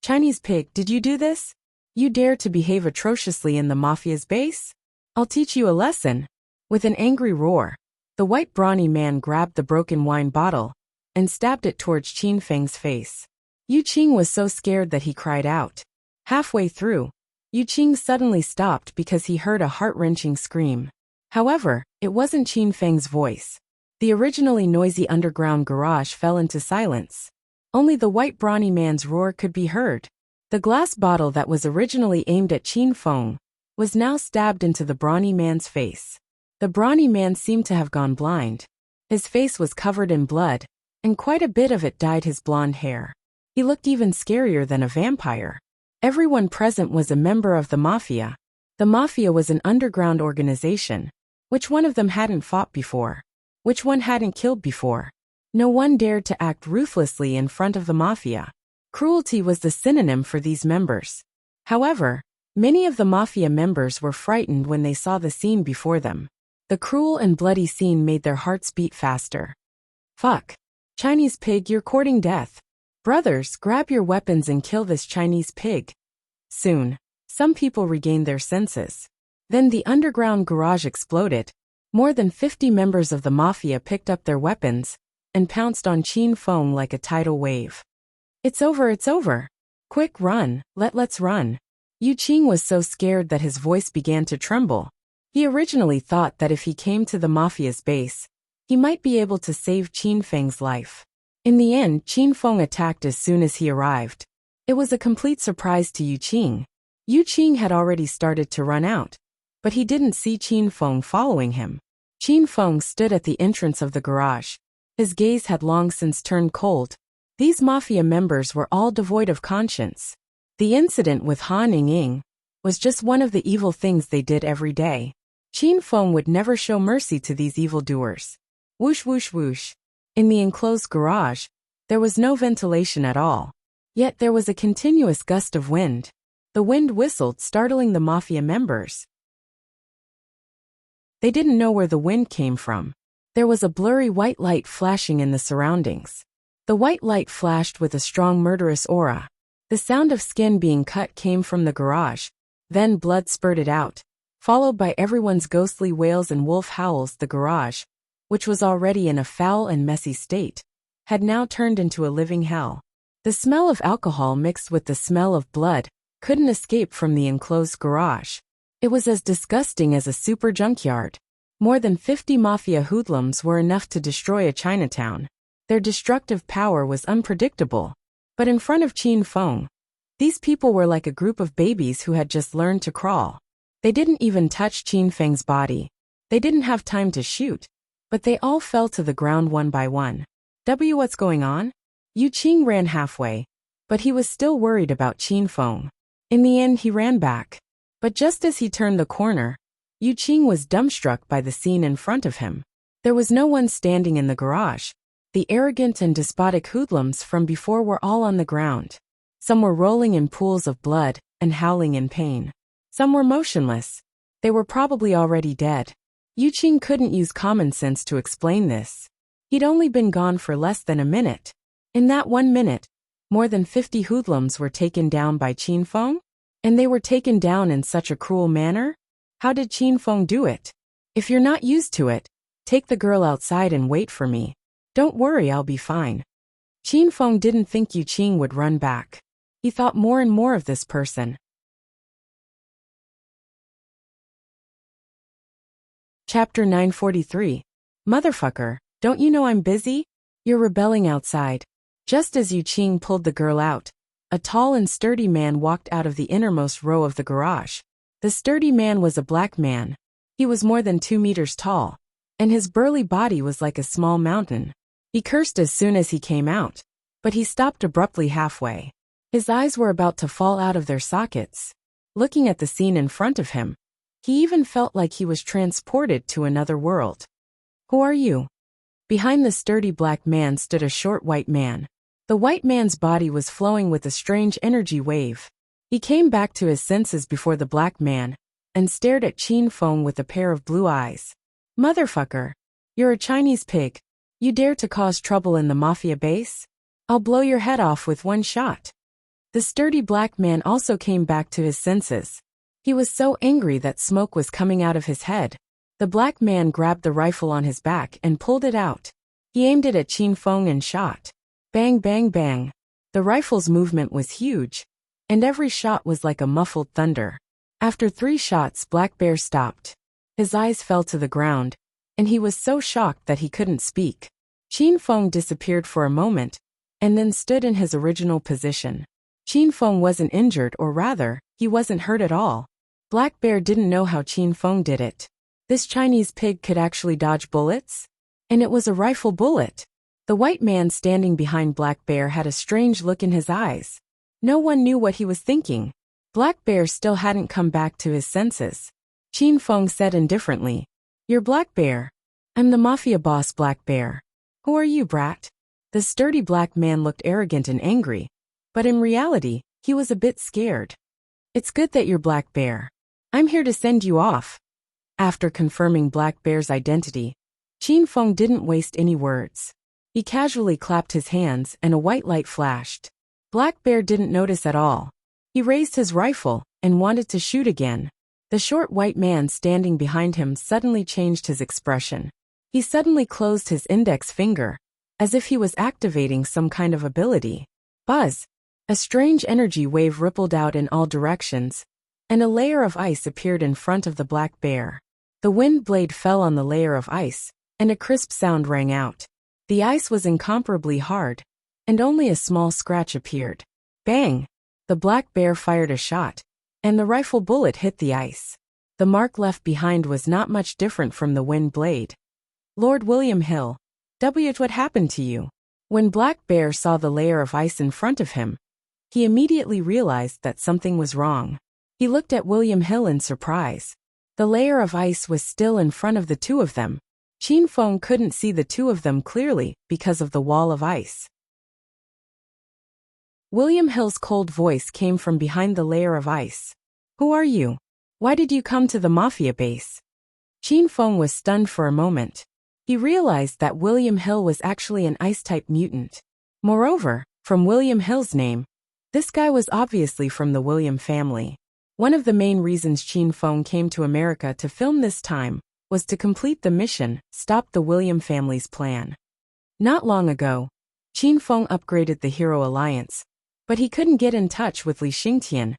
Chinese pig, did you do this? You dare to behave atrociously in the mafia's base? I'll teach you a lesson. With an angry roar, the white brawny man grabbed the broken wine bottle and stabbed it towards Qin Feng's face. Yu Qing was so scared that he cried out. Halfway through, Yu Qing suddenly stopped because he heard a heart-wrenching scream. However, it wasn't Qin Feng's voice. The originally noisy underground garage fell into silence. Only the white brawny man's roar could be heard. The glass bottle that was originally aimed at Qin Feng was now stabbed into the brawny man's face. The brawny man seemed to have gone blind. His face was covered in blood, and quite a bit of it dyed his blonde hair. He looked even scarier than a vampire. Everyone present was a member of the mafia. The mafia was an underground organization. Which one of them hadn't fought before? Which one hadn't killed before? No one dared to act ruthlessly in front of the mafia. Cruelty was the synonym for these members. However, many of the mafia members were frightened when they saw the scene before them. The cruel and bloody scene made their hearts beat faster. Fuck. Chinese pig, you're courting death. Brothers, grab your weapons and kill this Chinese pig. Soon, some people regained their senses. Then the underground garage exploded. More than 50 members of the mafia picked up their weapons and pounced on Qin Feng like a tidal wave. It's over, it's over. Quick, run, let's run. Yu Qing was so scared that his voice began to tremble. He originally thought that if he came to the mafia's base, he might be able to save Qin Feng's life. In the end, Qin Feng attacked as soon as he arrived. It was a complete surprise to Yu Qing. Yu Qing had already started to run out, but he didn't see Qin Feng following him. Qin Feng stood at the entrance of the garage. His gaze had long since turned cold. These mafia members were all devoid of conscience. The incident with Han Ying was just one of the evil things they did every day. Qin Feng would never show mercy to these evildoers. Whoosh whoosh whoosh. In the enclosed garage, there was no ventilation at all. Yet there was a continuous gust of wind. The wind whistled, startling the mafia members. They didn't know where the wind came from. There was a blurry white light flashing in the surroundings. The white light flashed with a strong murderous aura. The sound of skin being cut came from the garage. Then blood spurted out, followed by everyone's ghostly wails and wolf howls. The garage, which was already in a foul and messy state, had now turned into a living hell. The smell of alcohol mixed with the smell of blood couldn't escape from the enclosed garage. It was as disgusting as a super junkyard. More than 50 mafia hoodlums were enough to destroy a Chinatown. Their destructive power was unpredictable. But in front of Qin Feng, these people were like a group of babies who had just learned to crawl. They didn't even touch Qin Feng's body. They didn't have time to shoot, but they all fell to the ground one by one. What's going on? Yu Qing ran halfway, but he was still worried about Qin Feng. In the end, he ran back. But just as he turned the corner, Yu Qing was dumbstruck by the scene in front of him. There was no one standing in the garage. The arrogant and despotic hoodlums from before were all on the ground. Some were rolling in pools of blood and howling in pain. Some were motionless. They were probably already dead. Yu Qing couldn't use common sense to explain this. He'd only been gone for less than a minute. In that 1 minute, more than 50 hoodlums were taken down by Qin Feng? And they were taken down in such a cruel manner? How did Qin Feng do it? If you're not used to it, take the girl outside and wait for me. Don't worry, I'll be fine. Qin Feng didn't think Yu Qing would run back. He thought more and more of this person. Chapter 943. Motherfucker, don't you know I'm busy? You're rebelling outside. Just as Yu Qing pulled the girl out, a tall and sturdy man walked out of the innermost row of the garage. The sturdy man was a black man. He was more than 2 meters tall, and his burly body was like a small mountain. He cursed as soon as he came out, but he stopped abruptly halfway. His eyes were about to fall out of their sockets. Looking at the scene in front of him, he even felt like he was transported to another world. Who are you? Behind the sturdy black man stood a short white man. The white man's body was flowing with a strange energy wave. He came back to his senses before the black man and stared at Qin Feng with a pair of blue eyes. Motherfucker, you're a Chinese pig. You dare to cause trouble in the mafia base? I'll blow your head off with one shot. The sturdy black man also came back to his senses. He was so angry that smoke was coming out of his head. The black man grabbed the rifle on his back and pulled it out. He aimed it at Qin Feng and shot. Bang, bang, bang. The rifle's movement was huge, and every shot was like a muffled thunder. After 3 shots, Black Bear stopped. His eyes fell to the ground, and he was so shocked that he couldn't speak. Qin Feng disappeared for a moment, and then stood in his original position. Qin Feng wasn't injured, or rather, he wasn't hurt at all. Black Bear didn't know how Qin Feng did it. This Chinese pig could actually dodge bullets? And it was a rifle bullet. The white man standing behind Black Bear had a strange look in his eyes. No one knew what he was thinking. Black Bear still hadn't come back to his senses. Qin Feng said indifferently, "You're Black Bear." "I'm the mafia boss, Black Bear." "Who are you, brat?" The sturdy black man looked arrogant and angry, but in reality, he was a bit scared. "It's good that you're Black Bear. I'm here to send you off." After confirming Black Bear's identity, Qin Feng didn't waste any words. He casually clapped his hands and a white light flashed. Black Bear didn't notice at all. He raised his rifle and wanted to shoot again. The short white man standing behind him suddenly changed his expression. He suddenly closed his index finger, as if he was activating some kind of ability. Buzz! A strange energy wave rippled out in all directions, and a layer of ice appeared in front of the black bear. The wind blade fell on the layer of ice, and a crisp sound rang out. The ice was incomparably hard, and only a small scratch appeared. Bang! The black bear fired a shot, and the rifle bullet hit the ice. The mark left behind was not much different from the wind blade. Lord William Hill, what happened to you? When Black Bear saw the layer of ice in front of him, he immediately realized that something was wrong. He looked at William Hill in surprise. The layer of ice was still in front of the two of them. Qin Feng couldn't see the two of them clearly because of the wall of ice. William Hill's cold voice came from behind the layer of ice. Who are you? Why did you come to the mafia base? Qin Feng was stunned for a moment. He realized that William Hill was actually an ice-type mutant. Moreover, from William Hill's name, this guy was obviously from the William family. One of the main reasons Qin Feng came to America to film this time was to complete the mission, stop the William family's plan. Not long ago, Qin Feng upgraded the Hero Alliance, but he couldn't get in touch with Li Xingtian.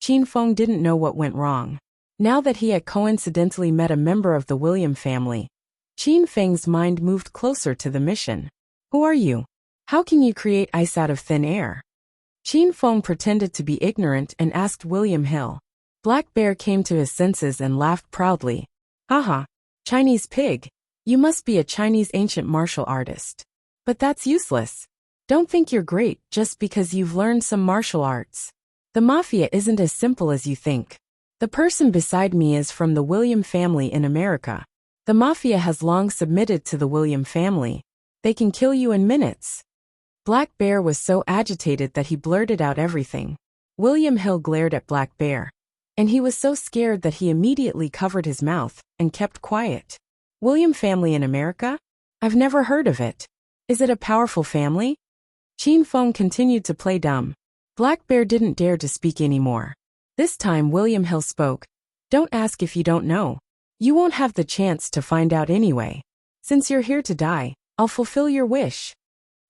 Qin Feng didn't know what went wrong. Now that he had coincidentally met a member of the William family, Qin Feng's mind moved closer to the mission. Who are you? How can you create ice out of thin air? Qin Feng pretended to be ignorant and asked William Hill. Black Bear came to his senses and laughed proudly. Haha, Chinese pig. You must be a Chinese ancient martial artist. But that's useless. Don't think you're great just because you've learned some martial arts. The mafia isn't as simple as you think. The person beside me is from the William family in America. The mafia has long submitted to the William family. They can kill you in minutes. Black Bear was so agitated that he blurted out everything. William Hill glared at Black Bear, and he was so scared that he immediately covered his mouth and kept quiet. William family in America? I've never heard of it. Is it a powerful family? Qin Feng continued to play dumb. Black Bear didn't dare to speak anymore. This time William Hill spoke. Don't ask if you don't know. You won't have the chance to find out anyway. Since you're here to die, I'll fulfill your wish.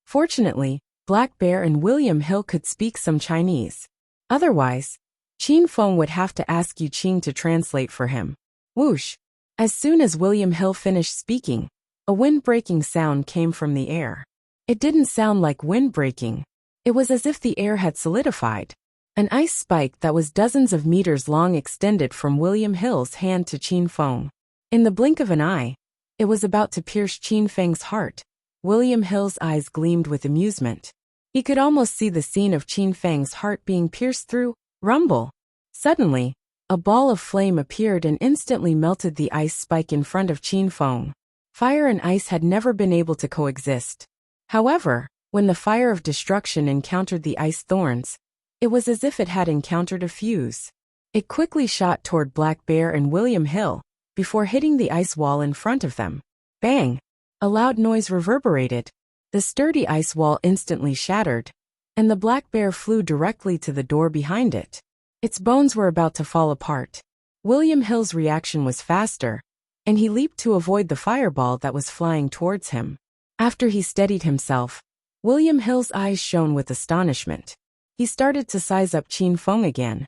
Fortunately, Black Bear and William Hill could speak some Chinese. Otherwise, Qin Feng would have to ask Yu Qing to translate for him. Whoosh! As soon as William Hill finished speaking, a wind-breaking sound came from the air. It didn't sound like wind breaking. It was as if the air had solidified. An ice spike that was dozens of meters long extended from William Hill's hand to Qin Feng. In the blink of an eye, it was about to pierce Qin Feng's heart. William Hill's eyes gleamed with amusement. He could almost see the scene of Qin Feng's heart being pierced through. Rumble! Suddenly, a ball of flame appeared and instantly melted the ice spike in front of Qin Feng. Fire and ice had never been able to coexist. However, when the fire of destruction encountered the ice thorns, it was as if it had encountered a fuse. It quickly shot toward Black Bear and William Hill, before hitting the ice wall in front of them. Bang! A loud noise reverberated. The sturdy ice wall instantly shattered, and the Black Bear flew directly to the door behind it. Its bones were about to fall apart. William Hill's reaction was faster, and he leaped to avoid the fireball that was flying towards him. After he steadied himself, William Hill's eyes shone with astonishment. He started to size up Qin Feng again.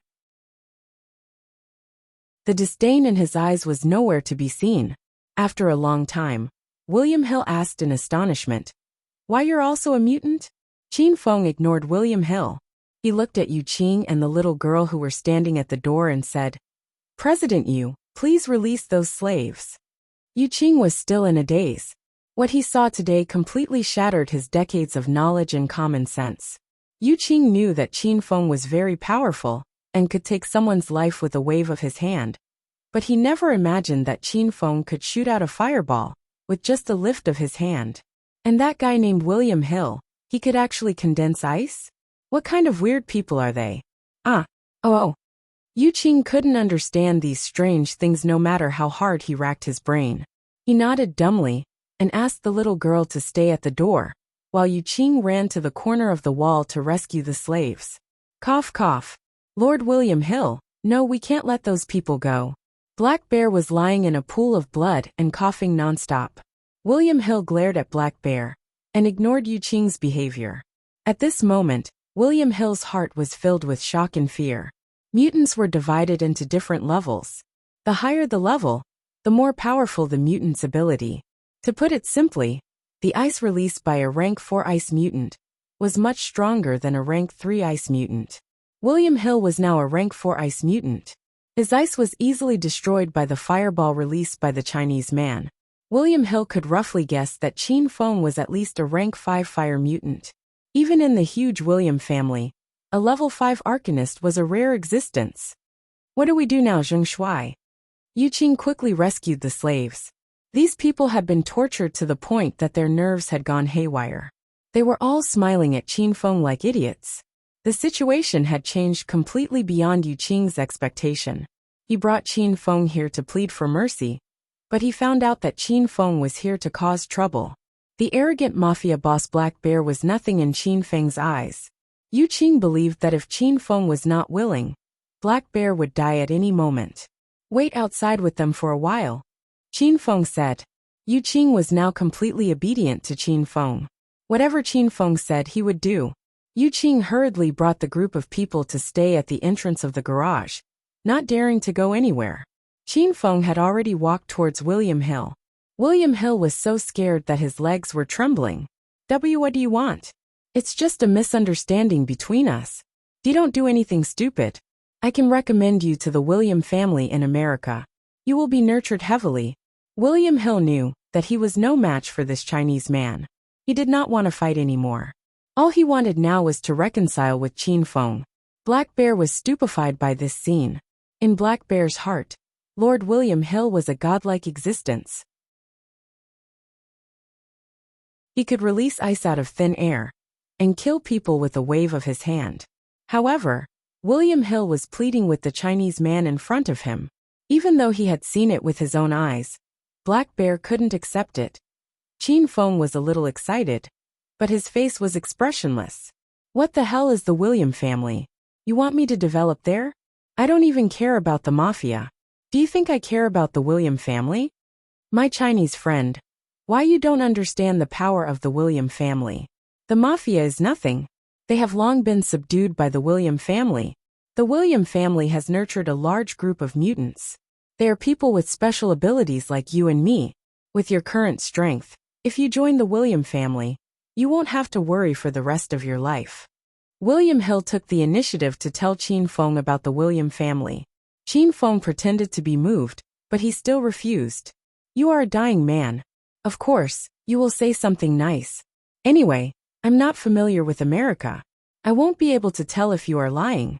The disdain in his eyes was nowhere to be seen. After a long time, William Hill asked in astonishment, "Why, you're also a mutant?" Qin Feng ignored William Hill. He looked at Yu Qing and the little girl who were standing at the door and said, "President Yu, please release those slaves." Yu Qing was still in a daze. What he saw today completely shattered his decades of knowledge and common sense. Yu Qing knew that Qin Feng was very powerful and could take someone's life with a wave of his hand, but he never imagined that Qin Feng could shoot out a fireball with just a lift of his hand. And that guy named William Hill, he could actually condense ice? What kind of weird people are they? Oh. Yu Qing couldn't understand these strange things no matter how hard he racked his brain. He nodded dumbly and asked the little girl to stay at the door, while Yu Qing ran to the corner of the wall to rescue the slaves. Cough cough. Lord William Hill, no, we can't let those people go. Black Bear was lying in a pool of blood and coughing nonstop. William Hill glared at Black Bear and ignored Yu Qing's behavior. At this moment, William Hill's heart was filled with shock and fear. Mutants were divided into different levels. The higher the level, the more powerful the mutant's ability. To put it simply, the ice released by a rank 4 ice mutant was much stronger than a rank 3 ice mutant. William Hill was now a rank 4 ice mutant. His ice was easily destroyed by the fireball released by the Chinese man. William Hill could roughly guess that Qin Feng was at least a rank 5 fire mutant. Even in the huge William family, a level 5 arcanist was a rare existence. What do we do now, Zheng Shuai? Yu Qing quickly rescued the slaves. These people had been tortured to the point that their nerves had gone haywire. They were all smiling at Qin Feng like idiots. The situation had changed completely beyond Yu Qing's expectation. He brought Qin Feng here to plead for mercy, but he found out that Qin Feng was here to cause trouble. The arrogant mafia boss Black Bear was nothing in Qin Feng's eyes. Yu Qing believed that if Qin Feng was not willing, Black Bear would die at any moment. Wait outside with them for a while, Qin Feng said. Yu Qing was now completely obedient to Qin Feng. Whatever Qin Feng said he would do. Yu Qing hurriedly brought the group of people to stay at the entrance of the garage, not daring to go anywhere. Qin Feng had already walked towards William Hill. William Hill was so scared that his legs were trembling. What do you want? It's just a misunderstanding between us. You don't do anything stupid. I can recommend you to the William family in America. You will be nurtured heavily. William Hill knew that he was no match for this Chinese man. He did not want to fight anymore. All he wanted now was to reconcile with Qin Feng. Black Bear was stupefied by this scene. In Black Bear's heart, Lord William Hill was a godlike existence. He could release ice out of thin air and kill people with a wave of his hand. However, William Hill was pleading with the Chinese man in front of him. Even though he had seen it with his own eyes, Black Bear couldn't accept it. Qin Feng was a little excited, but his face was expressionless. What the hell is the William family? You want me to develop there? I don't even care about the mafia. Do you think I care about the William family? My Chinese friend, why you don't understand the power of the William family? The mafia is nothing. They have long been subdued by the William family. The William family has nurtured a large group of mutants. They are people with special abilities like you and me. With your current strength, if you join the William family, you won't have to worry for the rest of your life. William Hill took the initiative to tell Qin Feng about the William family. Qin Feng pretended to be moved, but he still refused. You are a dying man. Of course, you will say something nice. Anyway, I'm not familiar with America. I won't be able to tell if you are lying.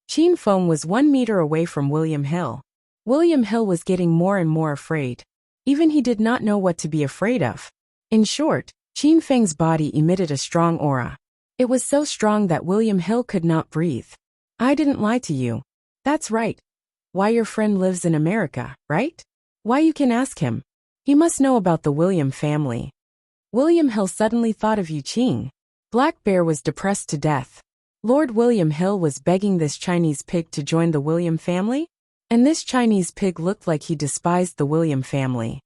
Qin Feng was 1 meter away from William Hill. William Hill was getting more and more afraid. Even he did not know what to be afraid of. In short, Qin Feng's body emitted a strong aura. It was so strong that William Hill could not breathe. I didn't lie to you. That's right. Why your friend lives in America, right? Why you can ask him. He must know about the William family. William Hill suddenly thought of Yu Qing. Black Bear was depressed to death. Lord William Hill was begging this Chinese pig to join the William family? And this Chinese pig looked like he despised the William family.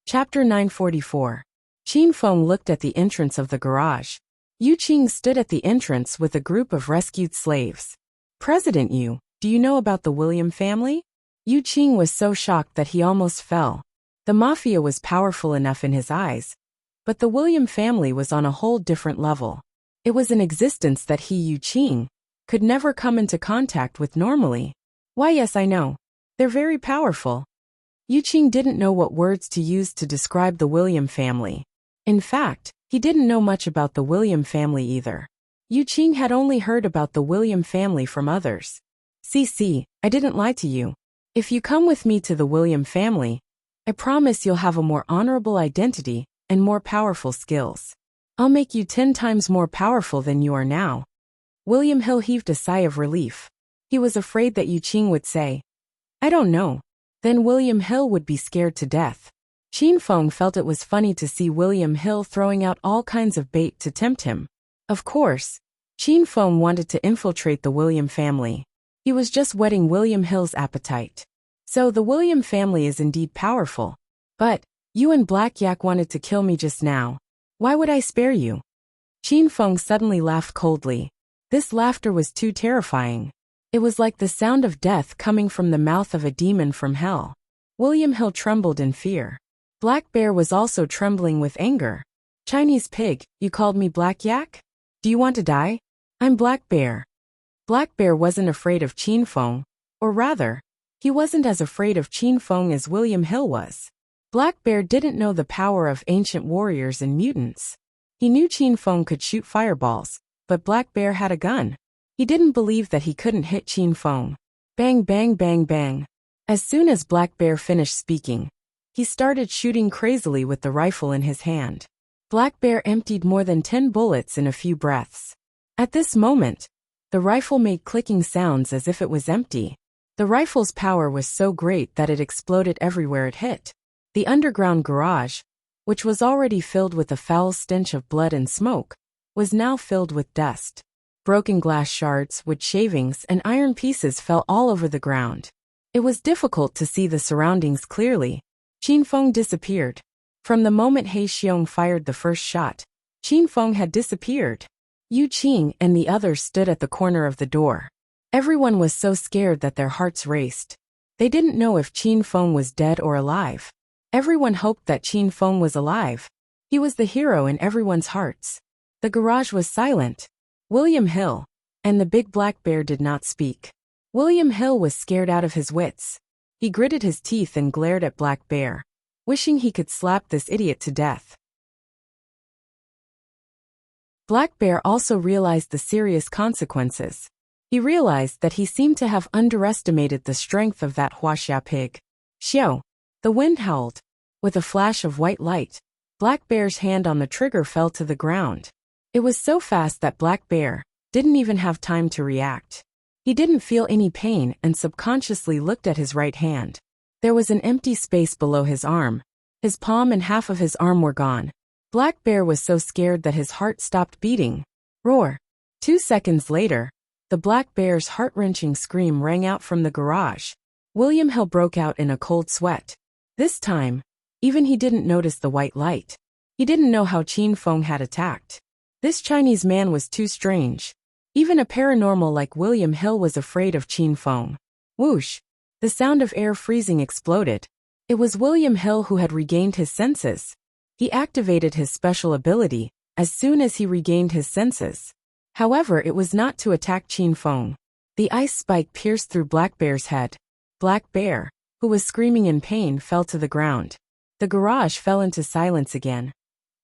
Chapter 944. Qin Feng looked at the entrance of the garage. Yu Qing stood at the entrance with a group of rescued slaves. President Yu, do you know about the William family? Yu Qing was so shocked that he almost fell. The mafia was powerful enough in his eyes, but the William family was on a whole different level. It was an existence that he, Yu Qing, could never come into contact with normally. Why, yes, I know. They're very powerful. Yu Qing didn't know what words to use to describe the William family. In fact, he didn't know much about the William family either. Yu Qing had only heard about the William family from others. See, I didn't lie to you. If you come with me to the William family, I promise you'll have a more honorable identity and more powerful skills. I'll make you 10 times more powerful than you are now. William Hill heaved a sigh of relief. He was afraid that Yu Qing would say, I don't know. Then William Hill would be scared to death. Qin Feng felt it was funny to see William Hill throwing out all kinds of bait to tempt him. Of course, Qin Feng wanted to infiltrate the William family. He was just whetting William Hill's appetite. So the William family is indeed powerful. But, You and Black Yak wanted to kill me just now. Why would I spare you? Qin Feng suddenly laughed coldly. This laughter was too terrifying. It was like the sound of death coming from the mouth of a demon from hell. William Hill trembled in fear. Black Bear was also trembling with anger. Chinese pig, you called me Black Yak? Do you want to die? I'm Black Bear. Black Bear wasn't afraid of Qin Feng, or rather, he wasn't as afraid of Qin Feng as William Hill was. Black Bear didn't know the power of ancient warriors and mutants. He knew Qin Feng could shoot fireballs, but Black Bear had a gun. He didn't believe that he couldn't hit Qin Feng. Bang bang bang bang. As soon as Black Bear finished speaking, he started shooting crazily with the rifle in his hand. Black Bear emptied more than 10 bullets in a few breaths. At this moment, the rifle made clicking sounds as if it was empty. The rifle's power was so great that it exploded everywhere it hit. The underground garage, which was already filled with a foul stench of blood and smoke, was now filled with dust. Broken glass shards, wood shavings, and iron pieces fell all over the ground. It was difficult to see the surroundings clearly. Qin Feng disappeared. From the moment He Xiong fired the first shot, Qin Feng had disappeared. Yu Qing and the others stood at the corner of the door. Everyone was so scared that their hearts raced. They didn't know if Qin Feng was dead or alive. Everyone hoped that Qin Feng was alive. He was the hero in everyone's hearts. The garage was silent. William Hill and the big Black Bear did not speak. William Hill was scared out of his wits. He gritted his teeth and glared at Black Bear, wishing he could slap this idiot to death. Black Bear also realized the serious consequences. He realized that he seemed to have underestimated the strength of that Wuxia pig. Xiao. The wind howled. With a flash of white light, Black Bear's hand on the trigger fell to the ground. It was so fast that Black Bear didn't even have time to react. He didn't feel any pain and subconsciously looked at his right hand. There was an empty space below his arm. His palm and half of his arm were gone. Black Bear was so scared that his heart stopped beating. Roar! 2 seconds later, the Black Bear's heart-wrenching scream rang out from the garage. William Hill broke out in a cold sweat. This time, even he didn't notice the white light. He didn't know how Qin Feng had attacked. This Chinese man was too strange. Even a paranormal like William Hill was afraid of Qin Feng. Whoosh! The sound of air freezing exploded. It was William Hill who had regained his senses. He activated his special ability as soon as he regained his senses. However, it was not to attack Qin Feng. The ice spike pierced through Black Bear's head. Black Bear, who was screaming in pain, fell to the ground. The garage fell into silence again.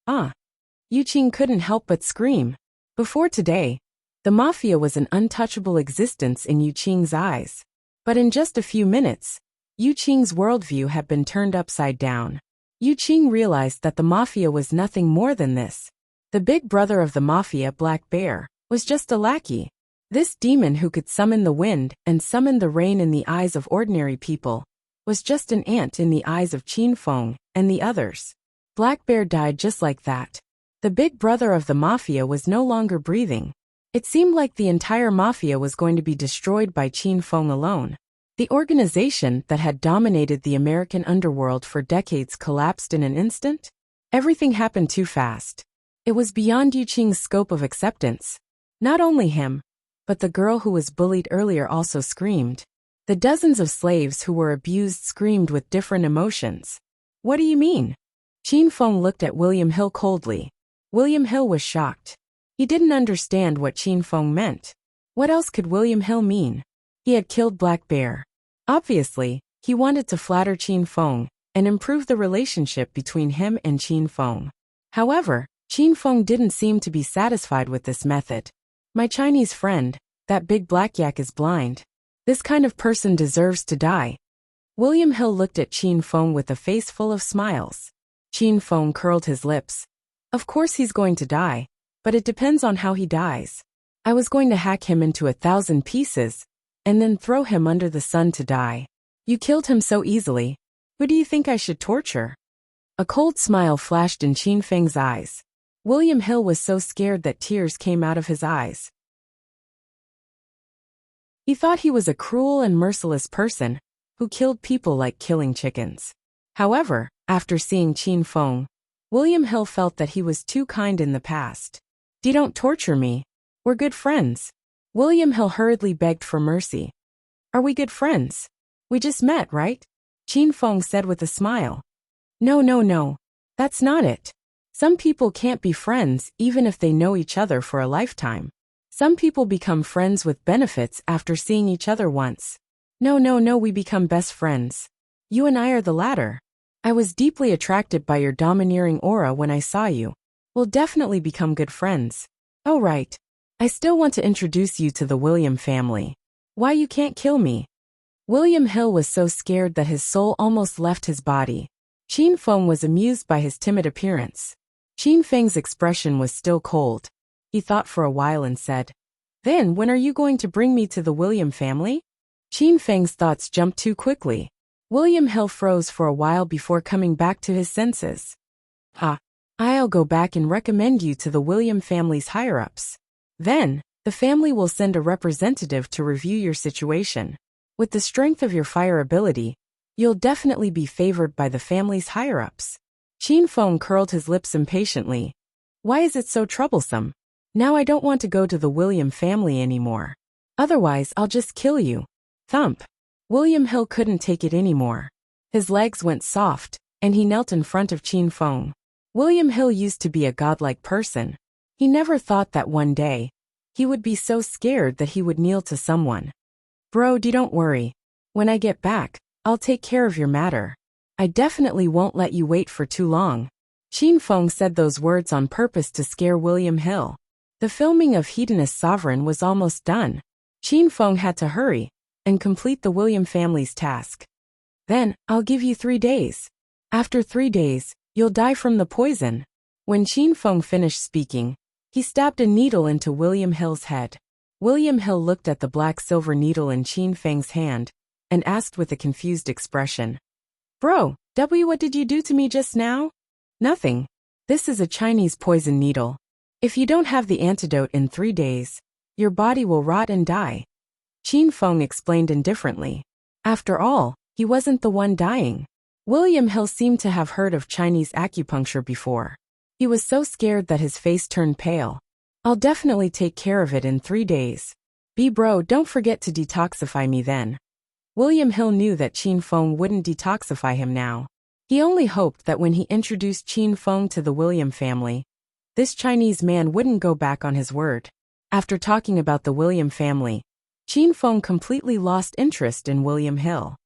Yu Qing couldn't help but scream. Before today, the Mafia was an untouchable existence in Yu Qing's eyes. But in just a few minutes, Yu Qing's worldview had been turned upside down. Yu Qing realized that the Mafia was nothing more than this. The big brother of the Mafia, Black Bear, was just a lackey. This demon who could summon the wind and summon the rain in the eyes of ordinary people was just an ant in the eyes of Qin Feng and the others. Black Bear died just like that. The big brother of the Mafia was no longer breathing. It seemed like the entire Mafia was going to be destroyed by Qin Feng alone. The organization that had dominated the American underworld for decades collapsed in an instant. Everything happened too fast. It was beyond Yu Qing's scope of acceptance. Not only him, but the girl who was bullied earlier also screamed. The dozens of slaves who were abused screamed with different emotions. What do you mean? Qin Feng looked at William Hill coldly. William Hill was shocked. He didn't understand what Qin Feng meant. What else could William Hill mean? He had killed Black Bear. Obviously, he wanted to flatter Qin Feng and improve the relationship between him and Qin Feng. However, Qin Feng didn't seem to be satisfied with this method. My Chinese friend, that big Black Yak is blind. This kind of person deserves to die. William Hill looked at Qin Feng with a face full of smiles. Qin Feng curled his lips. Of course he's going to die, but it depends on how he dies. I was going to hack him into 1,000 pieces, and then throw him under the sun to die. You killed him so easily. Who do you think I should torture? A cold smile flashed in Qin Feng's eyes. William Hill was so scared that tears came out of his eyes. He thought he was a cruel and merciless person who killed people like killing chickens. However, After seeing Qin Feng, William Hill felt that he was too kind in the past. Don't torture me. We're good friends. William Hill hurriedly begged for mercy. Are we good friends? We just met, right? Qin Feng said with a smile. No. That's not it. Some people can't be friends even if they know each other for a lifetime. Some people become friends with benefits after seeing each other once. No, we become best friends. You and I are the latter. I was deeply attracted by your domineering aura when I saw you. We'll definitely become good friends. Oh right. I still want to introduce you to the William family. Why you can't kill me? William Hill was so scared that his soul almost left his body. Qin Feng was amused by his timid appearance. Qin Feng's expression was still cold. He thought for a while and said, Then when are you going to bring me to the William family? Qin Feng's thoughts jumped too quickly. William Hill froze for a while before coming back to his senses. I'll go back and recommend you to the William family's higher-ups. Then, the family will send a representative to review your situation. With the strength of your fire ability, you'll definitely be favored by the family's higher-ups. Qin Feng curled his lips impatiently. Why is it so troublesome? Now I don't want to go to the William family anymore. Otherwise, I'll just kill you. Thump. William Hill couldn't take it anymore. His legs went soft, and he knelt in front of Qin Feng. William Hill used to be a godlike person. He never thought that one day, he would be so scared that he would kneel to someone. Bro, don't worry. When I get back, I'll take care of your matter. I definitely won't let you wait for too long. Qin Feng said those words on purpose to scare William Hill. The filming of Hedonist Sovereign was almost done. Qin Feng had to hurry and complete the William family's task. Then, I'll give you 3 days. After 3 days, you'll die from the poison. When Qin Feng finished speaking, he stabbed a needle into William Hill's head. William Hill looked at the black-silver needle in Qin Feng's hand and asked with a confused expression. Bro, what did you do to me just now? Nothing. This is a Chinese poison needle. If you don't have the antidote in 3 days, your body will rot and die. Qin Feng explained indifferently. After all, he wasn't the one dying. William Hill seemed to have heard of Chinese acupuncture before. He was so scared that his face turned pale. I'll definitely take care of it in 3 days. Bro, don't forget to detoxify me then. William Hill knew that Qin Feng wouldn't detoxify him now. He only hoped that when he introduced Qin Feng to the William family, this Chinese man wouldn't go back on his word. After talking about the William family, Qin Feng completely lost interest in William Hill.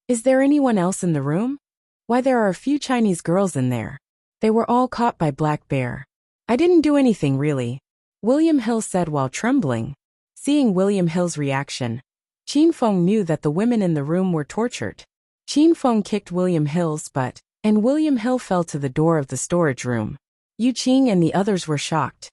Is there anyone else in the room? Why, there are a few Chinese girls in there. They were all caught by Black Bear. I didn't do anything really, William Hill said while trembling. Seeing William Hill's reaction, Qin Feng knew that the women in the room were tortured. Qin Feng kicked William Hill's butt, and William Hill fell to the door of the storage room. Yu Qing and the others were shocked.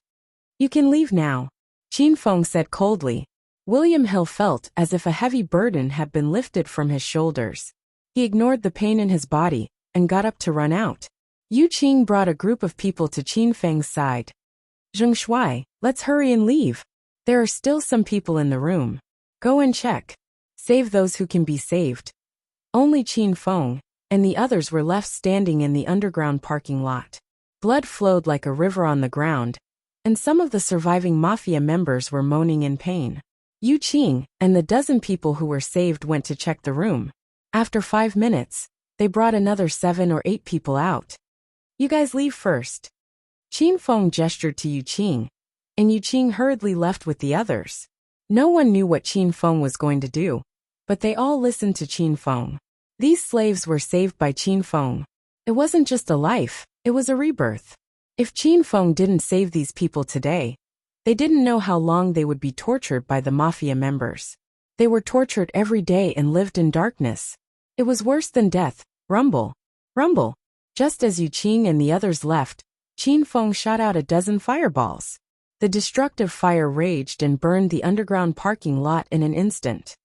You can leave now, Qin Feng said coldly. William Hill felt as if a heavy burden had been lifted from his shoulders. He ignored the pain in his body and got up to run out. Yu Qing brought a group of people to Qin Feng's side. Zheng Shuai, let's hurry and leave. There are still some people in the room. Go and check. Save those who can be saved. Only Qin Feng and the others were left standing in the underground parking lot. Blood flowed like a river on the ground, and some of the surviving mafia members were moaning in pain. Yu Qing and the dozen people who were saved went to check the room. After 5 minutes, they brought another 7 or 8 people out. You guys leave first. Qin Feng gestured to Yu Qing, and Yu Qing hurriedly left with the others. No one knew what Qin Feng was going to do, but they all listened to Qin Feng. These slaves were saved by Qin Feng. It wasn't just a life, it was a rebirth. If Qin Feng didn't save these people today, they didn't know how long they would be tortured by the mafia members. They were tortured every day and lived in darkness. It was worse than death. Rumble. Rumble. Just as Yu Qing and the others left, Qin Feng shot out a dozen fireballs. The destructive fire raged and burned the underground parking lot in an instant.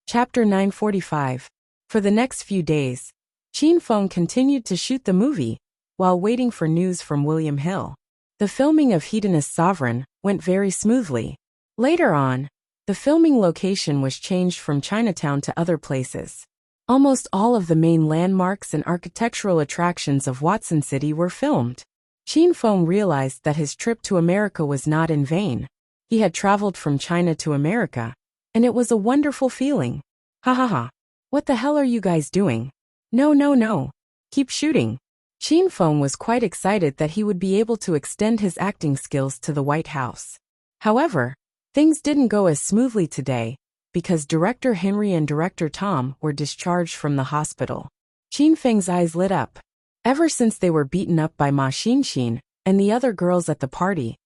Chapter 945. For the next few days, Qin Feng continued to shoot the movie, while waiting for news from William Hill. The filming of Hedonist Sovereign went very smoothly. Later on, The filming location was changed from Chinatown to other places. Almost all of the main landmarks and architectural attractions of Watson City were filmed. Qin Feng realized that his trip to America was not in vain. He had traveled from China to America, and it was a wonderful feeling. Ha ha ha. What the hell are you guys doing? No, no, no. Keep shooting. Qin Feng was quite excited that he would be able to extend his acting skills to the White House. However, things didn't go as smoothly today, because Director Henry and Director Tom were discharged from the hospital. Qin Feng's eyes lit up. Ever since they were beaten up by Ma Xinxin and the other girls at the party,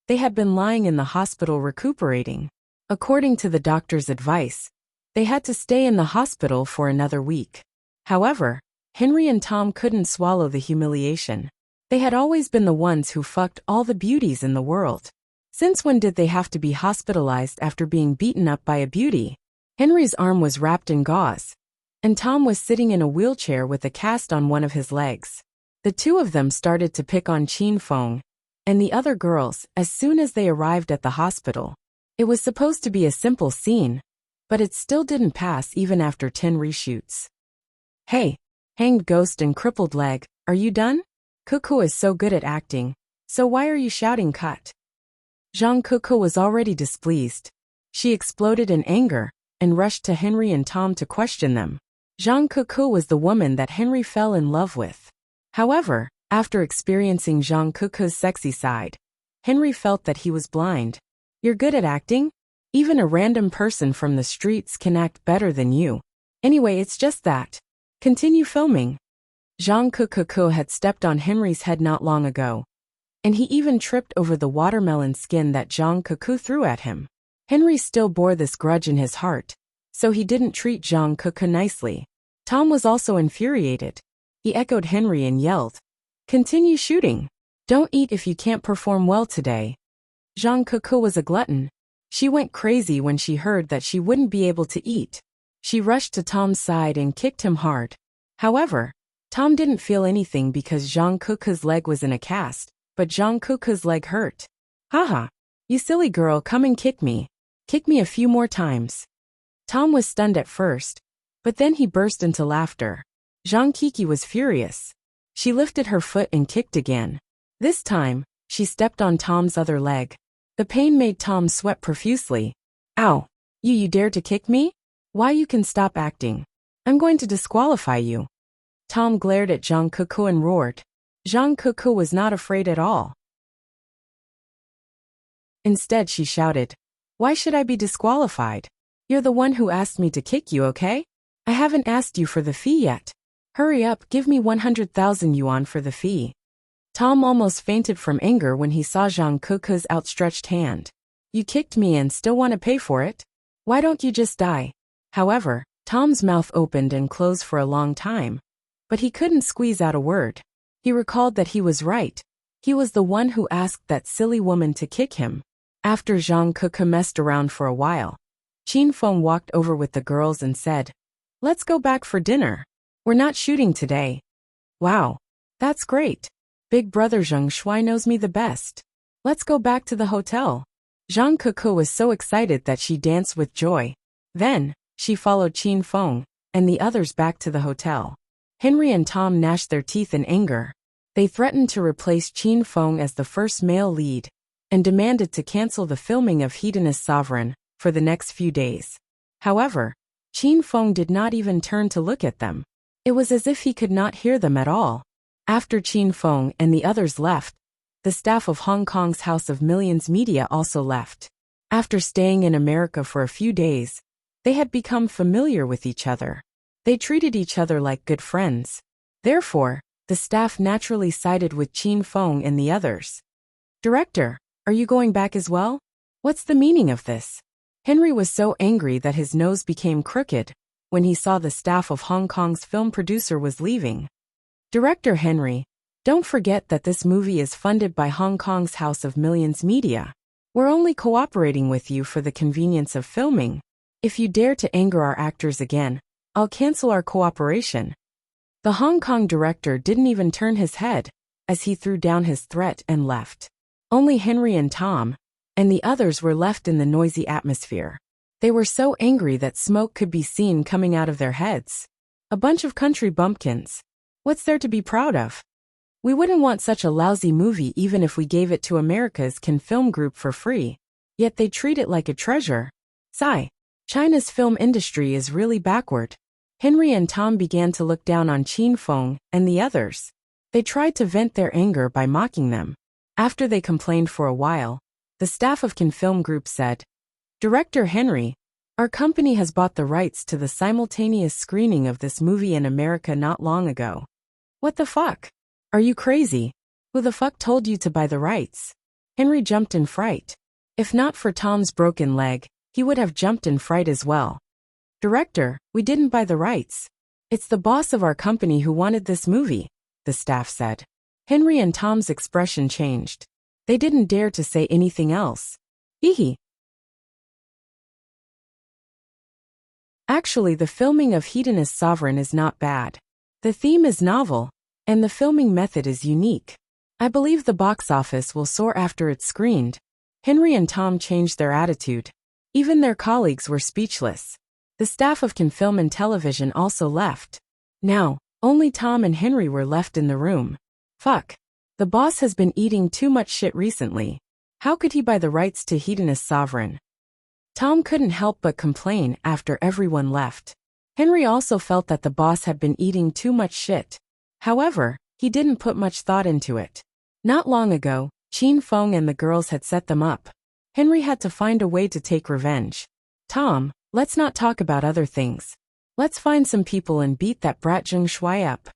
they had been lying in the hospital recuperating. According to the doctor's advice, they had to stay in the hospital for another week. However, Henry and Tom couldn't swallow the humiliation. They had always been the ones who fucked all the beauties in the world. Since when did they have to be hospitalized after being beaten up by a beauty? Henry's arm was wrapped in gauze, and Tom was sitting in a wheelchair with a cast on one of his legs. The two of them started to pick on Qin Feng and the other girls as soon as they arrived at the hospital. It was supposed to be a simple scene, but it still didn't pass even after 10 reshoots. Hey, hanged ghost and crippled leg, are you done? Cuckoo is so good at acting, so why are you shouting cut? Zhang Cuckoo was already displeased. She exploded in anger and rushed to Henry and Tom to question them. Zhang Cuckoo was the woman that Henry fell in love with. However, after experiencing Zhang Cuckoo's sexy side, Henry felt that he was blind. You're good at acting? Even a random person from the streets can act better than you. Anyway, it's just that. Continue filming. Zhang Cuckoo had stepped on Henry's head not long ago, and he even tripped over the watermelon skin that Zhang Cuckoo threw at him. Henry still bore this grudge in his heart, so he didn't treat Zhang Cuckoo nicely. Tom was also infuriated. He echoed Henry and yelled, "Continue shooting. Don't eat if you can't perform well today." Zhang Cuckoo was a glutton. She went crazy when she heard that she wouldn't be able to eat. She rushed to Tom's side and kicked him hard. However, Tom didn't feel anything because Zhang Cuckoo's leg was in a cast, but Zhang Cuckoo's leg hurt. Haha, you silly girl, come and kick me. Kick me a few more times. Tom was stunned at first, but then he burst into laughter. Zhang Kiki was furious. She lifted her foot and kicked again. This time, she stepped on Tom's other leg. The pain made Tom sweat profusely. Ow! You dare to kick me? Why, you can stop acting. I'm going to disqualify you. Tom glared at Zhang Cuckoo and roared. Zhang Cuckoo was not afraid at all. Instead, she shouted, "Why should I be disqualified? You're the one who asked me to kick you, okay? I haven't asked you for the fee yet. Hurry up, give me 100,000 yuan for the fee." Tom almost fainted from anger when he saw Zhang Cuckoo's outstretched hand. You kicked me and still want to pay for it? Why don't you just die? However, Tom's mouth opened and closed for a long time, but he couldn't squeeze out a word. He recalled that he was right. He was the one who asked that silly woman to kick him. After Zhang Cuckoo messed around for a while, Qin Feng walked over with the girls and said, "Let's go back for dinner. We're not shooting today." Wow, that's great. Big brother Zheng Shuai knows me the best. Let's go back to the hotel. Zhang Cuckoo was so excited that she danced with joy. Then, she followed Qin Feng and the others back to the hotel. Henry and Tom gnashed their teeth in anger. They threatened to replace Qin Feng as the first male lead and demanded to cancel the filming of Hedonist Sovereign for the next few days. However, Qin Feng did not even turn to look at them. It was as if he could not hear them at all. After Qin Feng and the others left, the staff of Hong Kong's House of Millions Media also left. After staying in America for a few days, they had become familiar with each other. They treated each other like good friends. Therefore, the staff naturally sided with Qin Feng and the others. "Director, are you going back as well? What's the meaning of this?" Henry was so angry that his nose became crooked when he saw the staff of Hong Kong's film producer was leaving. "Director Henry, don't forget that this movie is funded by Hong Kong's House of Millions Media. We're only cooperating with you for the convenience of filming. If you dare to anger our actors again, I'll cancel our cooperation." The Hong Kong director didn't even turn his head as he threw down his threat and left. Only Henry and Tom and the others were left in the noisy atmosphere. They were so angry that smoke could be seen coming out of their heads. A bunch of country bumpkins. What's there to be proud of? We wouldn't want such a lousy movie even if we gave it to America's Can Film Group for free. Yet they treat it like a treasure. Sigh. China's film industry is really backward. Henry and Tom began to look down on Qin Feng and the others. They tried to vent their anger by mocking them. After they complained for a while, the staff of Can Film Group said, "Director Henry, our company has bought the rights to the simultaneous screening of this movie in America not long ago." What the fuck? Are you crazy? Who the fuck told you to buy the rights? Henry jumped in fright. If not for Tom's broken leg, he would have jumped in fright as well. "Director, we didn't buy the rights. It's the boss of our company who wanted this movie," the staff said. Henry and Tom's expression changed. They didn't dare to say anything else. Hee. Actually, the filming of Hedonist Sovereign is not bad. The theme is novel, and the filming method is unique. I believe the box office will soar after it's screened. Henry and Tom changed their attitude. Even their colleagues were speechless. The staff of Can Film and Television also left. Now, only Tom and Henry were left in the room. Fuck. The boss has been eating too much shit recently. How could he buy the rights to Hedonist Sovereign? Tom couldn't help but complain after everyone left. Henry also felt that the boss had been eating too much shit. However, he didn't put much thought into it. Not long ago, Qin Feng and the girls had set them up. Henry had to find a way to take revenge. "Tom, let's not talk about other things. Let's find some people and beat that brat Zheng Shuai up."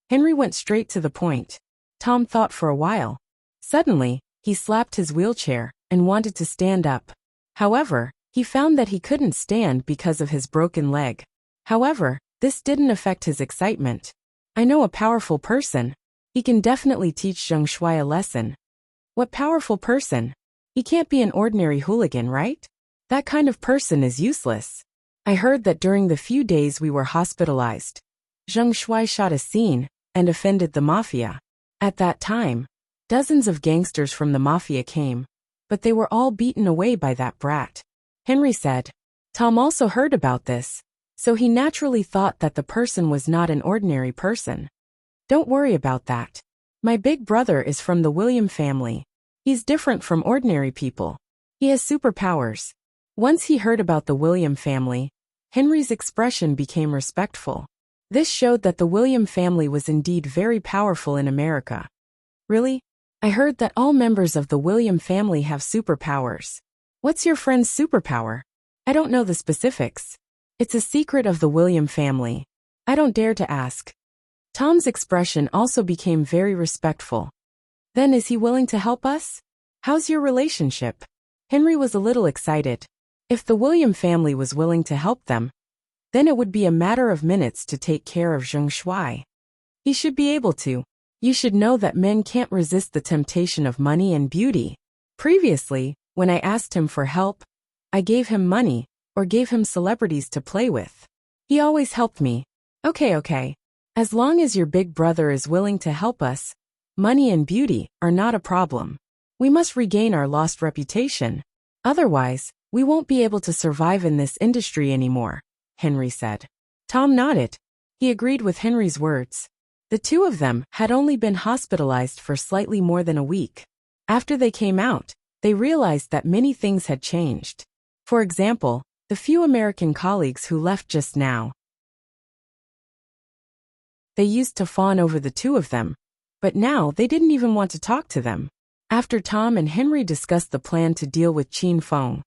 Henry went straight to the point. Tom thought for a while. Suddenly, he slapped his wheelchair and wanted to stand up. However, he found that he couldn't stand because of his broken leg. However, this didn't affect his excitement. "I know a powerful person. He can definitely teach Zheng Shuai a lesson." "What powerful person? He can't be an ordinary hooligan, right? That kind of person is useless. I heard that during the few days we were hospitalized, Zheng Shuai shot a scene and offended the mafia. At that time, dozens of gangsters from the mafia came, but they were all beaten away by that brat," Henry said. Tom also heard about this, so he naturally thought that the person was not an ordinary person. "Don't worry about that. My big brother is from the William family. He's different from ordinary people. He has superpowers." Once he heard about the William family, Henry's expression became respectful. This showed that the William family was indeed very powerful in America. "Really? I heard that all members of the William family have superpowers. What's your friend's superpower?" "I don't know the specifics. It's a secret of the William family. I don't dare to ask." Tom's expression also became very respectful. "Then is he willing to help us? How's your relationship?" Henry was a little excited. If the William family was willing to help them, then it would be a matter of minutes to take care of Zheng Shuai. He should be able to. You should know that men can't resist the temptation of money and beauty. Previously, when I asked him for help, I gave him money, or gave him celebrities to play with. He always helped me. Okay. As long as your big brother is willing to help us, money and beauty are not a problem. We must regain our lost reputation. Otherwise, we won't be able to survive in this industry anymore," Henry said. Tom nodded. He agreed with Henry's words. The two of them had only been hospitalized for slightly more than a week. After they came out, they realized that many things had changed. For example, the few American colleagues who left just now. They used to fawn over the two of them, but now they didn't even want to talk to them. After Tom and Henry discussed the plan to deal with Qin Feng,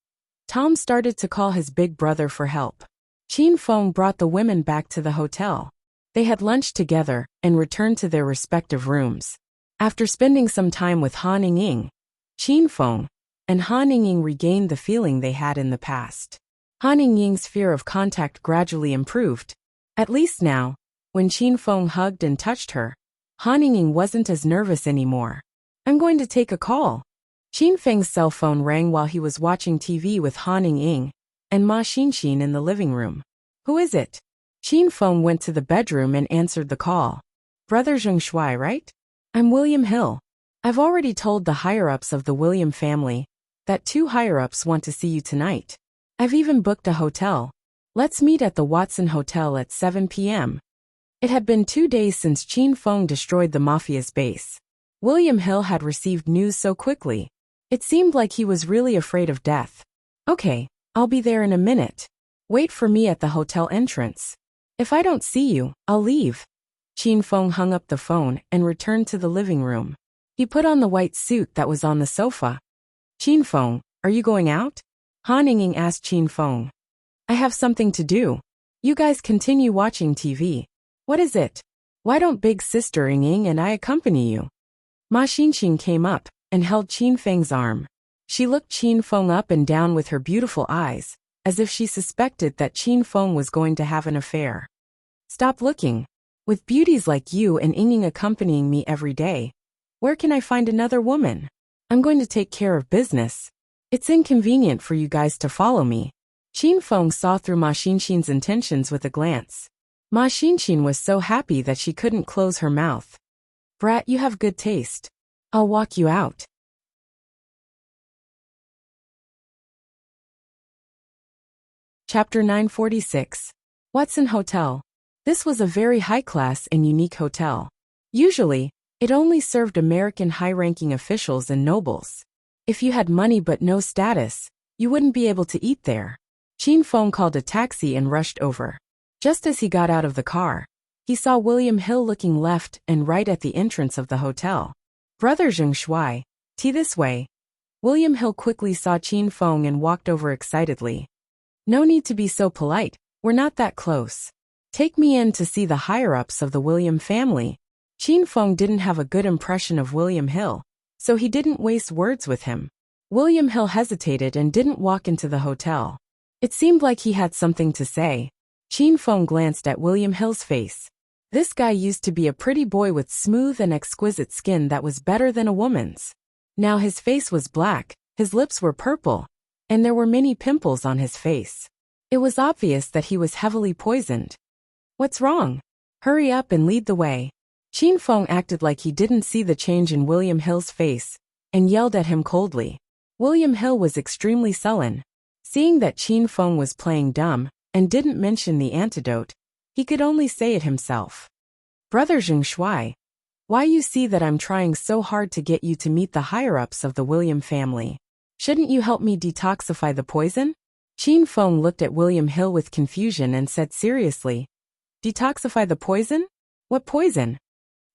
Tom started to call his big brother for help. Qin Feng brought the women back to the hotel. They had lunch together and returned to their respective rooms. After spending some time with Han Ying, Qin Feng and Han Ying regained the feeling they had in the past. Han Ying's fear of contact gradually improved. At least now, when Qin Feng hugged and touched her, Han Ying wasn't as nervous anymore. "I'm going to take a call." Qin Feng's cell phone rang while he was watching TV with Han Ying and Ma Xinxin in the living room. "Who is it?" Qin Feng went to the bedroom and answered the call. "Brother Zheng Shuai, right? I'm William Hill. I've already told the higher-ups of the William family that 2 higher-ups want to see you tonight." I've even booked a hotel. Let's meet at the Watson Hotel at 7 p.m. It had been 2 days since Qin Feng destroyed the mafia's base. William Hill had received news so quickly. It seemed like he was really afraid of death. Okay, I'll be there in a minute. Wait for me at the hotel entrance. If I don't see you, I'll leave. Qin Feng hung up the phone and returned to the living room. He put on the white suit that was on the sofa. Qin Feng, are you going out? Han Yingying asked Qin Feng. I have something to do. You guys continue watching TV. What is it? Why don't big sister Ying and I accompany you? Ma Xinxin came up and held Qin Feng's arm. She looked Qin Feng up and down with her beautiful eyes, as if she suspected that Qin Feng was going to have an affair. Stop looking. With beauties like you and Ying accompanying me every day, where can I find another woman? I'm going to take care of business. It's inconvenient for you guys to follow me. Qin Feng saw through Ma Xinxin's intentions with a glance. Ma Xinxin was so happy that she couldn't close her mouth. Brat, you have good taste. I'll walk you out. Chapter 946. Watson Hotel. This was a very high-class and unique hotel. Usually, it only served American high-ranking officials and nobles. If you had money but no status, you wouldn't be able to eat there. Qin Feng called a taxi and rushed over. Just as he got out of the car, he saw William Hill looking left and right at the entrance of the hotel. Brother Zheng Shuai, tea this way. William Hill quickly saw Qin Feng and walked over excitedly. No need to be so polite, we're not that close. Take me in to see the higher-ups of the William family. Qin Feng didn't have a good impression of William Hill, so he didn't waste words with him. William Hill hesitated and didn't walk into the hotel. It seemed like he had something to say. Qin Feng glanced at William Hill's face. This guy used to be a pretty boy with smooth and exquisite skin that was better than a woman's. Now his face was black, his lips were purple, and there were many pimples on his face. It was obvious that he was heavily poisoned. What's wrong? Hurry up and lead the way. Qin Feng acted like he didn't see the change in William Hill's face, and yelled at him coldly. William Hill was extremely sullen. Seeing that Qin Feng was playing dumb, and didn't mention the antidote, he could only say it himself. Brother Zheng Shuai, why you see that I'm trying so hard to get you to meet the higher-ups of the William family? Shouldn't you help me detoxify the poison? Qin Feng looked at William Hill with confusion and said seriously, Detoxify the poison? What poison?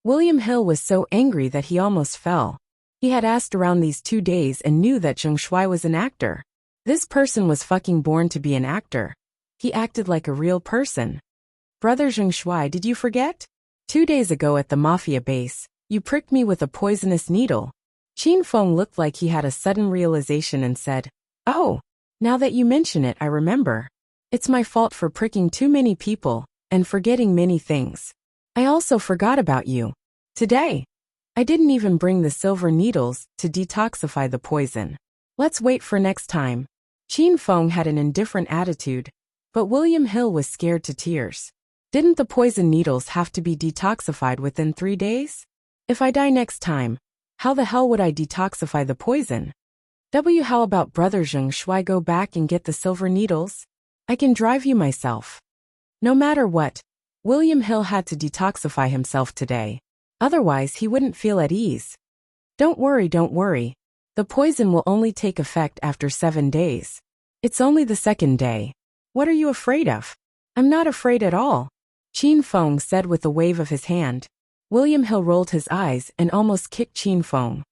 William Hill was so angry that he almost fell. He had asked around these 2 days and knew that Zheng Shuai was an actor. This person was fucking born to be an actor. He acted like a real person. Brother Zheng Shuai, did you forget? 2 days ago at the mafia base, you pricked me with a poisonous needle. Qin Feng looked like he had a sudden realization and said, Oh, now that you mention it, I remember. It's my fault for pricking too many people and forgetting many things. I also forgot about you. Today, I didn't even bring the silver needles to detoxify the poison. Let's wait for next time. Qin Feng had an indifferent attitude, but William Hill was scared to tears. Didn't the poison needles have to be detoxified within 3 days? If I die next time, how the hell would I detoxify the poison? How about Brother Zheng Shuai go back and get the silver needles? I can drive you myself. No matter what, William Hill had to detoxify himself today. Otherwise he wouldn't feel at ease. Don't worry. The poison will only take effect after 7 days. It's only the 2nd day. What are you afraid of? I'm not afraid at all, Qin Feng said with a wave of his hand. William Hill rolled his eyes and almost kicked Qin Feng.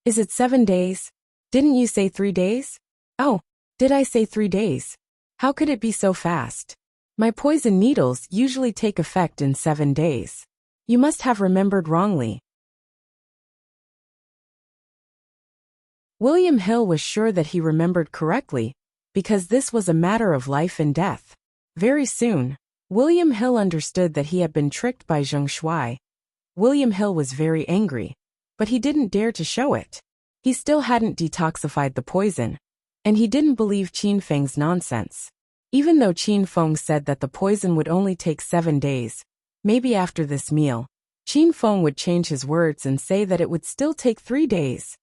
Is it 7 days? Didn't you say 3 days? Oh, did I say 3 days? How could it be so fast? My poison needles usually take effect in 7 days. You must have remembered wrongly. William Hill was sure that he remembered correctly, because this was a matter of life and death. Very soon, William Hill understood that he had been tricked by Zheng Shuai. William Hill was very angry, but he didn't dare to show it. He still hadn't detoxified the poison, and he didn't believe Qin Feng's nonsense. Even though Qin Feng said that the poison would only take 7 days, maybe after this meal, Qin Feng would change his words and say that it would still take 3 days.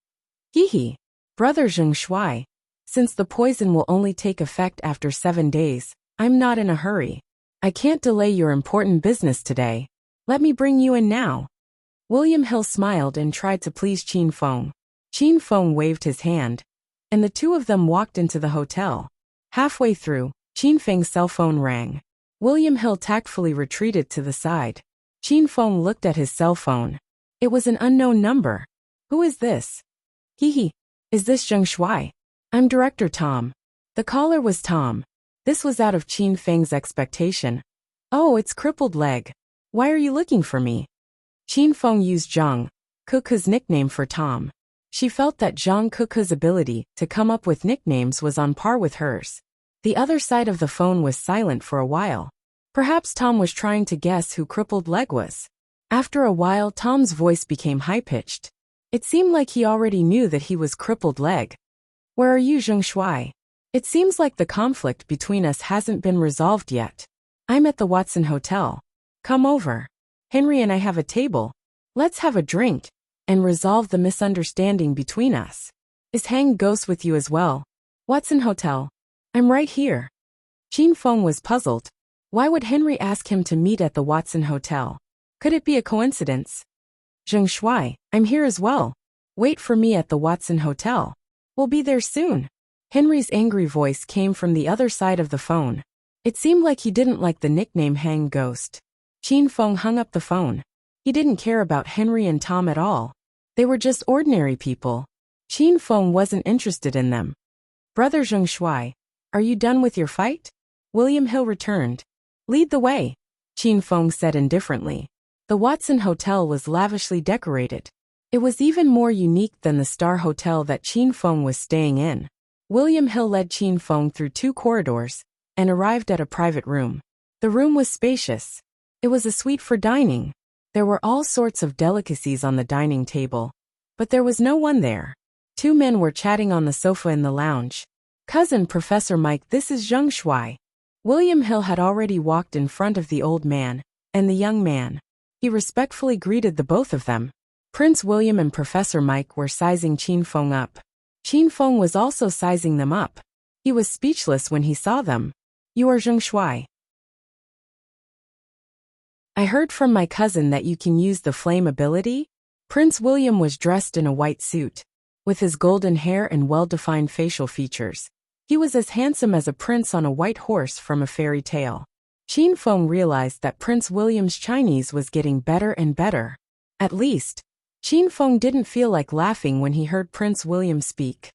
Hee. Brother Zheng Shuai, Since the poison will only take effect after 7 days, I'm not in a hurry. I can't delay your important business today. Let me bring you in now. William Hill smiled and tried to please Qin Feng. Qin Feng waved his hand, and the two of them walked into the hotel. Halfway through, Qin Feng's cell phone rang. William Hill tactfully retreated to the side. Qin Feng looked at his cell phone. It was an unknown number. Who is this? Hee. Is this Zheng Shuai? I'm Director Tom. The caller was Tom. This was out of Qin Feng's expectation. Oh, it's crippled leg. Why are you looking for me? Qin Feng used Zhang Kuku's nickname for Tom. She felt that Zhang Kuku's ability to come up with nicknames was on par with hers. The other side of the phone was silent for a while. Perhaps Tom was trying to guess who crippled leg was. After a while, Tom's voice became high-pitched. It seemed like he already knew that he was crippled leg. Where are you, Zheng Shuai? It seems like the conflict between us hasn't been resolved yet. I'm at the Watson Hotel. Come over. Henry and I have a table. Let's have a drink and resolve the misunderstanding between us. Is Hang Ghost with you as well? Watson Hotel. I'm right here. Qin Feng was puzzled. Why would Henry ask him to meet at the Watson Hotel? Could it be a coincidence? Zheng Shuai, I'm here as well. Wait for me at the Watson Hotel. We'll be there soon. Henry's angry voice came from the other side of the phone. It seemed like he didn't like the nickname Hang Ghost. Qin Feng hung up the phone. He didn't care about Henry and Tom at all. They were just ordinary people. Qin Feng wasn't interested in them. Brother Zheng Shuai, are you done with your fight? William Hill returned. Lead the way, Qin Feng said indifferently. The Watson Hotel was lavishly decorated. It was even more unique than the star hotel that Qin Feng was staying in. William Hill led Qin Feng through 2 corridors and arrived at a private room. The room was spacious. It was a suite for dining. There were all sorts of delicacies on the dining table, but there was no one there. 2 men were chatting on the sofa in the lounge. Cousin Professor Mike, this is Zheng Shuai. William Hill had already walked in front of the old man and the young man. He respectfully greeted the both of them. Prince William and Professor Mike were sizing Qin Feng up. Qin Feng was also sizing them up. He was speechless when he saw them. You are Zheng Shuai. I heard from my cousin that you can use the flame ability. Prince William was dressed in a white suit. With his golden hair and well-defined facial features, he was as handsome as a prince on a white horse from a fairy tale. Qin Feng realized that Prince William's Chinese was getting better and better. At least, Qin Feng didn't feel like laughing when he heard Prince William speak.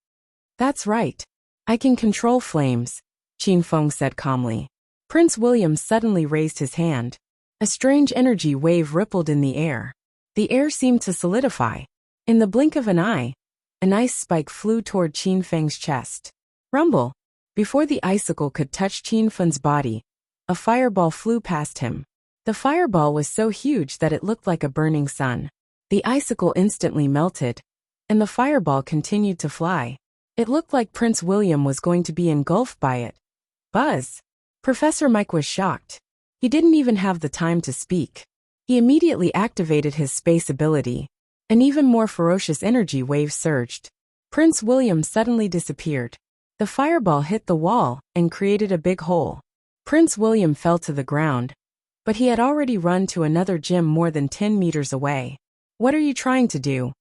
That's right. I can control flames, Qin Feng said calmly. Prince William suddenly raised his hand. A strange energy wave rippled in the air. The air seemed to solidify. In the blink of an eye, an ice spike flew toward Qin Feng's chest. Rumble! Before the icicle could touch Qin Feng's body, a fireball flew past him. The fireball was so huge that it looked like a burning sun. The icicle instantly melted, and the fireball continued to fly. It looked like Prince William was going to be engulfed by it. Buzz! Professor Mike was shocked. He didn't even have the time to speak. He immediately activated his space ability. An even more ferocious energy wave surged. Prince William suddenly disappeared. The fireball hit the wall and created a big hole. Prince William fell to the ground, but he had already run to another gym more than 10 meters away. What are you trying to do?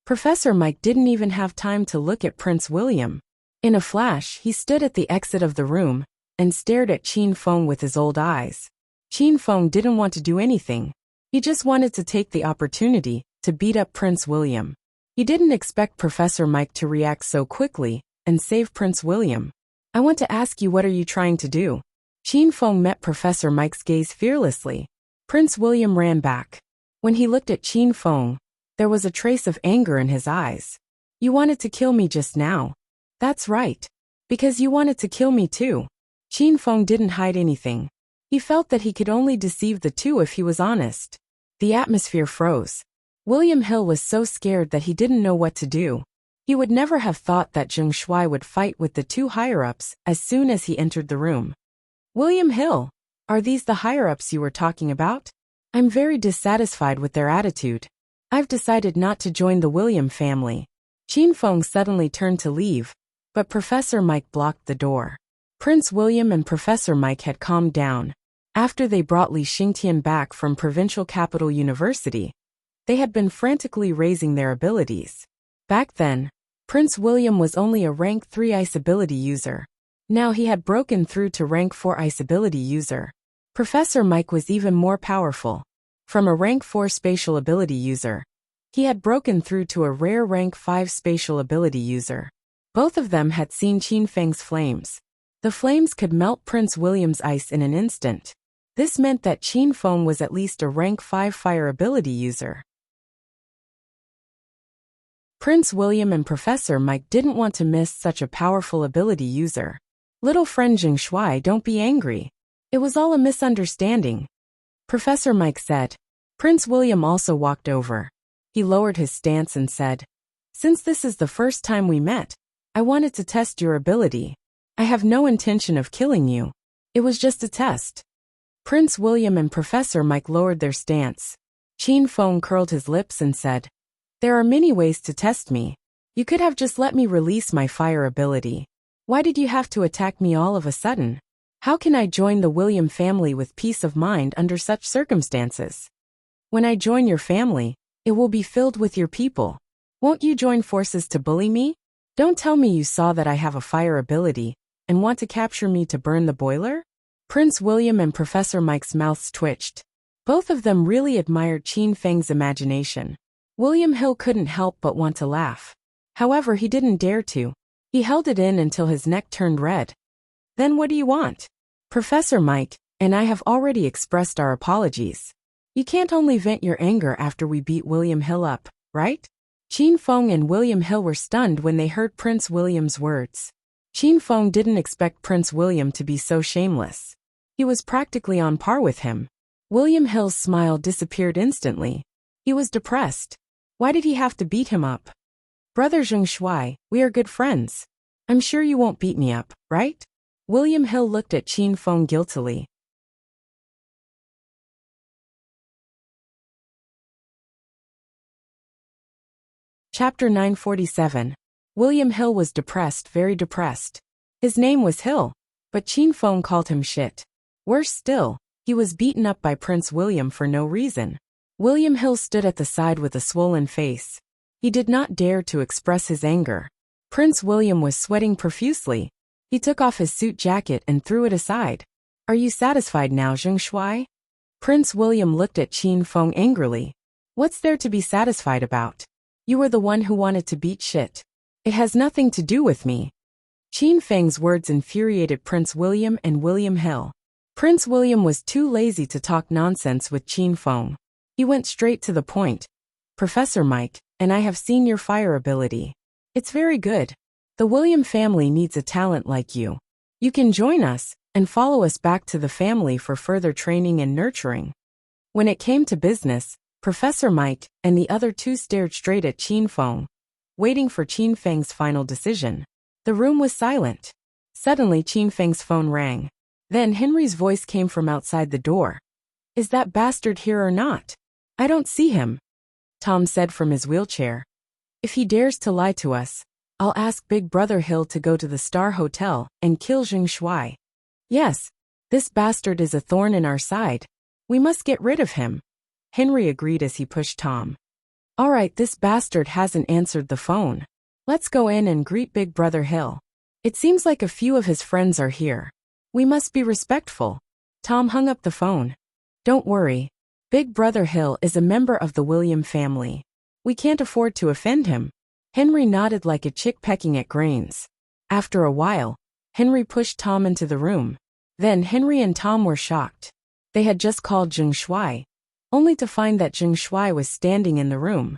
Professor Mike didn't even have time to look at Prince William. In a flash, he stood at the exit of the room and stared at Qin Feng with his old eyes. Qin Feng didn't want to do anything. He just wanted to take the opportunity to beat up Prince William. He didn't expect Professor Mike to react so quickly and save Prince William. I want to ask you, what are you trying to do? Qin Feng met Professor Mike's gaze fearlessly. Prince William ran back. When he looked at Qin Feng, there was a trace of anger in his eyes. You wanted to kill me just now. That's right. Because you wanted to kill me too. Qin Feng didn't hide anything. He felt that he could only deceive the two if he was honest. The atmosphere froze. William Hill was so scared that he didn't know what to do. He would never have thought that Zheng Shuai would fight with the 2 higher-ups as soon as he entered the room. William Hill, are these the higher-ups you were talking about? I'm very dissatisfied with their attitude. I've decided not to join the William family. Qin Feng suddenly turned to leave, but Professor Mike blocked the door. Prince William and Professor Mike had calmed down. After they brought Li Xingtian back from provincial capital university, they had been frantically raising their abilities. Back then, Prince William was only a rank 3 ice ability user. Now he had broken through to rank 4 ice ability user. Professor Mike was even more powerful. From a rank 4 spatial ability user, he had broken through to a rare rank 5 spatial ability user. Both of them had seen Qin Feng's flames. The flames could melt Prince William's ice in an instant. This meant that Qin Feng was at least a rank 5 fire ability user. Prince William and Professor Mike didn't want to miss such a powerful ability user. Little friend Jing Shuai, don't be angry. It was all a misunderstanding, Professor Mike said. Prince William also walked over. He lowered his stance and said, "Since this is the first time we met, I wanted to test your ability. I have no intention of killing you. It was just a test." Prince William and Professor Mike lowered their stance. Qin Feng curled his lips and said, "There are many ways to test me. You could have just let me release my fire ability. Why did you have to attack me all of a sudden? How can I join the William family with peace of mind under such circumstances? When I join your family, it will be filled with your people. Won't you join forces to bully me? Don't tell me you saw that I have a fire ability and want to capture me to burn the boiler?" Prince William and Professor Mike's mouths twitched. Both of them really admired Qin Feng's imagination. William Hill couldn't help but want to laugh. However, he didn't dare to. He held it in until his neck turned red. "Then what do you want? Professor Mike and I have already expressed our apologies. You can't only vent your anger after we beat William Hill up, right?" Qin Feng and William Hill were stunned when they heard Prince William's words. Qin Feng didn't expect Prince William to be so shameless. He was practically on par with him. William Hill's smile disappeared instantly. He was depressed. Why did he have to beat him up? "Brother Zheng Shuai, we are good friends. I'm sure you won't beat me up, right?" William Hill looked at Qin Feng guiltily. Chapter 947. William Hill was depressed, very depressed. His name was Hill, but Qin Feng called him shit. Worse still, he was beaten up by Prince William for no reason. William Hill stood at the side with a swollen face. He did not dare to express his anger. Prince William was sweating profusely. He took off his suit jacket and threw it aside. "Are you satisfied now, Zheng Shuai?" Prince William looked at Qin Feng angrily. "What's there to be satisfied about? You were the one who wanted to beat shit. It has nothing to do with me." Qin Feng's words infuriated Prince William and William Hill. Prince William was too lazy to talk nonsense with Qin Feng. He went straight to the point. "Professor Mike and I have seen your fire ability. It's very good. The William family needs a talent like you. You can join us and follow us back to the family for further training and nurturing." When it came to business, Professor Mike and the other two stared straight at Qin Feng, waiting for Qin Feng's final decision. The room was silent. Suddenly Qin Feng's phone rang. Then Henry's voice came from outside the door. "Is that bastard here or not? I don't see him," Tom said from his wheelchair. "If he dares to lie to us, I'll ask Big Brother Hill to go to the Star Hotel and kill Zheng Shuai. Yes, this bastard is a thorn in our side. We must get rid of him," Henry agreed as he pushed Tom. "All right, this bastard hasn't answered the phone. Let's go in and greet Big Brother Hill. It seems like a few of his friends are here. We must be respectful." Tom hung up the phone. "Don't worry. Big Brother Hill is a member of the William family. We can't afford to offend him." Henry nodded like a chick pecking at grains. After a while, Henry pushed Tom into the room. Then Henry and Tom were shocked. They had just called Zheng Shuai, only to find that Zheng Shuai was standing in the room.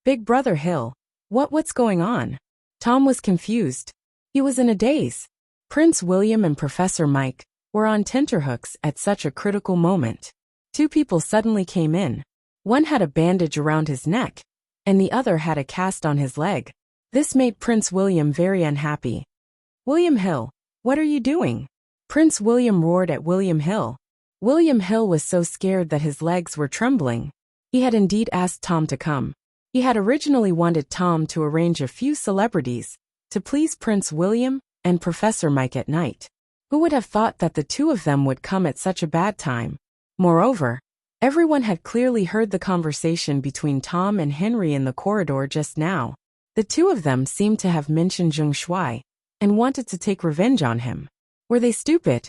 Big Brother Hill, what's going on?" Tom was confused. He was in a daze. Prince William and Professor Mike were on tenterhooks at such a critical moment. Two people suddenly came in. One had a bandage around his neck, and the other had a cast on his leg. This made Prince William very unhappy. "William Hill, what are you doing?" Prince William roared at William Hill. William Hill was so scared that his legs were trembling. He had indeed asked Tom to come. He had originally wanted Tom to arrange a few celebrities to please Prince William and Professor Mike at night. Who would have thought that the two of them would come at such a bad time? Moreover, everyone had clearly heard the conversation between Tom and Henry in the corridor just now. The two of them seemed to have mentioned Zheng Shuai and wanted to take revenge on him. Were they stupid?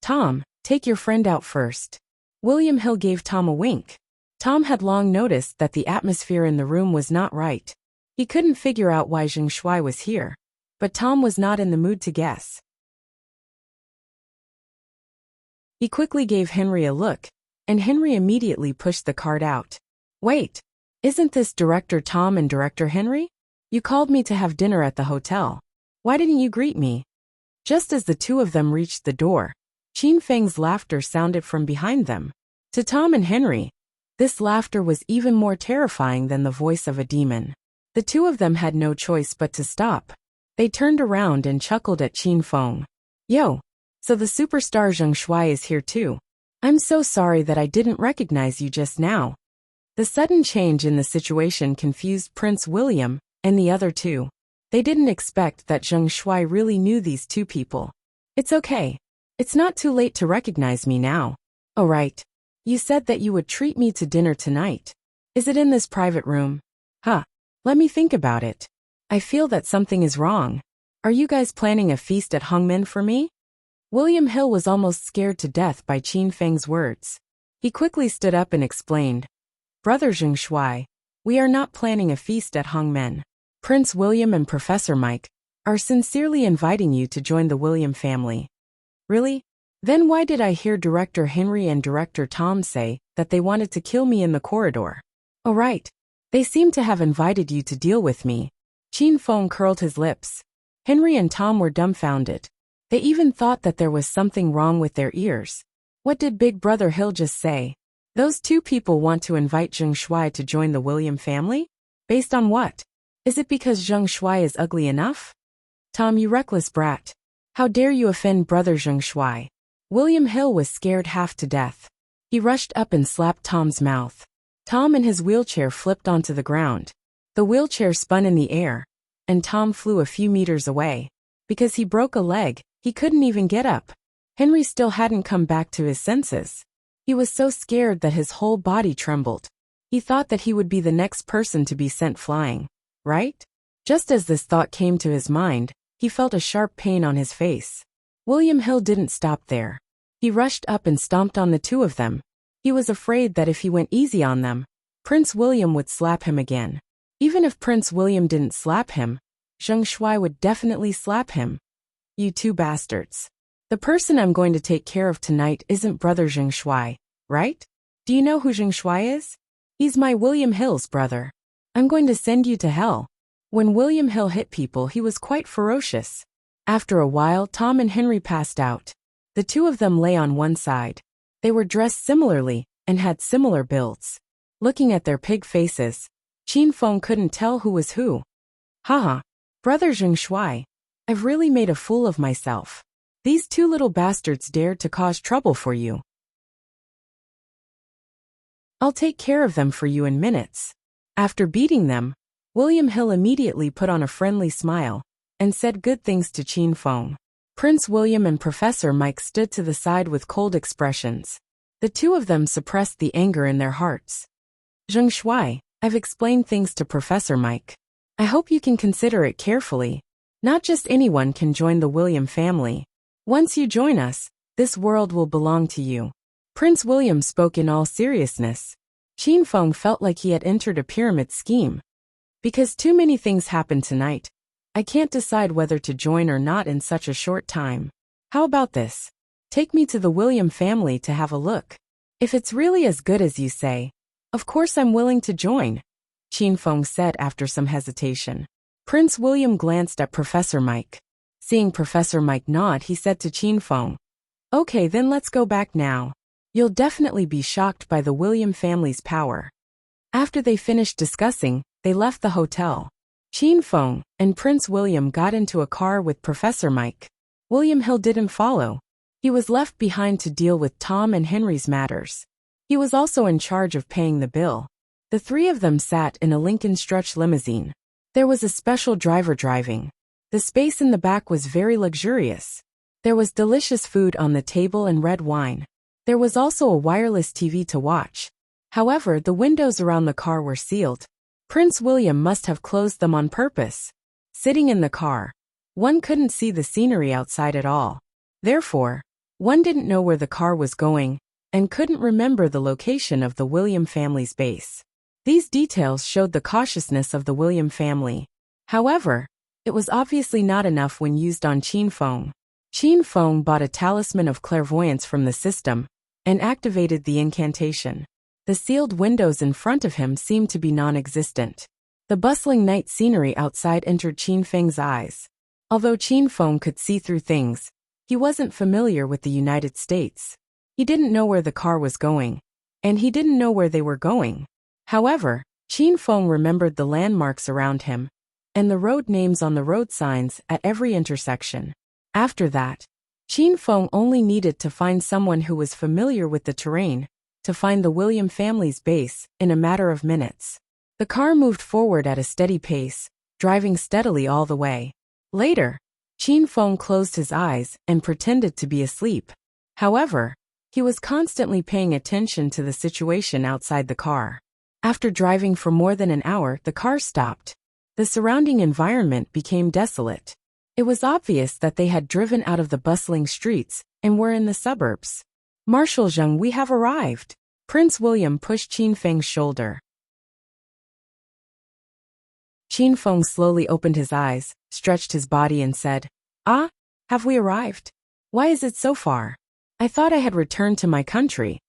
Tom, take your friend out first. William Hill gave Tom a wink. Tom had long noticed that the atmosphere in the room was not right. He couldn't figure out why Zheng Shuai was here, but Tom was not in the mood to guess. He quickly gave Henry a look, and Henry immediately pushed the card out. Wait, isn't this Director Tom and Director Henry? You called me to have dinner at the hotel. Why didn't you greet me? Just as the two of them reached the door, Qin Feng's laughter sounded from behind them. To Tom and Henry, this laughter was even more terrifying than the voice of a demon. The two of them had no choice but to stop. They turned around and chuckled at Qin Feng. Yo, so the superstar Zheng Shuai is here too. I'm so sorry that I didn't recognize you just now. The sudden change in the situation confused Prince William and the other two. They didn't expect that Zheng Shuai really knew these two people. It's okay. It's not too late to recognize me now. Oh right. You said that you would treat me to dinner tonight. Is it in this private room? Huh. Let me think about it. I feel that something is wrong. Are you guys planning a feast at Hongmen for me? William Hill was almost scared to death by Qin Feng's words. He quickly stood up and explained. Brother Zheng Shuai, we are not planning a feast at Hongmen. Prince William and Professor Mike are sincerely inviting you to join the William family. Really? Then why did I hear Director Henry and Director Tom say that they wanted to kill me in the corridor? Oh right. They seem to have invited you to deal with me. Qin Feng curled his lips. Henry and Tom were dumbfounded. They even thought that there was something wrong with their ears. What did Big Brother Hill just say? Those two people want to invite Zheng Shuai to join the William family? Based on what? Is it because Zheng Shuai is ugly enough? Tom, you reckless brat. How dare you offend Brother Zheng Shuai? William Hill was scared half to death. He rushed up and slapped Tom's mouth. Tom in his wheelchair flipped onto the ground. The wheelchair spun in the air, and Tom flew a few meters away. Because he broke a leg, he couldn't even get up. Henry still hadn't come back to his senses. He was so scared that his whole body trembled. He thought that he would be the next person to be sent flying, right? Just as this thought came to his mind, he felt a sharp pain on his face. William Hill didn't stop there. He rushed up and stomped on the two of them. He was afraid that if he went easy on them, Prince William would slap him again. Even if Prince William didn't slap him, Zheng Shuai would definitely slap him. You two bastards. The person I'm going to take care of tonight isn't Brother Zheng Shuai, right? Do you know who Zheng Shuai is? He's my William Hill's brother. I'm going to send you to hell. When William Hill hit people, he was quite ferocious. After a while, Tom and Henry passed out. The two of them lay on one side. They were dressed similarly and had similar builds. Looking at their pig faces, Qin Feng couldn't tell who was who. Haha, Brother Zheng Shuai, I've really made a fool of myself. These two little bastards dared to cause trouble for you. I'll take care of them for you in minutes. After beating them, William Hill immediately put on a friendly smile and said good things to Qin Feng. Prince William and Professor Mike stood to the side with cold expressions. The two of them suppressed the anger in their hearts. Zheng Shuai, I've explained things to Professor Mike. I hope you can consider it carefully. Not just anyone can join the William family. Once you join us, this world will belong to you. Prince William spoke in all seriousness. Qin Feng felt like he had entered a pyramid scheme. Because too many things happened tonight, I can't decide whether to join or not in such a short time. How about this? Take me to the William family to have a look. If it's really as good as you say, of course I'm willing to join, Qin Feng said after some hesitation. Prince William glanced at Professor Mike. Seeing Professor Mike nod, he said to Qin Feng, Okay, then let's go back now. You'll definitely be shocked by the William family's power. After they finished discussing, they left the hotel. Qin Feng and Prince William got into a car with Professor Mike. William Hill didn't follow. He was left behind to deal with Tom and Henry's matters. He was also in charge of paying the bill. The three of them sat in a Lincoln Stretch limousine. There was a special driver driving. The space in the back was very luxurious. There was delicious food on the table and red wine. There was also a wireless TV to watch. However, the windows around the car were sealed. Prince William must have closed them on purpose. Sitting in the car, one couldn't see the scenery outside at all. Therefore, one didn't know where the car was going and couldn't remember the location of the William family's base. These details showed the cautiousness of the William family. However, it was obviously not enough when used on Qin Feng. Qin Feng bought a talisman of clairvoyance from the system and activated the incantation. The sealed windows in front of him seemed to be non-existent. The bustling night scenery outside entered Qin Feng's eyes. Although Qin Feng could see through things, he wasn't familiar with the United States. He didn't know where the car was going, and he didn't know where they were going. However, Qin Feng remembered the landmarks around him and the road names on the road signs at every intersection. After that, Qin Feng only needed to find someone who was familiar with the terrain to find the William family's base in a matter of minutes. The car moved forward at a steady pace, driving steadily all the way. Later, Qin Feng closed his eyes and pretended to be asleep. However, he was constantly paying attention to the situation outside the car. After driving for more than an hour, the car stopped. The surrounding environment became desolate. It was obvious that they had driven out of the bustling streets and were in the suburbs. Marshal Zheng, we have arrived. Prince William pushed Qin Feng's shoulder. Qin Feng slowly opened his eyes, stretched his body and said, "Ah, have we arrived? Why is it so far? I thought I had returned to my country."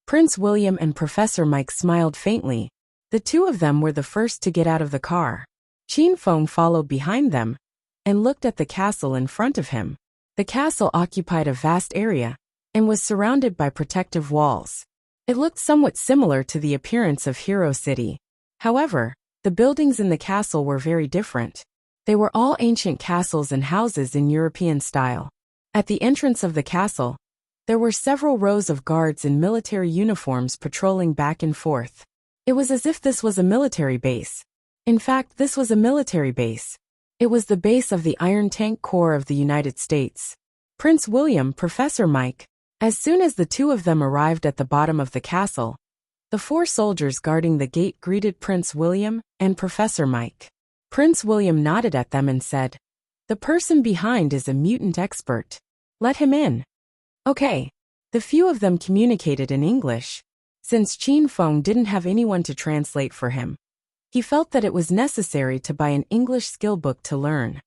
Prince William and Professor Mike smiled faintly. The two of them were the first to get out of the car. Qin Feng followed behind them and looked at the castle in front of him. The castle occupied a vast area and was surrounded by protective walls. It looked somewhat similar to the appearance of Hero City. However, the buildings in the castle were very different. They were all ancient castles and houses in European style. At the entrance of the castle, there were several rows of guards in military uniforms patrolling back and forth. It was as if this was a military base. In fact, this was a military base. It was the base of the Iron Tank Corps of the United States. Prince William, Professor Mike. As soon as the two of them arrived at the bottom of the castle, the 4 soldiers guarding the gate greeted Prince William and Professor Mike. Prince William nodded at them and said, "The person behind is a mutant expert. Let him in." Okay. The few of them communicated in English. Since Qin Feng didn't have anyone to translate for him, he felt that it was necessary to buy an English skill book to learn.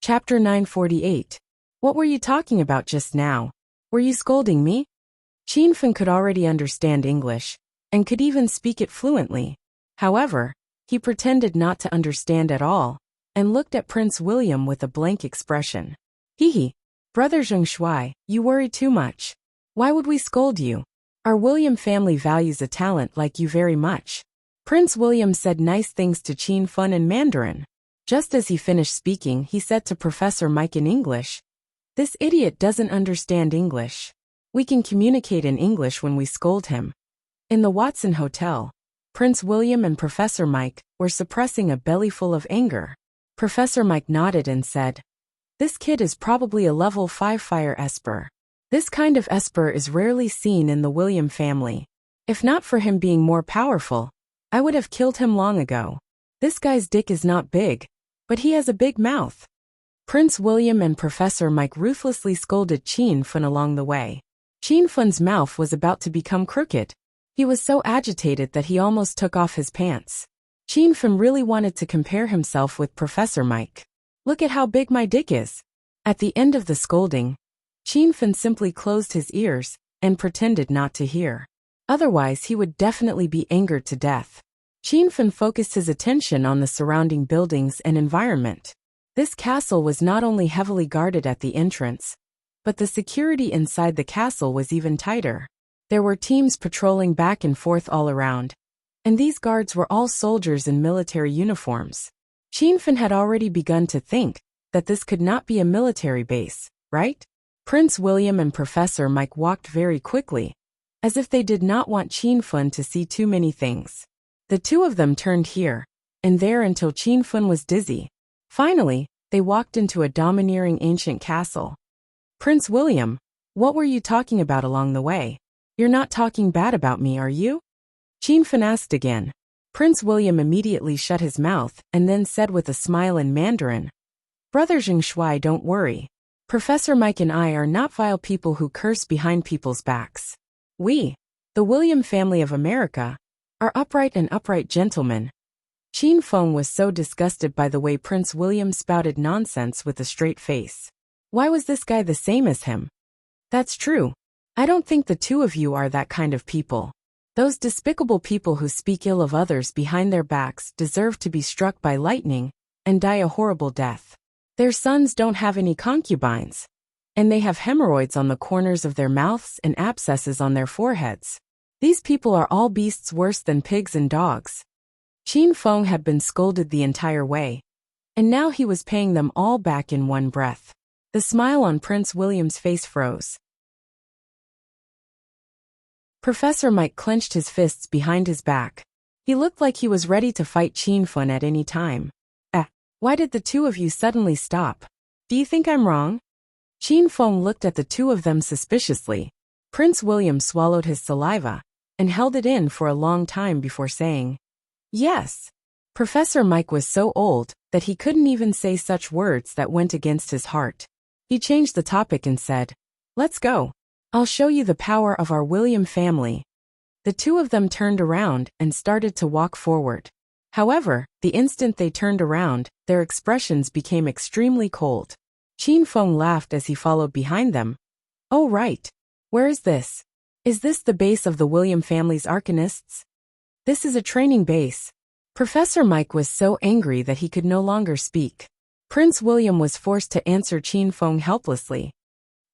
Chapter 948. What were you talking about just now? Were you scolding me? Qin Feng could already understand English, and could even speak it fluently. However, he pretended not to understand at all, and looked at Prince William with a blank expression. Hee. Brother Zheng Shuai, you worry too much. Why would we scold you? Our William family values a talent like you very much. Prince William said nice things to Qin Feng in Mandarin. Just as he finished speaking, he said to Professor Mike in English, "This idiot doesn't understand English. We can communicate in English when we scold him." In the Watson Hotel, Prince William and Professor Mike were suppressing a bellyful of anger. Professor Mike nodded and said, "This kid is probably a level 5 fire esper. This kind of esper is rarely seen in the William family. If not for him being more powerful, I would have killed him long ago. This guy's dick is not big, but he has a big mouth." Prince William and Professor Mike ruthlessly scolded Qin Feng along the way. Qin Feng's mouth was about to become crooked. He was so agitated that he almost took off his pants. Qin Feng really wanted to compare himself with Professor Mike. "Look at how big my dick is." At the end of the scolding, Qin Feng simply closed his ears and pretended not to hear. Otherwise, he would definitely be angered to death. Qin Feng focused his attention on the surrounding buildings and environment. This castle was not only heavily guarded at the entrance, but the security inside the castle was even tighter. There were teams patrolling back and forth all around, and these guards were all soldiers in military uniforms. Qin Feng had already begun to think that this could not be a military base, right? Prince William and Professor Mike walked very quickly, as if they did not want Qin Feng to see too many things. The two of them turned here and there until Qin Fun was dizzy. Finally, they walked into a domineering ancient castle. Prince William, what were you talking about along the way? You're not talking bad about me, are you? Qin Fun asked again. Prince William immediately shut his mouth and then said with a smile in Mandarin, Brother Shuai, don't worry. Professor Mike and I are not vile people who curse behind people's backs. We, the William family of America, are upright gentlemen. Qin Feng was so disgusted by the way Prince William spouted nonsense with a straight face. Why was this guy the same as him? That's true. I don't think the two of you are that kind of people. Those despicable people who speak ill of others behind their backs deserve to be struck by lightning and die a horrible death. Their sons don't have any concubines, and they have hemorrhoids on the corners of their mouths and abscesses on their foreheads. These people are all beasts worse than pigs and dogs. Qin Feng had been scolded the entire way, and now he was paying them all back in one breath. The smile on Prince William's face froze. Professor Mike clenched his fists behind his back. He looked like he was ready to fight Qin Feng at any time. Why did the two of you suddenly stop? Do you think I'm wrong? Qin Feng looked at the two of them suspiciously. Prince William swallowed his saliva and held it in for a long time before saying, Yes. Professor Mike was so old that he couldn't even say such words that went against his heart. He changed the topic and said, Let's go. I'll show you the power of our William family. The two of them turned around and started to walk forward. However, the instant they turned around, their expressions became extremely cold. Qin Feng laughed as he followed behind them. Oh right. Where is this? Is this the base of the William family's arcanists? This is a training base. Professor Mike was so angry that he could no longer speak. Prince William was forced to answer Qin Feng helplessly.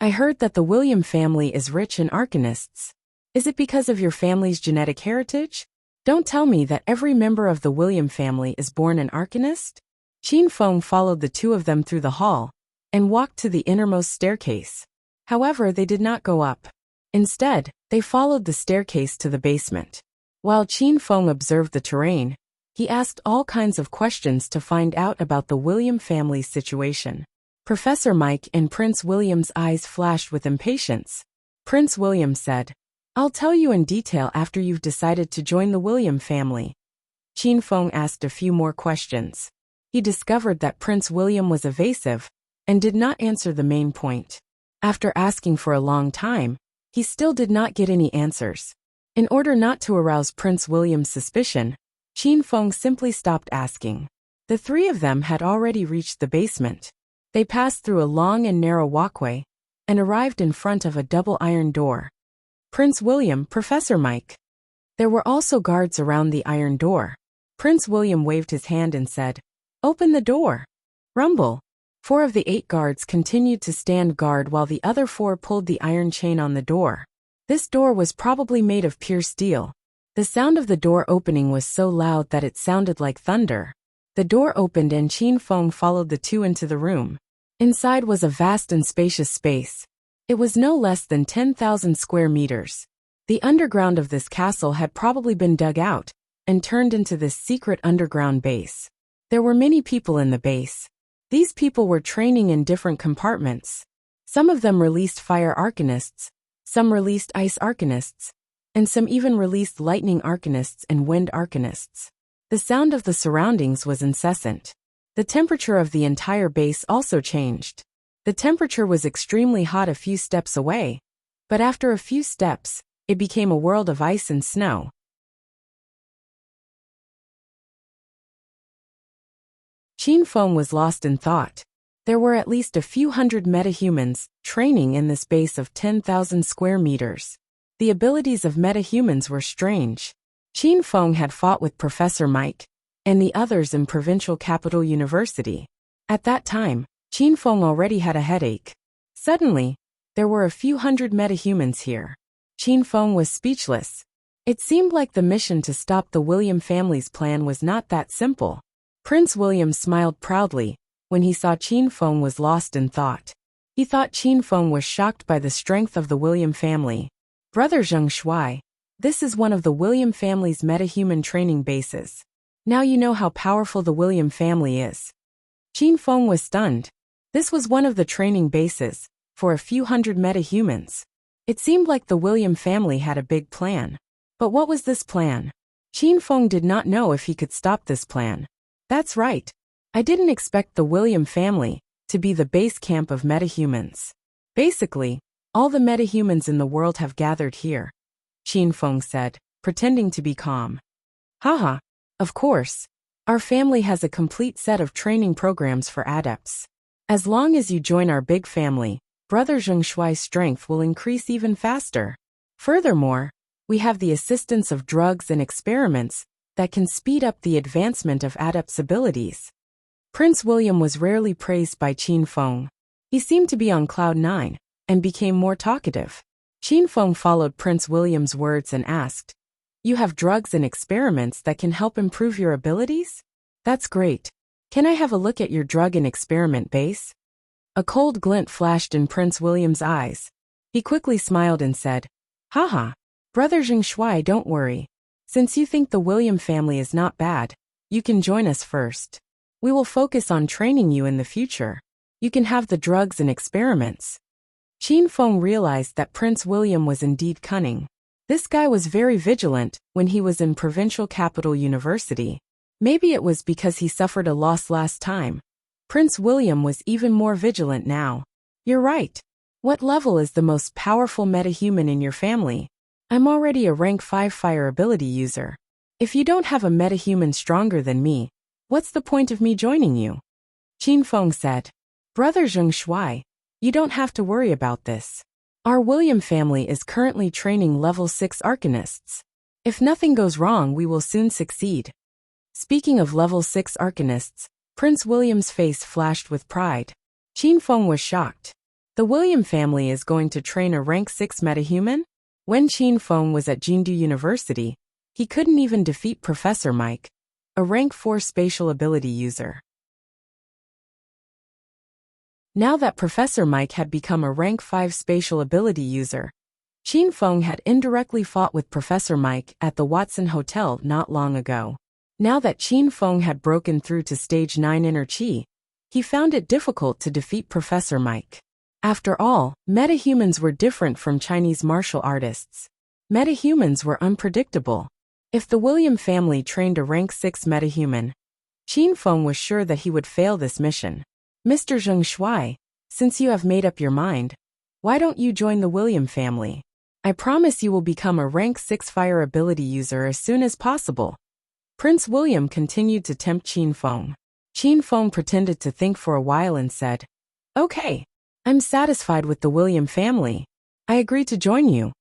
I heard that the William family is rich in arcanists. Is it because of your family's genetic heritage? Don't tell me that every member of the William family is born an arcanist? Qin Feng followed the two of them through the hall and walked to the innermost staircase. However, they did not go up. Instead, they followed the staircase to the basement. While Qin Feng observed the terrain, he asked all kinds of questions to find out about the William family's situation. Professor Mike and Prince William's eyes flashed with impatience. Prince William said, I'll tell you in detail after you've decided to join the William family. Qin Feng asked a few more questions. He discovered that Prince William was evasive and did not answer the main point. After asking for a long time, he still did not get any answers. In order not to arouse Prince William's suspicion, Qin Feng simply stopped asking. The three of them had already reached the basement. They passed through a long and narrow walkway and arrived in front of a double iron door. Prince William, Professor Mike. There were also guards around the iron door. Prince William waved his hand and said, Open the door. Rumble. 4 of the 8 guards continued to stand guard while the other 4 pulled the iron chain on the door. This door was probably made of pure steel. The sound of the door opening was so loud that it sounded like thunder. The door opened and Qin Feng followed the two into the room. Inside was a vast and spacious space. It was no less than 10,000 square meters. The underground of this castle had probably been dug out and turned into this secret underground base. There were many people in the base. These people were training in different compartments. Some of them released fire arcanists, some released ice arcanists, and some even released lightning arcanists and wind arcanists. The sound of the surroundings was incessant. The temperature of the entire base also changed. The temperature was extremely hot a few steps away, but after a few steps, it became a world of ice and snow. Qin Feng was lost in thought. There were at least a few hundred metahumans training in this base of 10,000 square meters. The abilities of metahumans were strange. Qin Feng had fought with Professor Mike and the others in Provincial Capital University. At that time, Qin Feng already had a headache. Suddenly, there were a few hundred metahumans here. Qin Feng was speechless. It seemed like the mission to stop the William family's plan was not that simple. Prince William smiled proudly when he saw Qin Feng was lost in thought. He thought Qin Feng was shocked by the strength of the William family. Brother Shuai, This is one of the William family's metahuman training bases. Now you know how powerful the William family is. Qin Feng was stunned. This was one of the training bases, for a few hundred metahumans. It seemed like the William family had a big plan. But what was this plan? Qin Feng did not know if he could stop this plan. That's right. I didn't expect the William family to be the base camp of metahumans. Basically, all the metahumans in the world have gathered here, Qin Feng said, pretending to be calm. Haha, of course. Our family has a complete set of training programs for adepts. As long as you join our big family, Brother Zhengshuai's strength will increase even faster. Furthermore, we have the assistance of drugs and experiments that can speed up the advancement of adepts' abilities. Prince William was rarely praised by Qin Feng. He seemed to be on cloud 9, and became more talkative. Qin Feng followed Prince William's words and asked, "You have drugs and experiments that can help improve your abilities? That's great. Can I have a look at your drug and experiment base?" A cold glint flashed in Prince William's eyes. He quickly smiled and said, "Haha, Brother Zhengshuai, don't worry. Since you think the William family is not bad, you can join us first. We will focus on training you in the future. You can have the drugs and experiments." Qin Feng realized that Prince William was indeed cunning. This guy was very vigilant when he was in Provincial Capital University. Maybe it was because he suffered a loss last time. Prince William was even more vigilant now. "You're right. What level is the most powerful metahuman in your family? I'm already a rank 5 fire ability user. If you don't have a metahuman stronger than me, what's the point of me joining you?" Qin Feng said. "Brother Zhengshuai, you don't have to worry about this. Our William family is currently training level 6 arcanists. If nothing goes wrong, we will soon succeed." Speaking of level 6 arcanists, Prince William's face flashed with pride. Qin Feng was shocked. The William family is going to train a rank 6 metahuman? When Qin Feng was at Jindu University, he couldn't even defeat Professor Mike, a rank 4 spatial ability user. Now that Professor Mike had become a rank 5 spatial ability user, Qin Feng had indirectly fought with Professor Mike at the Watson Hotel not long ago. Now that Qin Feng had broken through to stage 9 inner chi, he found it difficult to defeat Professor Mike. After all, metahumans were different from Chinese martial artists. Metahumans were unpredictable. If the William family trained a rank 6 metahuman, Qin Feng was sure that he would fail this mission. "Mr. Zhengshuai, since you have made up your mind, why don't you join the William family? I promise you will become a rank 6 fire ability user as soon as possible." Prince William continued to tempt Qin Feng. Qin Feng pretended to think for a while and said, "Okay, I'm satisfied with the William family. I agree to join you."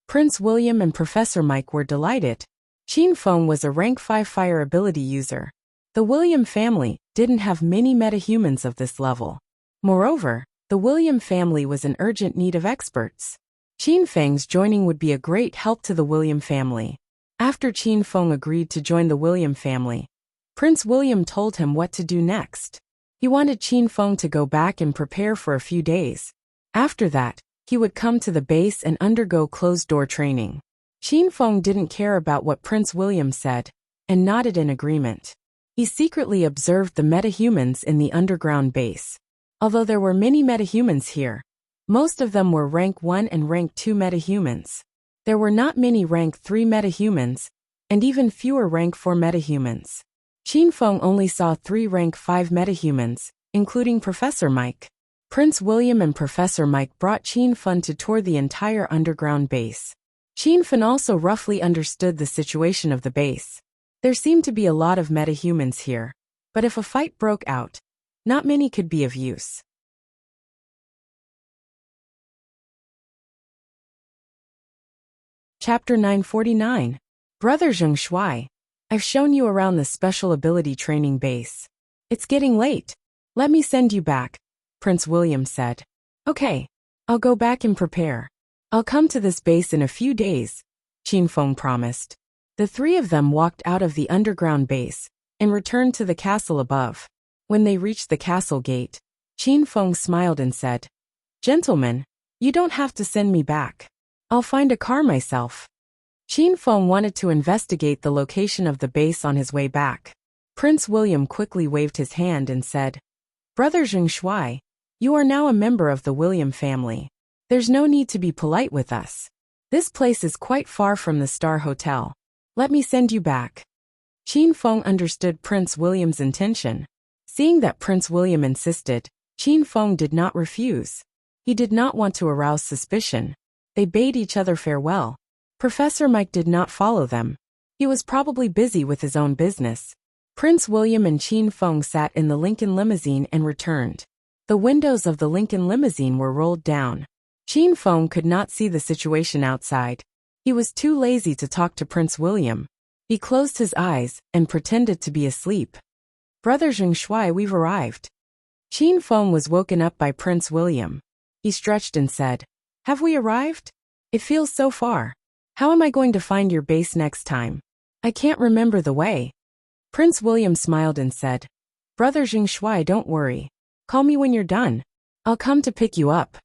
Prince William and Professor Mike were delighted. Qin Feng was a rank 5 fire ability user. The William family didn't have many metahumans of this level. Moreover, the William family was in urgent need of experts. Qin Feng's joining would be a great help to the William family. After Qin Feng agreed to join the William family, Prince William told him what to do next. He wanted Qin Feng to go back and prepare for a few days. After that, he would come to the base and undergo closed-door training. Qin Feng didn't care about what Prince William said, and nodded in agreement. He secretly observed the metahumans in the underground base. Although there were many metahumans here, most of them were rank 1 and rank 2 metahumans. There were not many rank 3 metahumans, and even fewer rank 4 metahumans. Qin Feng only saw 3 rank 5 metahumans, including Professor Mike. Prince William and Professor Mike brought Qin Feng to tour the entire underground base. Qin Feng also roughly understood the situation of the base. There seemed to be a lot of metahumans here, but if a fight broke out, not many could be of use. Chapter 949. Brother Zhengshuai, I've shown you around the special ability training base. It's getting late. Let me send you back, Prince William said. Okay, I'll go back and prepare. I'll come to this base in a few days, Qin Feng promised. The three of them walked out of the underground base and returned to the castle above. When they reached the castle gate, Qin Feng smiled and said, "Gentlemen, you don't have to send me back. I'll find a car myself." Qin Feng wanted to investigate the location of the base on his way back. Prince William quickly waved his hand and said, "Brother Zheng Shuai, you are now a member of the William family. There's no need to be polite with us. This place is quite far from the Star Hotel. Let me send you back." Qin Feng understood Prince William's intention. Seeing that Prince William insisted, Qin Feng did not refuse. He did not want to arouse suspicion. They bade each other farewell. Professor Mike did not follow them. He was probably busy with his own business. Prince William and Qin Feng sat in the Lincoln limousine and returned. The windows of the Lincoln limousine were rolled down. Qin Feng could not see the situation outside. He was too lazy to talk to Prince William. He closed his eyes and pretended to be asleep. "Brother Zheng Shuai, we've arrived." Qin Feng was woken up by Prince William. He stretched and said, "Have we arrived? It feels so far. How am I going to find your base next time? I can't remember the way." Prince William smiled and said, "Brother Zheng Shuai, don't worry. Call me when you're done. I'll come to pick you up."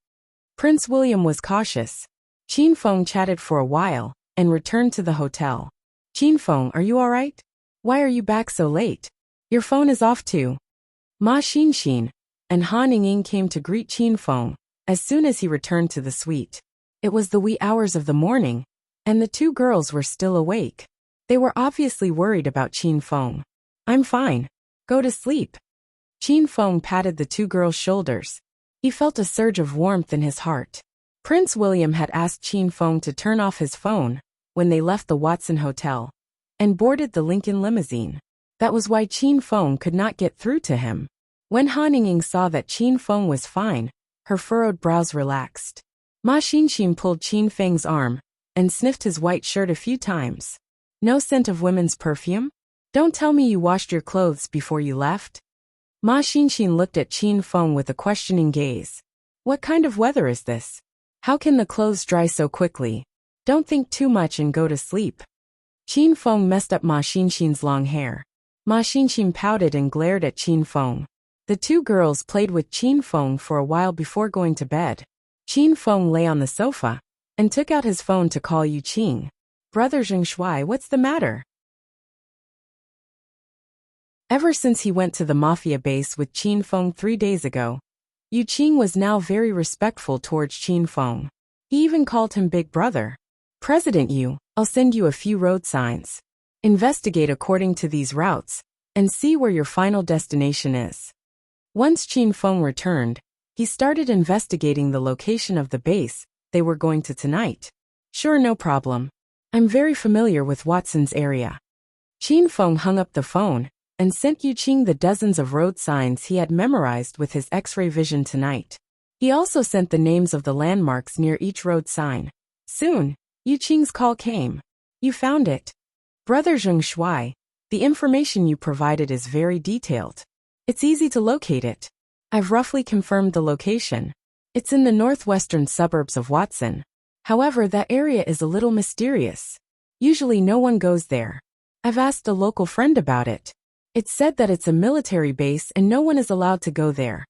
Prince William was cautious. Qin Feng chatted for a while and returned to the hotel. "Qin Feng, are you all right? Why are you back so late? Your phone is off too." Ma Xinxin and Han Ying came to greet Qin Feng as soon as he returned to the suite. It was the wee hours of the morning, and the two girls were still awake. They were obviously worried about Qin Feng. "I'm fine. Go to sleep." Qin Feng patted the two girls' shoulders. He felt a surge of warmth in his heart. Prince William had asked Qin Feng to turn off his phone when they left the Watson Hotel and boarded the Lincoln limousine. That was why Qin Feng could not get through to him. When Han Ying saw that Qin Feng was fine, her furrowed brows relaxed. Ma Xinxin pulled Qin Feng's arm and sniffed his white shirt a few times. "No scent of women's perfume? Don't tell me you washed your clothes before you left?" Ma Xinxin looked at Qin Feng with a questioning gaze. "What kind of weather is this? How can the clothes dry so quickly? Don't think too much and go to sleep." Qin Feng messed up Ma Xinxin's long hair. Ma Xinxin pouted and glared at Qin Feng. The two girls played with Qin Feng for a while before going to bed. Qin Feng lay on the sofa and took out his phone to call Yu Qing. "Brother Zheng Shuai, what's the matter?" Ever since he went to the mafia base with Qin Feng 3 days ago, Yu Qing was now very respectful towards Qin Feng. He even called him Big Brother. "President Yu, I'll send you a few road signs. Investigate according to these routes and see where your final destination is." Once Qin Feng returned, he started investigating the location of the base they were going to tonight. "Sure, no problem. I'm very familiar with Watson's area." Qin Feng hung up the phone and sent Yu Qing the dozens of road signs he had memorized with his X-ray vision tonight. He also sent the names of the landmarks near each road sign. Soon, Yu Qing's call came. "You found it. Brother Zheng Shuai, the information you provided is very detailed. It's easy to locate it. I've roughly confirmed the location. It's in the northwestern suburbs of Watson. However, that area is a little mysterious. Usually no one goes there. I've asked a local friend about it. It's said that it's a military base and no one is allowed to go there."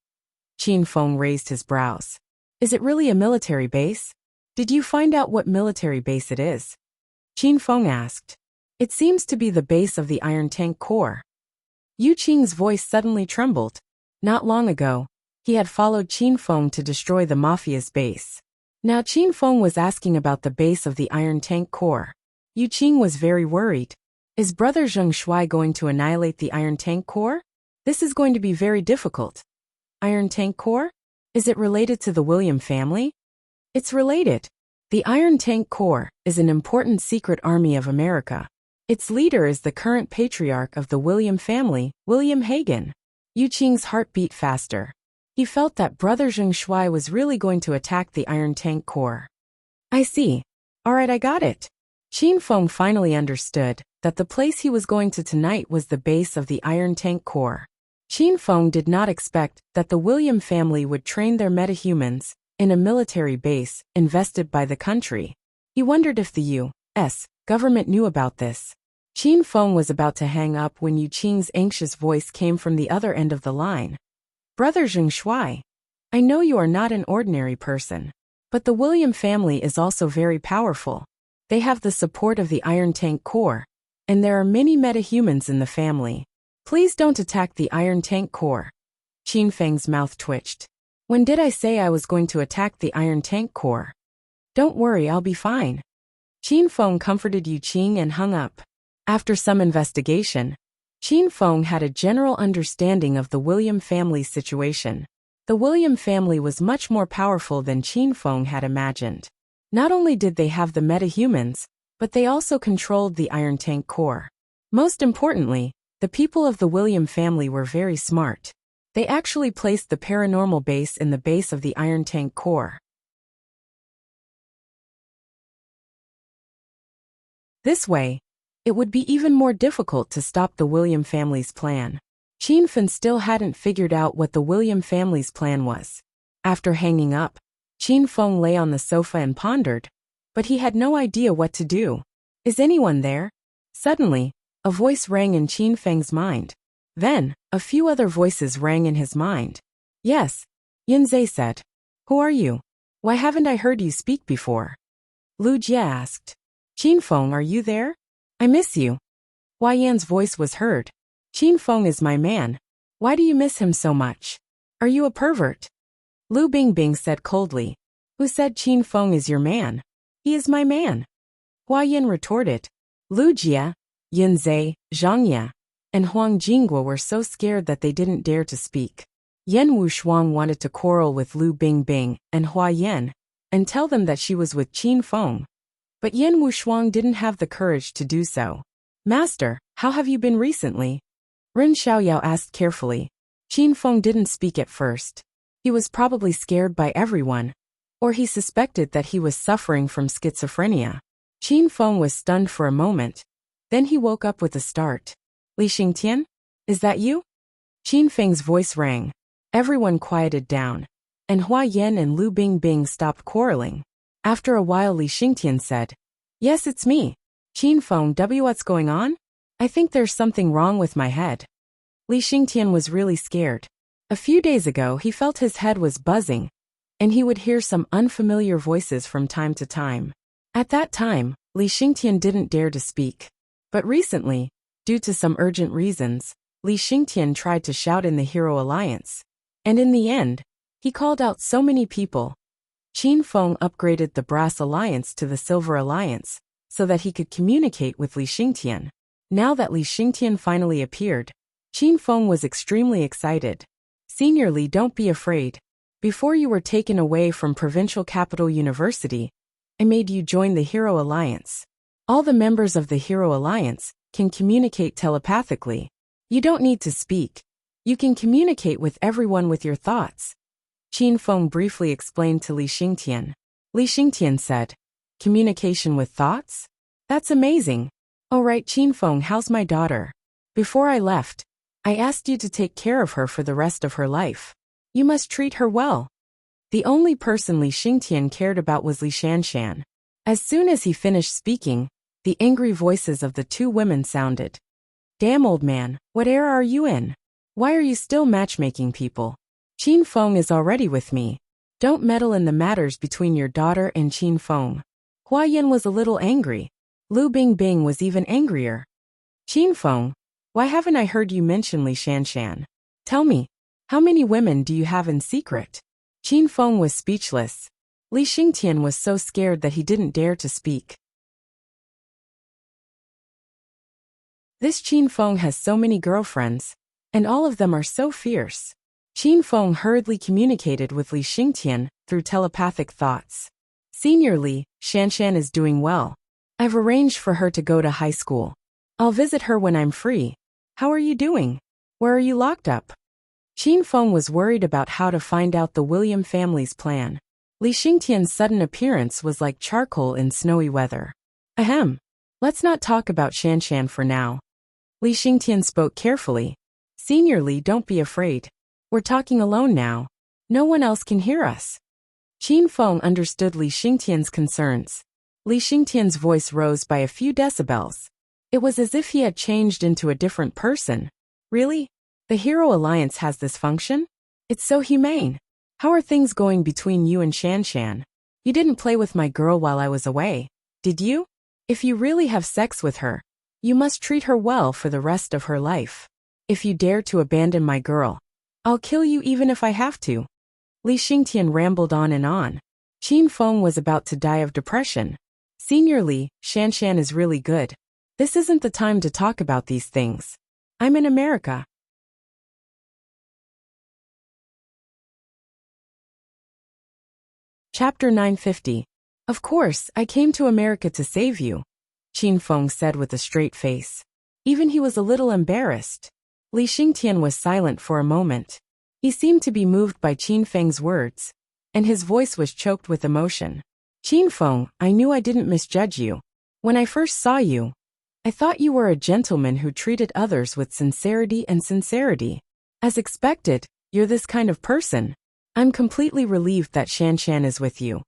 Qin Feng raised his brows. "Is it really a military base? Did you find out what military base it is?" Qin Feng asked. "It seems to be the base of the Iron Tank Corps." Yu Qing's voice suddenly trembled. Not long ago, he had followed Qin Feng to destroy the mafia's base. Now Qin Feng was asking about the base of the Iron Tank Corps. Yu Qing was very worried. Is Brother Zheng Shuai going to annihilate the Iron Tank Corps? This is going to be very difficult. Iron Tank Corps? Is it related to the William family? It's related. The Iron Tank Corps is an important secret army of America. Its leader is the current patriarch of the William family, William Hagen. Yu Qing's heart beat faster. He felt that Brother Zheng Shuai was really going to attack the Iron Tank Corps. "I see. Alright, I got it." Qin Feng finally understood that the place he was going to tonight was the base of the Iron Tank Corps. Qin Feng did not expect that the William family would train their metahumans in a military base invested by the country. He wondered if the U.S. government knew about this. Qin Feng was about to hang up when Yu Qing's anxious voice came from the other end of the line. "Brother Zheng Shuai, I know you are not an ordinary person, but the William family is also very powerful. They have the support of the Iron Tank Corps, and there are many metahumans in the family. Please don't attack the Iron Tank Corps. Qin Feng's mouth twitched. When did I say I was going to attack the Iron Tank Corps? Don't worry, I'll be fine. Qin Feng comforted Yu Qing and hung up. After some investigation, Qin Feng had a general understanding of the William family's situation. The William family was much more powerful than Qin Feng had imagined. Not only did they have the metahumans, but they also controlled the Iron Tank Corps. Most importantly, the people of the William family were very smart. They actually placed the paranormal base in the base of the Iron Tank Corps. This way, it would be even more difficult to stop the William family's plan. Qin Feng still hadn't figured out what the William family's plan was. After hanging up, Qin Feng lay on the sofa and pondered, but he had no idea what to do. Is anyone there? Suddenly, a voice rang in Qin Feng's mind. Then, a few other voices rang in his mind. Yes, Yunzhe said. Who are you? Why haven't I heard you speak before? Lu Jie asked. Qin Feng, are you there? I miss you. Hua Yan's voice was heard. Qin Feng is my man. Why do you miss him so much? Are you a pervert? Lu Bingbing said coldly. Who said Qin Feng is your man? He is my man. Hua Yan retorted. Lu Jie, Yunzhe, Zhang Ye, and Huang Jinghua were so scared that they didn't dare to speak. Yan Wushuang wanted to quarrel with Lu Bingbing and Hua Yan and tell them that she was with Qin Feng. But Yan Wushuang didn't have the courage to do so. Master, how have you been recently? Ren Xiaoyao asked carefully. Qin Feng didn't speak at first. He was probably scared by everyone, or he suspected that he was suffering from schizophrenia. Qin Feng was stunned for a moment. Then he woke up with a start. Li Xingtian? Is that you? Qin Feng's voice rang. Everyone quieted down, and Hua Yan and Lu Bingbing stopped quarreling. After a while Li Xingtian said, Yes, it's me. Qin Feng, what's going on? I think there's something wrong with my head. Li Xingtian was really scared. A few days ago he felt his head was buzzing, and he would hear some unfamiliar voices from time to time. At that time, Li Xingtian didn't dare to speak. But recently, due to some urgent reasons, Li Xingtian tried to shout in the Hero Alliance. And in the end, he called out so many people. Qin Feng upgraded the Brass Alliance to the Silver Alliance, so that he could communicate with Li Xingtian. Now that Li Xingtian finally appeared, Qin Feng was extremely excited. Senior Li, don't be afraid. Before you were taken away from Provincial Capital University, I made you join the Hero Alliance. All the members of the Hero Alliance can communicate telepathically. You don't need to speak. You can communicate with everyone with your thoughts. Qin Feng briefly explained to Li Xingtian. Li Xingtian said, Communication with thoughts? That's amazing. Oh right, Qin Feng, how's my daughter? Before I left, I asked you to take care of her for the rest of her life. You must treat her well. The only person Li Xingtian cared about was Li Shanshan. As soon as he finished speaking, the angry voices of the two women sounded. Damn old man, what era are you in? Why are you still matchmaking people? Qin Feng is already with me. Don't meddle in the matters between your daughter and Qin Feng. Hua Yan was a little angry. Lu Bingbing was even angrier. Qin Feng, why haven't I heard you mention Li Shanshan? Tell me, how many women do you have in secret? Qin Feng was speechless. Li Xingtian was so scared that he didn't dare to speak. This Qin Feng has so many girlfriends, and all of them are so fierce. Qin Feng hurriedly communicated with Li Xingtian through telepathic thoughts. Senior Li, Shanshan is doing well. I've arranged for her to go to high school. I'll visit her when I'm free. How are you doing? Where are you locked up? Qin Feng was worried about how to find out the William family's plan. Li Xingtian's sudden appearance was like charcoal in snowy weather. Ahem. Let's not talk about Shanshan for now. Li Xingtian spoke carefully. Senior Li, don't be afraid. We're talking alone now. No one else can hear us. Qin Feng understood Li Xingtian's concerns. Li Xingtian's voice rose by a few decibels. It was as if he had changed into a different person. Really? The Hero Alliance has this function? It's so humane. How are things going between you and Shanshan? You didn't play with my girl while I was away, did you? If you really have sex with her, you must treat her well for the rest of her life. If you dare to abandon my girl, I'll kill you even if I have to. Li Xingtian rambled on and on. Qin Feng was about to die of depression. Senior Li, Shanshan is really good. This isn't the time to talk about these things. I'm in America. Chapter 950. Of course, I came to America to save you, Qin Feng said with a straight face. Even he was a little embarrassed. Li Xingtian was silent for a moment. He seemed to be moved by Qin Feng's words, and his voice was choked with emotion. Qin Feng, I knew I didn't misjudge you. When I first saw you, I thought you were a gentleman who treated others with sincerity. As expected, you're this kind of person. I'm completely relieved that Shanshan is with you.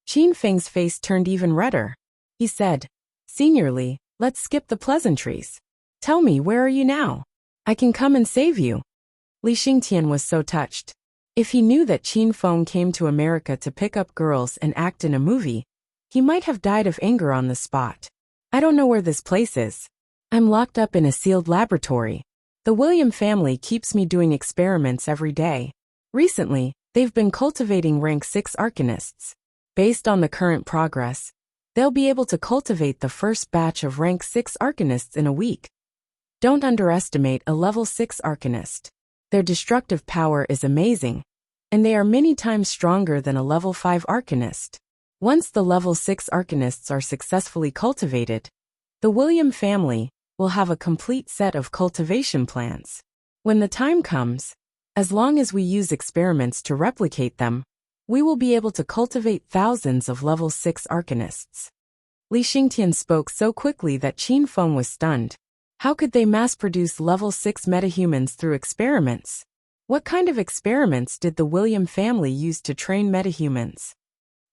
Qin Feng's face turned even redder. He said, Senior Li, let's skip the pleasantries. Tell me, where are you now? I can come and save you. Li Xingtian was so touched. If he knew that Qin Feng came to America to pick up girls and act in a movie, he might have died of anger on the spot. I don't know where this place is. I'm locked up in a sealed laboratory. The William family keeps me doing experiments every day. Recently, they've been cultivating rank 6 arcanists. Based on the current progress, they'll be able to cultivate the first batch of rank 6 arcanists in a week. Don't underestimate a level 6 arcanist. Their destructive power is amazing, and they are many times stronger than a level 5 arcanist. Once the level 6 arcanists are successfully cultivated, the William family will have a complete set of cultivation plans. When the time comes, as long as we use experiments to replicate them, we will be able to cultivate thousands of level 6 arcanists. Li Xingtian spoke so quickly that Qin Feng was stunned. How could they mass-produce level 6 metahumans through experiments? What kind of experiments did the William family use to train metahumans?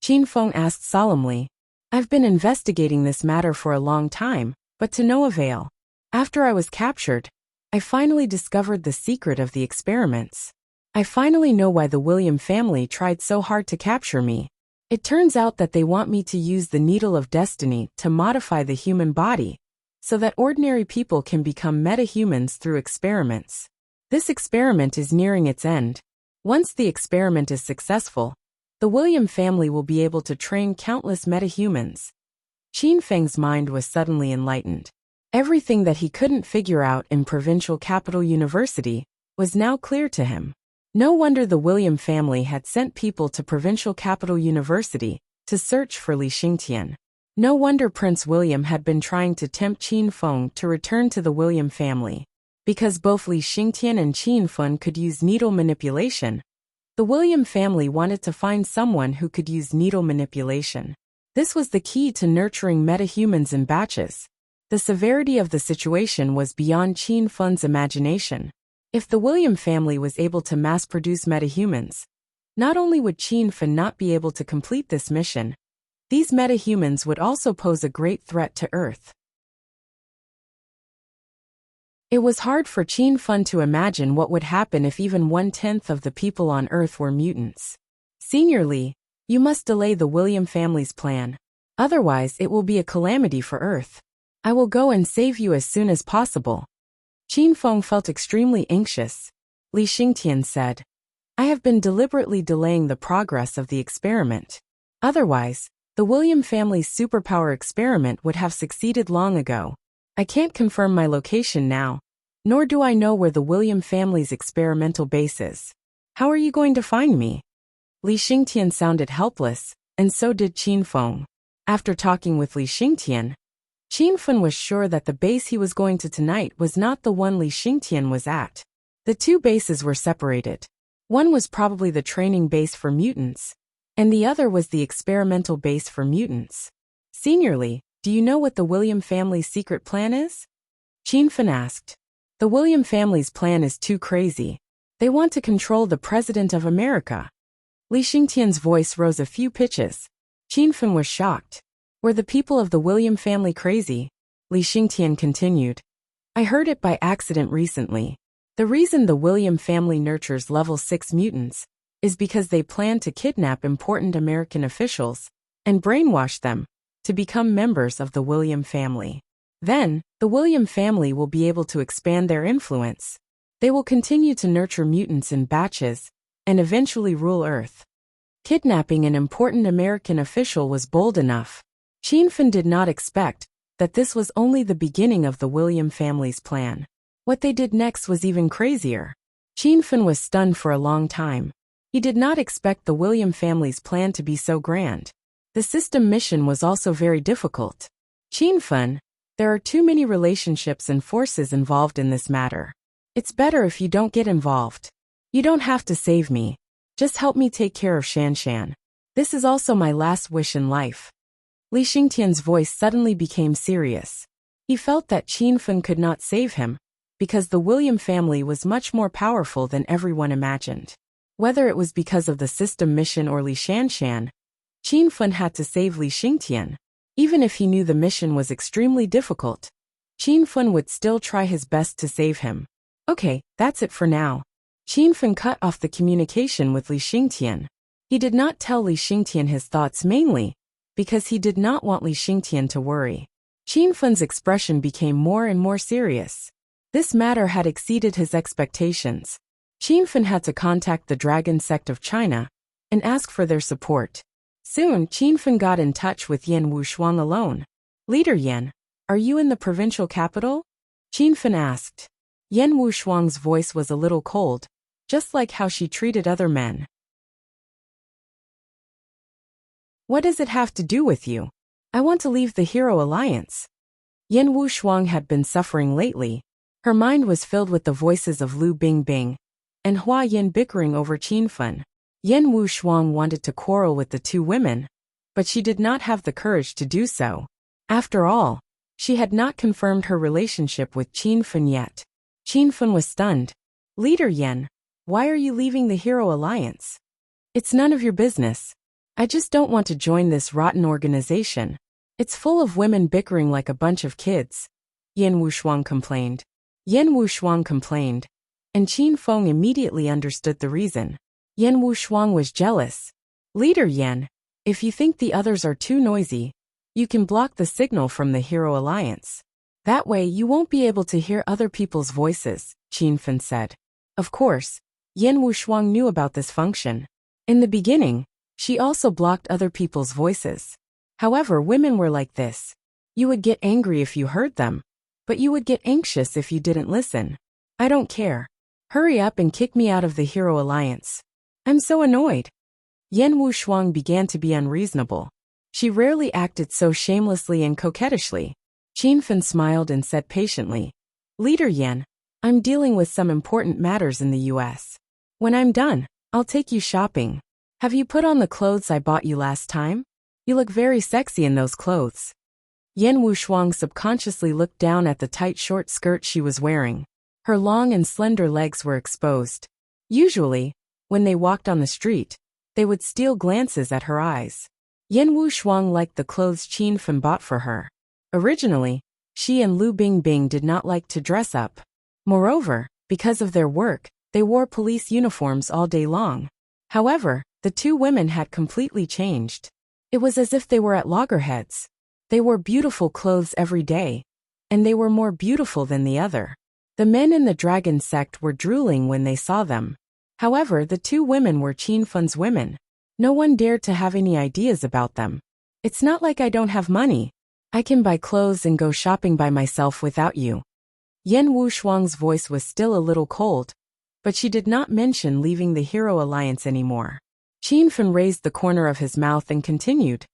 Qin Feng asked solemnly. I've been investigating this matter for a long time, but to no avail. After I was captured, I finally discovered the secret of the experiments. I finally know why the William family tried so hard to capture me. It turns out that they want me to use the Needle of Destiny to modify the human body, so that ordinary people can become metahumans through experiments. This experiment is nearing its end. Once the experiment is successful, the William family will be able to train countless metahumans. Qin Feng's mind was suddenly enlightened. Everything that he couldn't figure out in Provincial Capital University was now clear to him. No wonder the William family had sent people to Provincial Capital University to search for Li Xingtian. No wonder Prince William had been trying to tempt Qin Feng to return to the William family. Because both Li Xingtian and Qin Feng could use needle manipulation, the William family wanted to find someone who could use needle manipulation. This was the key to nurturing metahumans in batches. The severity of the situation was beyond Qin Feng's imagination. If the William family was able to mass-produce metahumans, not only would Qin Feng not be able to complete this mission, these metahumans would also pose a great threat to Earth. It was hard for Qin Feng to imagine what would happen if even 1/10 of the people on Earth were mutants. Senior Li, you must delay the William family's plan. Otherwise, it will be a calamity for Earth. I will go and save you as soon as possible. Qin Feng felt extremely anxious. Li Xingtian said, I have been deliberately delaying the progress of the experiment. Otherwise, the William family's superpower experiment would have succeeded long ago. I can't confirm my location now, nor do I know where the William family's experimental base is. How are you going to find me? Li Xingtian sounded helpless, and so did Qin Feng. After talking with Li Xingtian, Qin Feng was sure that the base he was going to tonight was not the one Li Xingtian was at. The two bases were separated. One was probably the training base for mutants, and the other was the experimental base for mutants. Senior Li, do you know what the William family's secret plan is? Qin Feng asked. The William family's plan is too crazy. They want to control the President of America. Li Xingtian's voice rose a few pitches. Qin Feng was shocked. Were the people of the William family crazy? Li Xingtian continued. I heard it by accident recently. The reason the William family nurtures level 6 mutants is because they plan to kidnap important American officials and brainwash them to become members of the William family. Then, the William family will be able to expand their influence. They will continue to nurture mutants in batches, and eventually rule Earth. Kidnapping an important American official was bold enough. Qin Fen did not expect that this was only the beginning of the William family's plan. What they did next was even crazier. Qin Fen was stunned for a long time. He did not expect the William family's plan to be so grand. The system mission was also very difficult. Qin Fen, there are too many relationships and forces involved in this matter. It's better if you don't get involved. You don't have to save me. Just help me take care of Shanshan. This is also my last wish in life. Li Xingtian's voice suddenly became serious. He felt that Qin Fen could not save him, because the William family was much more powerful than everyone imagined. Whether it was because of the system mission or Li Shanshan, Qin Fen had to save Li Xingtian. Even if he knew the mission was extremely difficult, Qin Fen would still try his best to save him. Okay, that's it for now. Qin Fen cut off the communication with Li Xingtian. He did not tell Li Xingtian his thoughts mainly because he did not want Li Xingtian to worry. Qin Fen's expression became more and more serious. This matter had exceeded his expectations. Qin Fen had to contact the Dragon Sect of China and ask for their support. Soon, Qin Fen got in touch with Yan Wushuang alone. Leader Yan, are you in the provincial capital? Qin Fen asked. Yan Wushuang's voice was a little cold, just like how she treated other men. What does it have to do with you? I want to leave the Hero Alliance. Yan Wushuang had been suffering lately. Her mind was filled with the voices of Lu Bingbing and Hua Yin bickering over Qin Fen. Yan Wushuang wanted to quarrel with the two women, but she did not have the courage to do so. After all, she had not confirmed her relationship with Qin Fen yet. Qin Fen was stunned. Leader Yan, why are you leaving the Hero Alliance? It's none of your business. I just don't want to join this rotten organization. It's full of women bickering like a bunch of kids. Yan Wushuang complained. Yan Wushuang complained, and Qin Feng immediately understood the reason. Yan Wushuang was jealous. Leader Yan, if you think the others are too noisy, you can block the signal from the Hero Alliance. That way you won't be able to hear other people's voices, Qin Fen said. Of course, Yan Wushuang knew about this function. In the beginning, she also blocked other people's voices. However, women were like this. You would get angry if you heard them, but you would get anxious if you didn't listen. I don't care. Hurry up and kick me out of the Hero Alliance. I'm so annoyed. Yan Wushuang began to be unreasonable. She rarely acted so shamelessly and coquettishly. Qin Fen smiled and said patiently, Leader Yan, I'm dealing with some important matters in the US. When I'm done, I'll take you shopping. Have you put on the clothes I bought you last time? You look very sexy in those clothes. Yan Wushuang subconsciously looked down at the tight short skirt she was wearing. Her long and slender legs were exposed. Usually, when they walked on the street, they would steal glances at her eyes. Yan Wushuang liked the clothes Qin Fen bought for her. Originally, she and Lu Bingbing did not like to dress up. Moreover, because of their work, they wore police uniforms all day long. However, the two women had completely changed. It was as if they were at loggerheads. They wore beautiful clothes every day, and they were more beautiful than the other. The men in the Dragon Sect were drooling when they saw them. However, the two women were Qin Fen's women. No one dared to have any ideas about them. It's not like I don't have money. I can buy clothes and go shopping by myself without you. Yan Wushuang's voice was still a little cold, but she did not mention leaving the Hero Alliance anymore. Qin Fen raised the corner of his mouth and continued.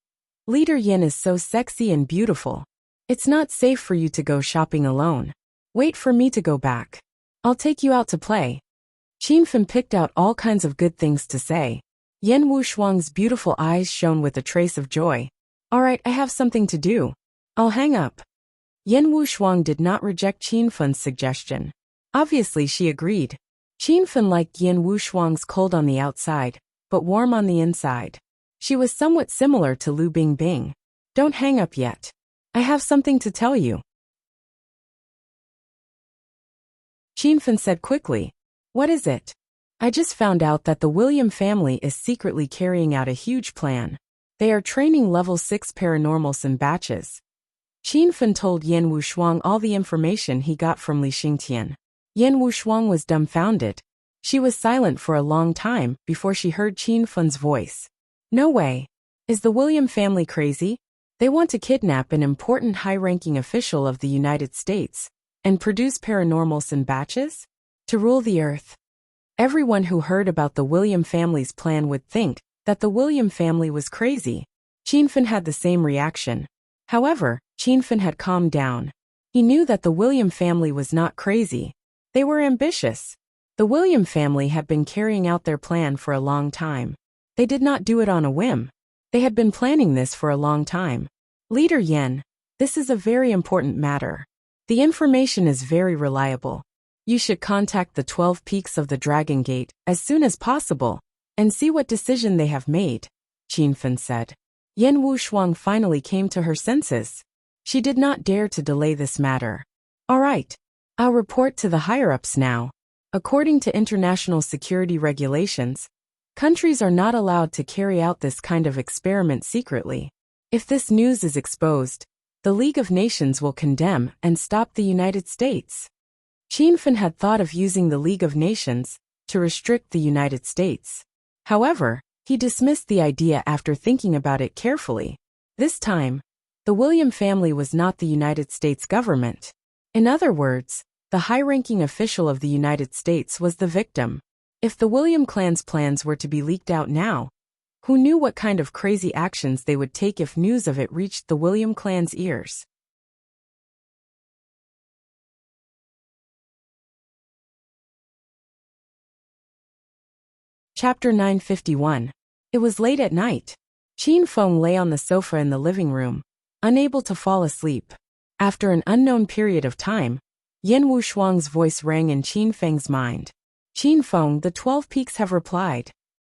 Leader Yan is so sexy and beautiful. It's not safe for you to go shopping alone. Wait for me to go back. I'll take you out to play. Qin Fen picked out all kinds of good things to say. Yan Wushuang's beautiful eyes shone with a trace of joy. All right, I have something to do. I'll hang up. Yan Wushuang did not reject Qin Fen's suggestion. Obviously, she agreed. Qin Fen liked Yan Wushuang's cold on the outside, but warm on the inside. She was somewhat similar to Lu Bingbing. Don't hang up yet. I have something to tell you. Qin Fen said quickly. What is it? I just found out that the William family is secretly carrying out a huge plan. They are training level 6 paranormals in batches. Qin Fen told Yan Wushuang all the information he got from Li Xingtian. Yan Wushuang was dumbfounded. She was silent for a long time before she heard Qin Fen's voice. No way. Is the William family crazy? They want to kidnap an important high-ranking official of the United States and produce paranormals in batches? To rule the earth. Everyone who heard about the William family's plan would think that the William family was crazy. Qin Fen had the same reaction. However, Qin Fen had calmed down. He knew that the William family was not crazy. They were ambitious. The William family had been carrying out their plan for a long time. They did not do it on a whim. They had been planning this for a long time. Leader Yan, this is a very important matter. The information is very reliable. You should contact the 12 peaks of the Dragon Gate as soon as possible and see what decision they have made, Qin Fen said. Yan Wushuang finally came to her senses. She did not dare to delay this matter. All right. I'll report to the higher-ups now. According to international security regulations, countries are not allowed to carry out this kind of experiment secretly. If this news is exposed, the League of Nations will condemn and stop the United States. Qin Fen had thought of using the League of Nations to restrict the United States. However, he dismissed the idea after thinking about it carefully. This time, the William family was not the United States government. In other words, the high-ranking official of the United States was the victim. If the William clan's plans were to be leaked out now, who knew what kind of crazy actions they would take if news of it reached the William clan's ears? Chapter 951. It was late at night. Qin Feng lay on the sofa in the living room, unable to fall asleep. After an unknown period of time, Yan Wushuang's voice rang in Qin Feng's mind. Qin Feng, the 12 peaks have replied.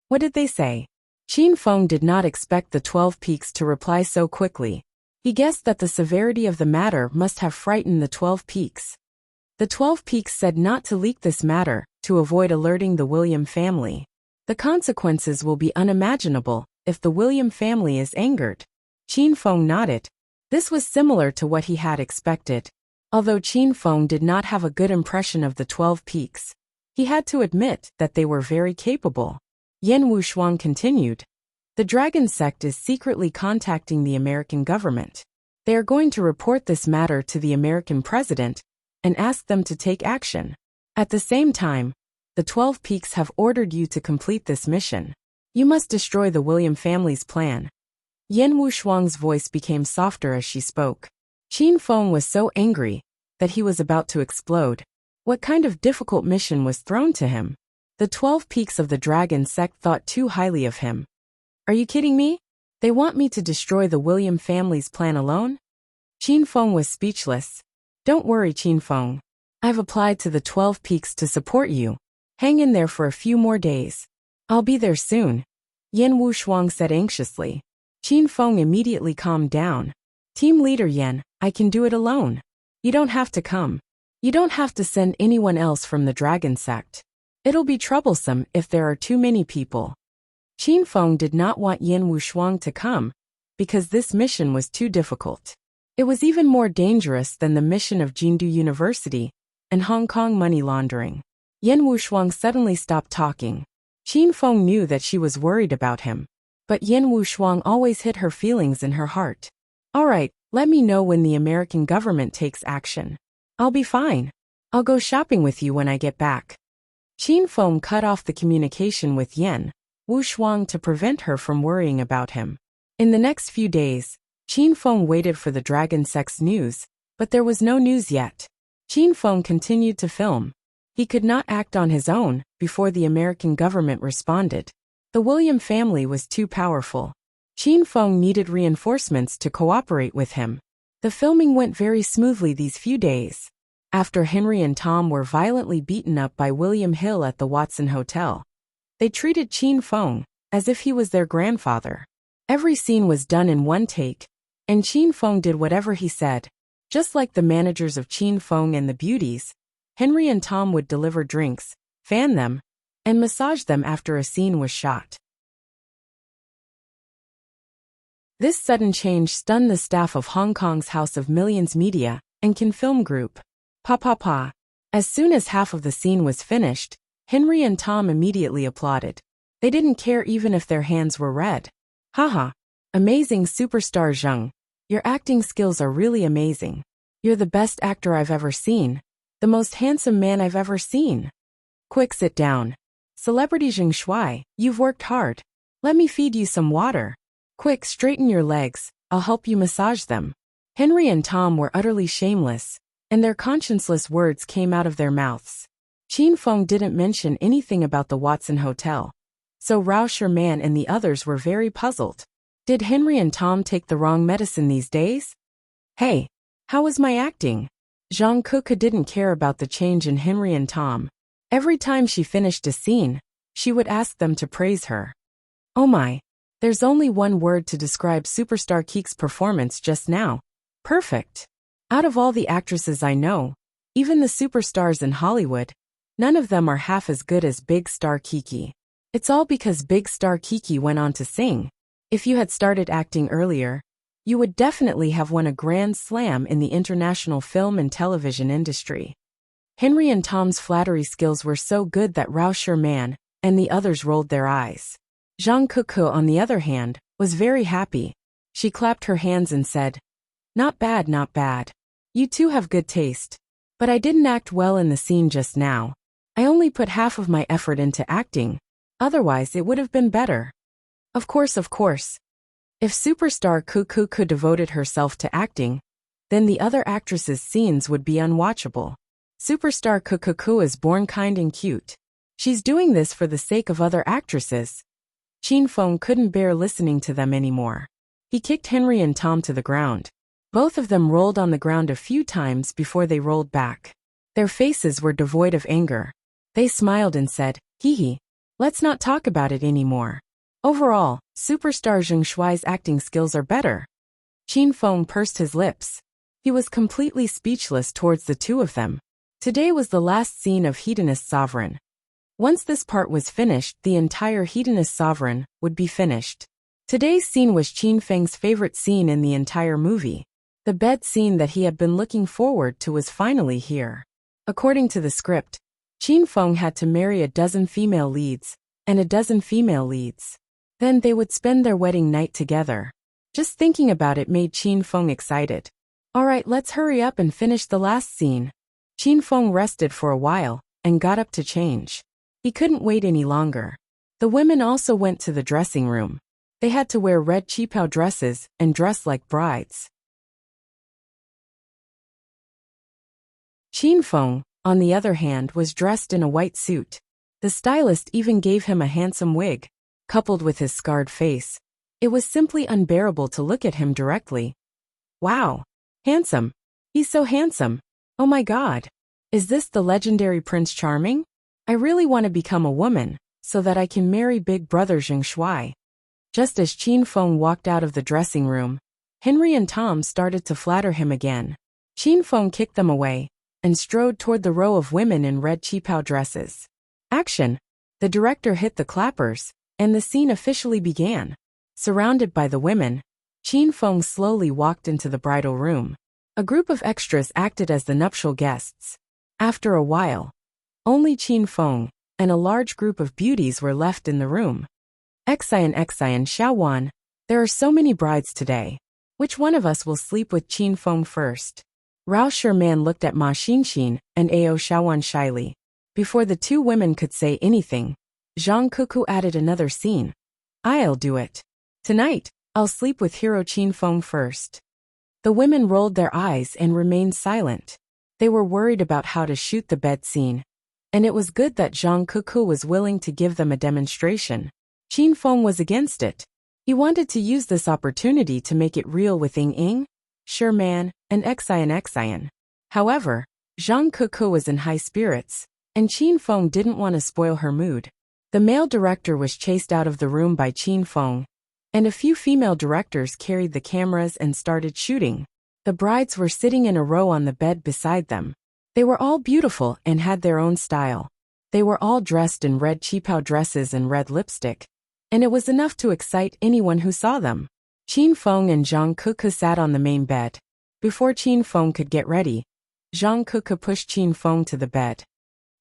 What did they say? Qin Feng did not expect the 12 peaks to reply so quickly. He guessed that the severity of the matter must have frightened the 12 peaks. The 12 peaks said not to leak this matter to avoid alerting the William family. The consequences will be unimaginable if the William family is angered. Qin Feng nodded. This was similar to what he had expected. Although Qin Feng did not have a good impression of the 12 peaks, he had to admit that they were very capable. Yan Wushuang continued. The Dragon Sect is secretly contacting the American government. They are going to report this matter to the American president and ask them to take action. At the same time, the 12 peaks have ordered you to complete this mission. You must destroy the William family's plan. Yan Wushuang's voice became softer as she spoke. Qin Feng was so angry that he was about to explode. What kind of difficult mission was thrown to him? The 12 peaks of the Dragon Sect thought too highly of him. Are you kidding me? They want me to destroy the William family's plan alone? Qin Feng was speechless. Don't worry, Qin Feng. I've applied to the 12 peaks to support you. Hang in there for a few more days. I'll be there soon, Yan Wushuang said anxiously. Qin Feng immediately calmed down. Team leader Yan, I can do it alone. You don't have to come. You don't have to send anyone else from the Dragon Sect. It'll be troublesome if there are too many people. Qin Feng did not want Yan Wushuang to come because this mission was too difficult. It was even more dangerous than the mission of Jindu University and Hong Kong money laundering. Yan Wushuang suddenly stopped talking. Qin Feng knew that she was worried about him, but Yan Wushuang always hid her feelings in her heart. All right, let me know when the American government takes action. I'll be fine. I'll go shopping with you when I get back. Qin Feng cut off the communication with Yan Wushuang to prevent her from worrying about him. In the next few days, Qin Feng waited for the Dragon Sect's news, but there was no news yet. Qin Feng continued to film. He could not act on his own before the American government responded. The William family was too powerful. Qin Feng needed reinforcements to cooperate with him. The filming went very smoothly these few days. After Henry and Tom were violently beaten up by William Hill at the Watson Hotel, they treated Qin Feng as if he was their grandfather. Every scene was done in one take, and Qin Feng did whatever he said. Just like the managers of Qin Feng and the beauties, Henry and Tom would deliver drinks, fan them, and massage them after a scene was shot. This sudden change stunned the staff of Hong Kong's House of Millions Media and Can Film Group. Pa pa pa. As soon as half of the scene was finished, Henry and Tom immediately applauded. They didn't care even if their hands were red. Haha. Amazing superstar Zheng. Your acting skills are really amazing. You're the best actor I've ever seen. The most handsome man I've ever seen. Quick, sit down. Celebrity Zheng Shuai, you've worked hard. Let me feed you some water. Quick, straighten your legs. I'll help you massage them. Henry and Tom were utterly shameless, and their conscienceless words came out of their mouths. Qin Feng didn't mention anything about the Watson Hotel, so Rao Sherman and the others were very puzzled. Did Henry and Tom take the wrong medicine these days? Hey, how was my acting? Zhang Kuka didn't care about the change in Henry and Tom. Every time she finished a scene, she would ask them to praise her. Oh my, there's only one word to describe superstar Kik's performance just now. Perfect. Out of all the actresses I know, even the superstars in Hollywood, none of them are half as good as Big Star Kiki. It's all because Big Star Kiki went on to sing. If you had started acting earlier, you would definitely have won a grand slam in the international film and television industry. Henry and Tom's flattery skills were so good that Rao Sherman and the others rolled their eyes. Zhang Kuku, on the other hand, was very happy. She clapped her hands and said, "Not bad, not bad. You two have good taste. But I didn't act well in the scene just now. I only put half of my effort into acting. Otherwise it would have been better." Of course. If superstar Kuku devoted herself to acting, then the other actresses' scenes would be unwatchable. Superstar Kuku is born kind and cute. She's doing this for the sake of other actresses. Qin Feng couldn't bear listening to them anymore. He kicked Henry and Tom to the ground. Both of them rolled on the ground a few times before they rolled back. Their faces were devoid of anger. They smiled and said, "Hee hee. Let's not talk about it anymore. Overall, superstar Zheng Shuai's acting skills are better." Qin Feng pursed his lips. He was completely speechless towards the two of them. Today was the last scene of Hedonist Sovereign. Once this part was finished, the entire Hedonist Sovereign would be finished. Today's scene was Qin Feng's favorite scene in the entire movie. The bed scene that he had been looking forward to was finally here. According to the script, Qin Feng had to marry a dozen female leads, and a dozen female leads. Then they would spend their wedding night together. Just thinking about it made Qin Feng excited. Alright, let's hurry up and finish the last scene. Qin Feng rested for a while, and got up to change. He couldn't wait any longer. The women also went to the dressing room. They had to wear red qipao dresses and dress like brides. Qin Feng, on the other hand, was dressed in a white suit. The stylist even gave him a handsome wig. Coupled with his scarred face, it was simply unbearable to look at him directly. Wow! Handsome! He's so handsome! Oh my god! Is this the legendary Prince Charming? I really want to become a woman, so that I can marry Big Brother Zheng Shuai. Just as Qin Feng walked out of the dressing room, Henry and Tom started to flatter him again. Qin Feng kicked them away, and strode toward the row of women in red qipao dresses. Action! The director hit the clappers, and the scene officially began. Surrounded by the women, Qin Feng slowly walked into the bridal room. A group of extras acted as the nuptial guests. After a while, only Qin Feng and a large group of beauties were left in the room. Xian Xiaowan, there are so many brides today. Which one of us will sleep with Qin Feng first? Rao Sherman looked at Ma Xinxin and Ao Xiaowan shyly. Before the two women could say anything, Zhang Kuku added another scene. I'll do it. Tonight, I'll sleep with hero Qin Feng first. The women rolled their eyes and remained silent. They were worried about how to shoot the bed scene, and it was good that Zhang Kuku was willing to give them a demonstration. Qin Feng was against it. He wanted to use this opportunity to make it real with Ying, Sherman, and Xian. However, Zhang Kuku was in high spirits, and Qin Feng didn't want to spoil her mood. The male director was chased out of the room by Qin Feng, and a few female directors carried the cameras and started shooting. The brides were sitting in a row on the bed beside them. They were all beautiful and had their own style. They were all dressed in red qipao dresses and red lipstick, and it was enough to excite anyone who saw them. Qin Feng and Zhang Kuke sat on the main bed. Before Qin Feng could get ready, Zhang Kuke pushed Qin Feng to the bed.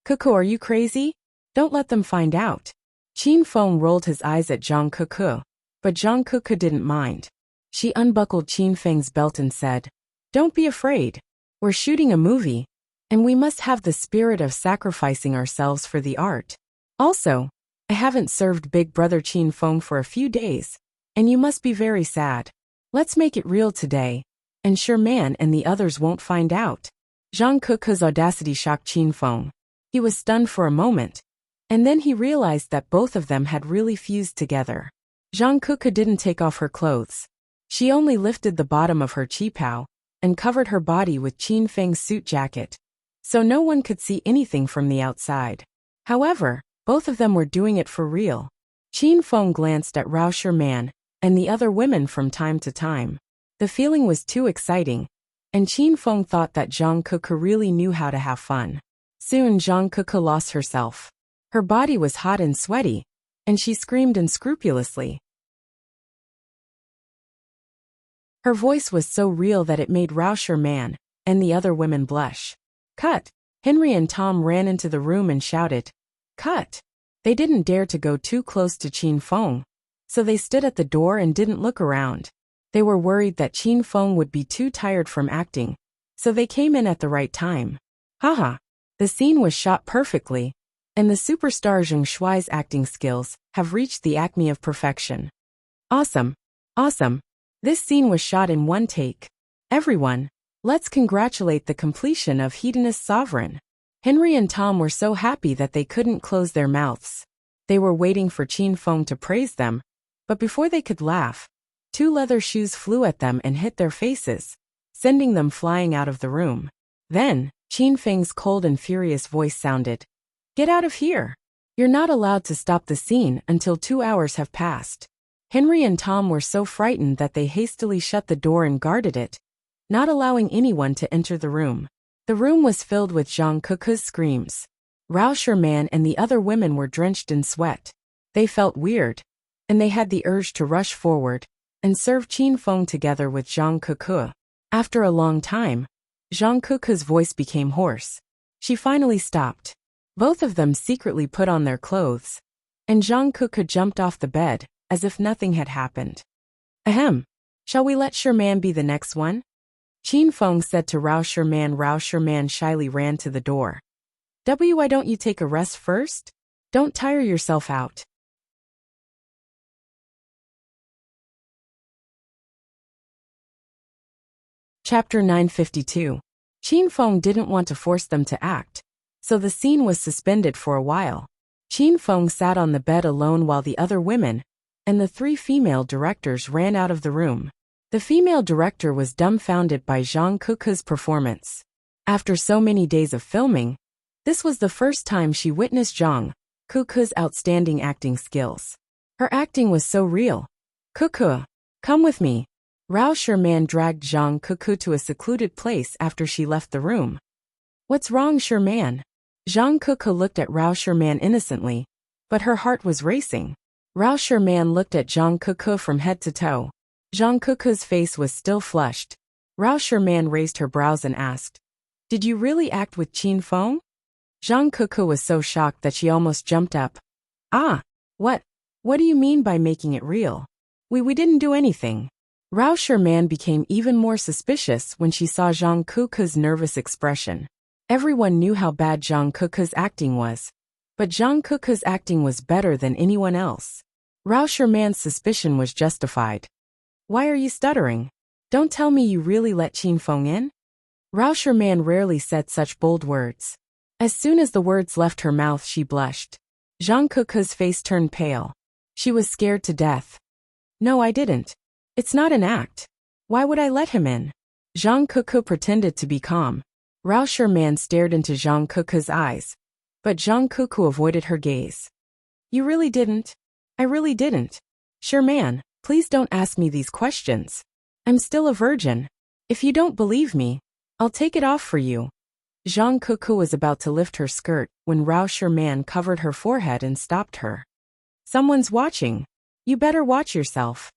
Kuke, are you crazy? Don't let them find out. Qin Feng rolled his eyes at Zhang Kuke, but Zhang Kuke didn't mind. She unbuckled Qin Feng's belt and said, "Don't be afraid. We're shooting a movie, and we must have the spirit of sacrificing ourselves for the art. Also, I haven't served Big Brother Qin Feng for a few days, and you must be very sad. Let's make it real today, and sure man and the others won't find out." Zhang Kuke's audacity shocked Qin Feng. He was stunned for a moment, and then he realized that both of them had really fused together. Zhang Kuke didn't take off her clothes. She only lifted the bottom of her qipao and covered her body with Qin Feng's suit jacket, so no one could see anything from the outside. However, both of them were doing it for real. Qin Feng glanced at Rao Sherman and the other women from time to time. The feeling was too exciting, and Qin Feng thought that Zhang Kuke really knew how to have fun. Soon Zhang Kuke lost herself. Her body was hot and sweaty, and she screamed unscrupulously. Her voice was so real that it made Rao Sherman and the other women blush. "Cut!" Henry and Tom ran into the room and shouted, "Cut!" They didn't dare to go too close to Qin Feng, so they stood at the door and didn't look around. They were worried that Qin Feng would be too tired from acting, so they came in at the right time. Haha! The scene was shot perfectly, and the superstar Zheng Shuai's acting skills have reached the acme of perfection. Awesome! Awesome! This scene was shot in one take. Everyone, let's congratulate the completion of Hedonist Sovereign. Henry and Tom were so happy that they couldn't close their mouths. They were waiting for Qin Feng to praise them, but before they could laugh, 2 leather shoes flew at them and hit their faces, sending them flying out of the room. Then, Qin Feng's cold and furious voice sounded, "Get out of here! You're not allowed to stop the scene until 2 hours have passed." Henry and Tom were so frightened that they hastily shut the door and guarded it, not allowing anyone to enter the room. The room was filled with Zhang Kuke's screams. Rao Sherman and the other women were drenched in sweat. They felt weird, and they had the urge to rush forward and serve Qin Feng together with Zhang Kuke. After a long time, Zhang Kuke's voice became hoarse. She finally stopped. Both of them secretly put on their clothes, and Zhang Kuke jumped off the bed as if nothing had happened. "Ahem. Shall we let Sherman be the next one?" Qin Feng said to Rao Sherman. Rao Sherman shyly ran to the door. Why don't you take a rest first? Don't tire yourself out." Chapter 952. Qin Feng didn't want to force them to act, so the scene was suspended for a while. Qin Feng sat on the bed alone while the other women and the 3 female directors ran out of the room. The female director was dumbfounded by Zhang Kuke's performance. After so many days of filming, this was the first time she witnessed Zhang Kuke's outstanding acting skills. Her acting was so real. "Kuke, come with me." Rao Sherman dragged Zhang Kuke to a secluded place after she left the room. "What's wrong, Sherman?" Zhang Kuke looked at Rao Sherman innocently, but her heart was racing. Rao Sherman looked at Zhang Kuke from head to toe. Zhang Kuke's face was still flushed. Rao Sherman raised her brows and asked, "Did you really act with Qin Feng?" Zhang Kuke was so shocked that she almost jumped up. "Ah, what do you mean by making it real? We didn't do anything." Rao Sherman became even more suspicious when she saw Zhang Kuke's nervous expression. Everyone knew how bad Zhang Kuke's acting was, but Zhang Kuke's acting was better than anyone else. Rao Sherman's suspicion was justified. "Why are you stuttering? Don't tell me you really let Qin Feng in?" Rao Sherman rarely said such bold words. As soon as the words left her mouth, she blushed. Zhang Kuke's face turned pale. She was scared to death. "No, I didn't. It's not an act. Why would I let him in?" Zhang Kuke pretended to be calm. Rao Sherman stared into Zhang Kuke's eyes, but Zhang Kuke avoided her gaze. "You really didn't?" "I really didn't. Sherman, please don't ask me these questions. I'm still a virgin. If you don't believe me, I'll take it off for you." Zhang Kuke was about to lift her skirt when Rao Sherman covered her forehead and stopped her. "Someone's watching. You better watch yourself."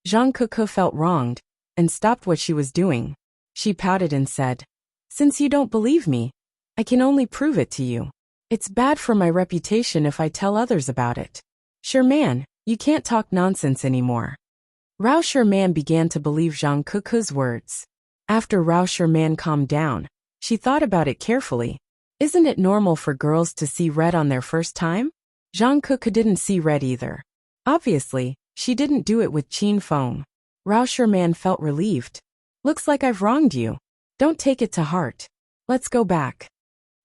Zhang Kuku felt wronged and stopped what she was doing. She pouted and said, "Since you don't believe me, I can only prove it to you. It's bad for my reputation if I tell others about it." "Sure man, you can't talk nonsense anymore." Rao Sherman began to believe Zhang Kuku's words. After Rao Sherman calmed down, she thought about it carefully. Isn't it normal for girls to see red on their first time? Zhang Kuku didn't see red either. Obviously, she didn't do it with Qin Feng. Rao Sherman felt relieved. "Looks like I've wronged you. Don't take it to heart. Let's go back."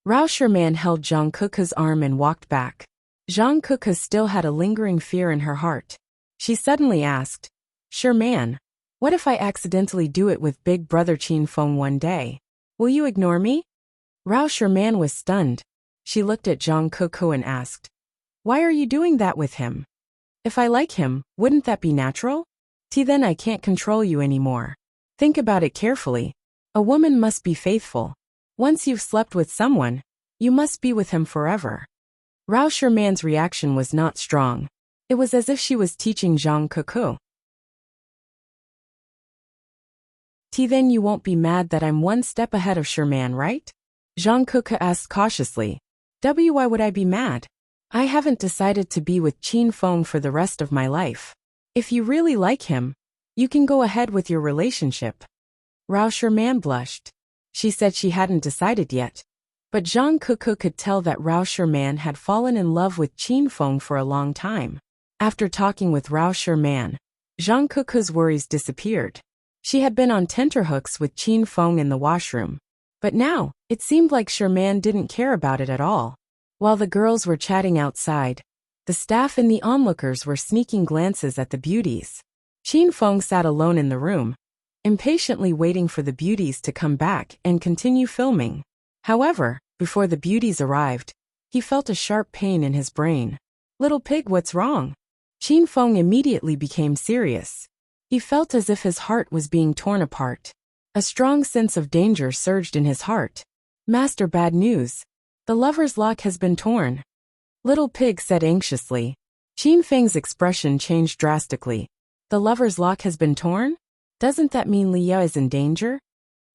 Rao Sherman held Zhang Kuku's arm and walked back. Zhang Kuku still had a lingering fear in her heart. She suddenly asked, "Sherman, what if I accidentally do it with Big Brother Qin Feng one day? Will you ignore me?" Rao Sherman was stunned. She looked at Zhang Kuku and asked, "Why are you doing that with him? If I like him, wouldn't that be natural? Then I can't control you anymore. Think about it carefully. A woman must be faithful. Once you've slept with someone, you must be with him forever." Rao Sherman's reaction was not strong. It was as if she was teaching Zhang Kuku. Then you won't be mad that I'm one step ahead of Sherman, right?" Zhang Kuku asked cautiously. "Why would I be mad? I haven't decided to be with Qin Feng for the rest of my life. If you really like him, you can go ahead with your relationship." Rao Sherman blushed. She said she hadn't decided yet. But Zhang Kuku could tell that Rao Sherman had fallen in love with Qin Feng for a long time. After talking with Rao Sherman, Zhang Kuku's worries disappeared. She had been on tenterhooks with Qin Feng in the washroom. But now, it seemed like Sherman didn't care about it at all. While the girls were chatting outside, the staff and the onlookers were sneaking glances at the beauties. Qin Feng sat alone in the room, impatiently waiting for the beauties to come back and continue filming. However, before the beauties arrived, he felt a sharp pain in his brain. "Little pig, what's wrong?" Qin Feng immediately became serious. He felt as if his heart was being torn apart. A strong sense of danger surged in his heart. "Master, bad news. The lover's lock has been torn." Little Pig said anxiously. Qin Feng's expression changed drastically. "The lover's lock has been torn? Doesn't that mean Leia is in danger?"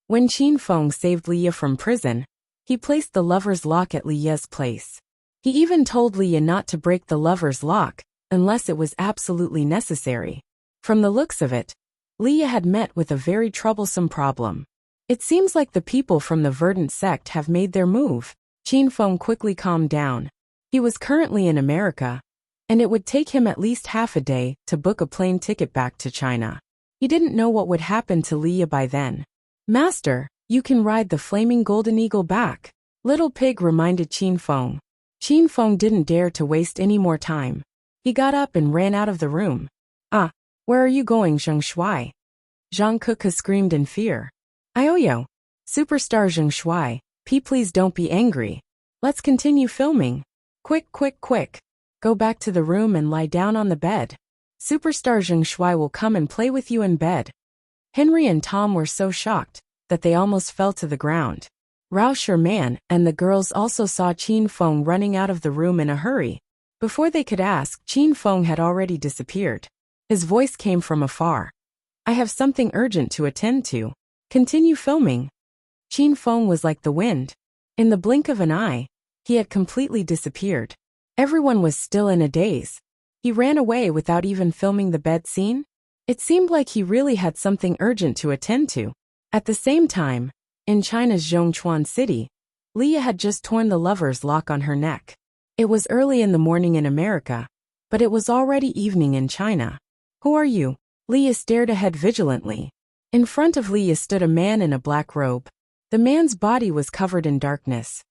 When Qin Feng saved Leia from prison, he placed the lover's lock at Leia's place. He even told Leia not to break the lover's lock unless it was absolutely necessary. From the looks of it, Leia had met with a very troublesome problem. "It seems like the people from the Verdant sect have made their move." Qin Feng quickly calmed down. He was currently in America, and it would take him at least half a day to book a plane ticket back to China. He didn't know what would happen to Leia by then. "Master, you can ride the flaming golden eagle back," Little Pig reminded Qin Feng. Qin Feng didn't dare to waste any more time. He got up and ran out of the room. "Ah, where are you going, Zheng Shuai?" Zhang Kuku screamed in fear. "Ioyo, superstar Zheng Shuai, please don't be angry. Let's continue filming. Quick, quick, quick. Go back to the room and lie down on the bed. Superstar Zheng Shuai will come and play with you in bed." Henry and Tom were so shocked that they almost fell to the ground. Rao Sherman and the girls also saw Qin Feng running out of the room in a hurry. Before they could ask, Qin Feng had already disappeared. His voice came from afar. "I have something urgent to attend to. Continue filming." Qin Feng was like the wind. In the blink of an eye, he had completely disappeared. Everyone was still in a daze. He ran away without even filming the bed scene. It seemed like he really had something urgent to attend to. At the same time, in China's Zhongchuan city, Leia had just torn the lover's lock on her neck. It was early in the morning in America, but it was already evening in China. "Who are you?" Leia stared ahead vigilantly. In front of Leia stood a man in a black robe. The man's body was covered in darkness.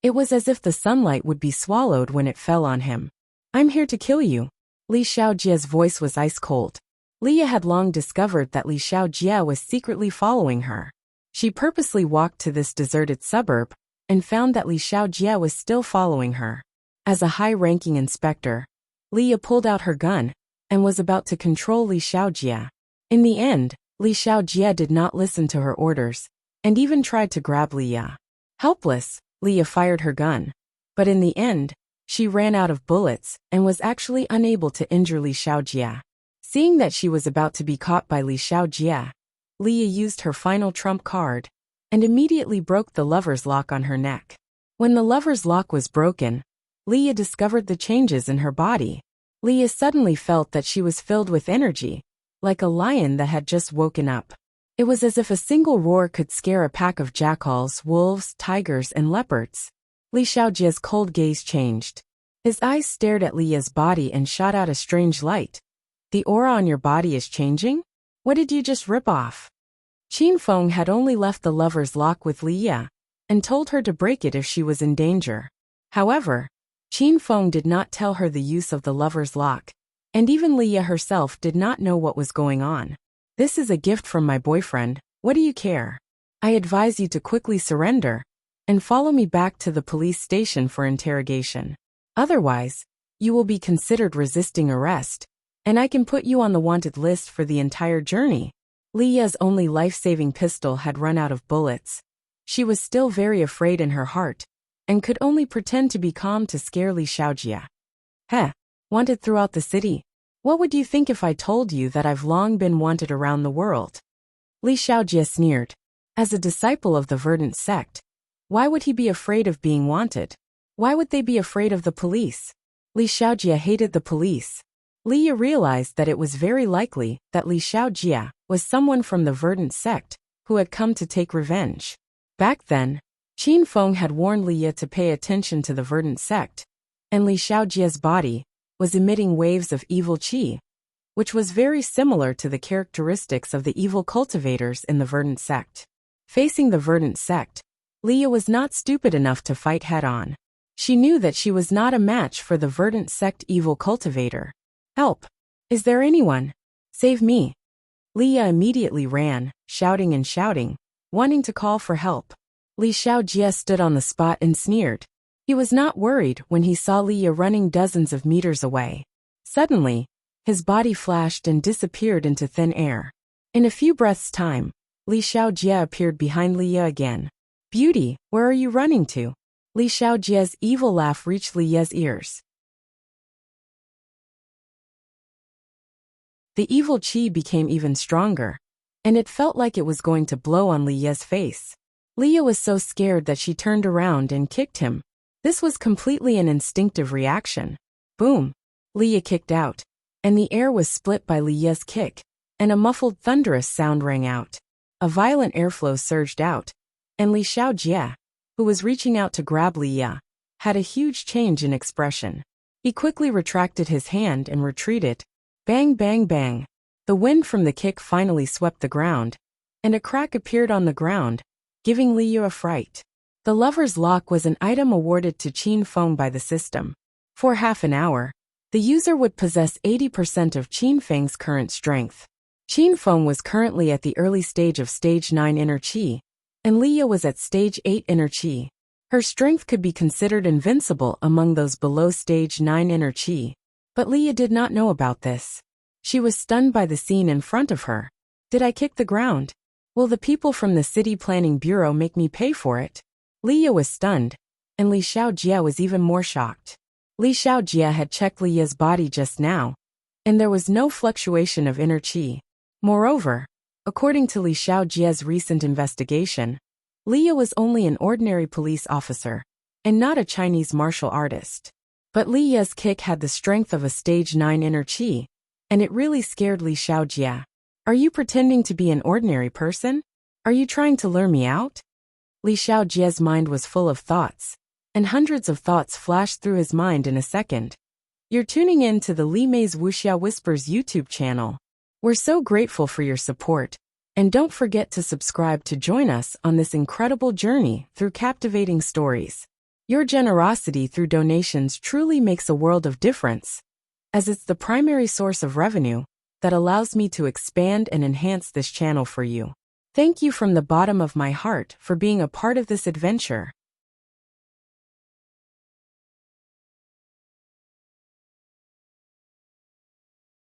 It was as if the sunlight would be swallowed when it fell on him. "I'm here to kill you." Li Xiaojie's voice was ice cold. Leia had long discovered that Li Xiaojie was secretly following her. She purposely walked to this deserted suburb and found that Li Xiaojie was still following her. As a high-ranking inspector, Leia pulled out her gun and was about to control Li Xiaojie. In the end, Li Xiaojie did not listen to her orders and even tried to grab Leia. Helpless, Leia fired her gun. But in the end, She ran out of bullets and was actually unable to injure Li Xiaojia. Seeing that she was about to be caught by Li Xiaojia, Leah used her final trump card and immediately broke the lover's lock on her neck. When the lover's lock was broken, Leah discovered the changes in her body. Leah suddenly felt that she was filled with energy, like a lion that had just woken up. It was as if a single roar could scare a pack of jackals, wolves, tigers, and leopards. Li Xiaojia's cold gaze changed. His eyes stared at Leah's body and shot out a strange light. The aura on your body is changing? What did you just rip off? Qin Feng had only left the lover's lock with Leah and told her to break it if she was in danger. However, Qin Feng did not tell her the use of the lover's lock, and even Leah herself did not know what was going on. This is a gift from my boyfriend, what do you care? I advise you to quickly surrender and follow me back to the police station for interrogation. Otherwise, you will be considered resisting arrest, and I can put you on the wanted list for the entire journey. Leah's only life-saving pistol had run out of bullets. She was still very afraid in her heart, and could only pretend to be calm to scare Li Xiaojia. Heh, wanted throughout the city. What would you think if I told you that I've long been wanted around the world? Li Xiaojia sneered. As a disciple of the verdant sect, why would he be afraid of being wanted? Why would they be afraid of the police? Li Xiaojia hated the police. Leah realized that it was very likely that Li Xiaojia was someone from the verdant sect who had come to take revenge. Back then, Qin Feng had warned Leah to pay attention to the verdant sect, and Li Xiaojia's body was emitting waves of evil qi, which was very similar to the characteristics of the evil cultivators in the verdant sect. Facing the verdant sect, Leah was not stupid enough to fight head-on. She knew that she was not a match for the verdant sect evil cultivator. Help! Is there anyone? Save me! Leah immediately ran, shouting and shouting, wanting to call for help. Li Xiaojia stood on the spot and sneered. He was not worried when he saw Leah running dozens of meters away. Suddenly, his body flashed and disappeared into thin air. In a few breaths' time, Li Xiaojia appeared behind Leah again. Beauty, where are you running to? Li Xiaojia's evil laugh reached Leah's ears. The evil qi became even stronger, and it felt like it was going to blow on Leah's face. Leah was so scared that she turned around and kicked him. This was completely an instinctive reaction. Boom! Leah kicked out, and the air was split by Leah's kick, and a muffled thunderous sound rang out. A violent airflow surged out, and Li Xiaojia, who was reaching out to grab Leah, had a huge change in expression. He quickly retracted his hand and retreated. Bang, bang, bang. The wind from the kick finally swept the ground, and a crack appeared on the ground, giving Leah a fright. The lover's lock was an item awarded to Qin Feng by the system. For half an hour, the user would possess 80% of Qin Feng's current strength. Qin Feng was currently at the early stage of Stage 9 Inner Qi, and Leah was at Stage 8 Inner Qi. Her strength could be considered invincible among those below Stage 9 Inner Qi. But Leah did not know about this. She was stunned by the scene in front of her. Did I kick the ground? Will the people from the City Planning Bureau make me pay for it? Leah was stunned, and Li Xiaojia was even more shocked. Li Xiaojia had checked Leah's body just now, and there was no fluctuation of inner qi. Moreover, according to Li Xiaojia's recent investigation, Leah was only an ordinary police officer, and not a Chinese martial artist. But Leah's kick had the strength of a Stage 9 inner qi, and it really scared Li Xiaojia. Are you pretending to be an ordinary person? Are you trying to lure me out? Li Xiaojia's mind was full of thoughts, and hundreds of thoughts flashed through his mind in a second. You're tuning in to the Li Mei's Wuxia Whispers YouTube channel. We're so grateful for your support, and don't forget to subscribe to join us on this incredible journey through captivating stories. Your generosity through donations truly makes a world of difference, as it's the primary source of revenue that allows me to expand and enhance this channel for you. Thank you from the bottom of my heart for being a part of this adventure.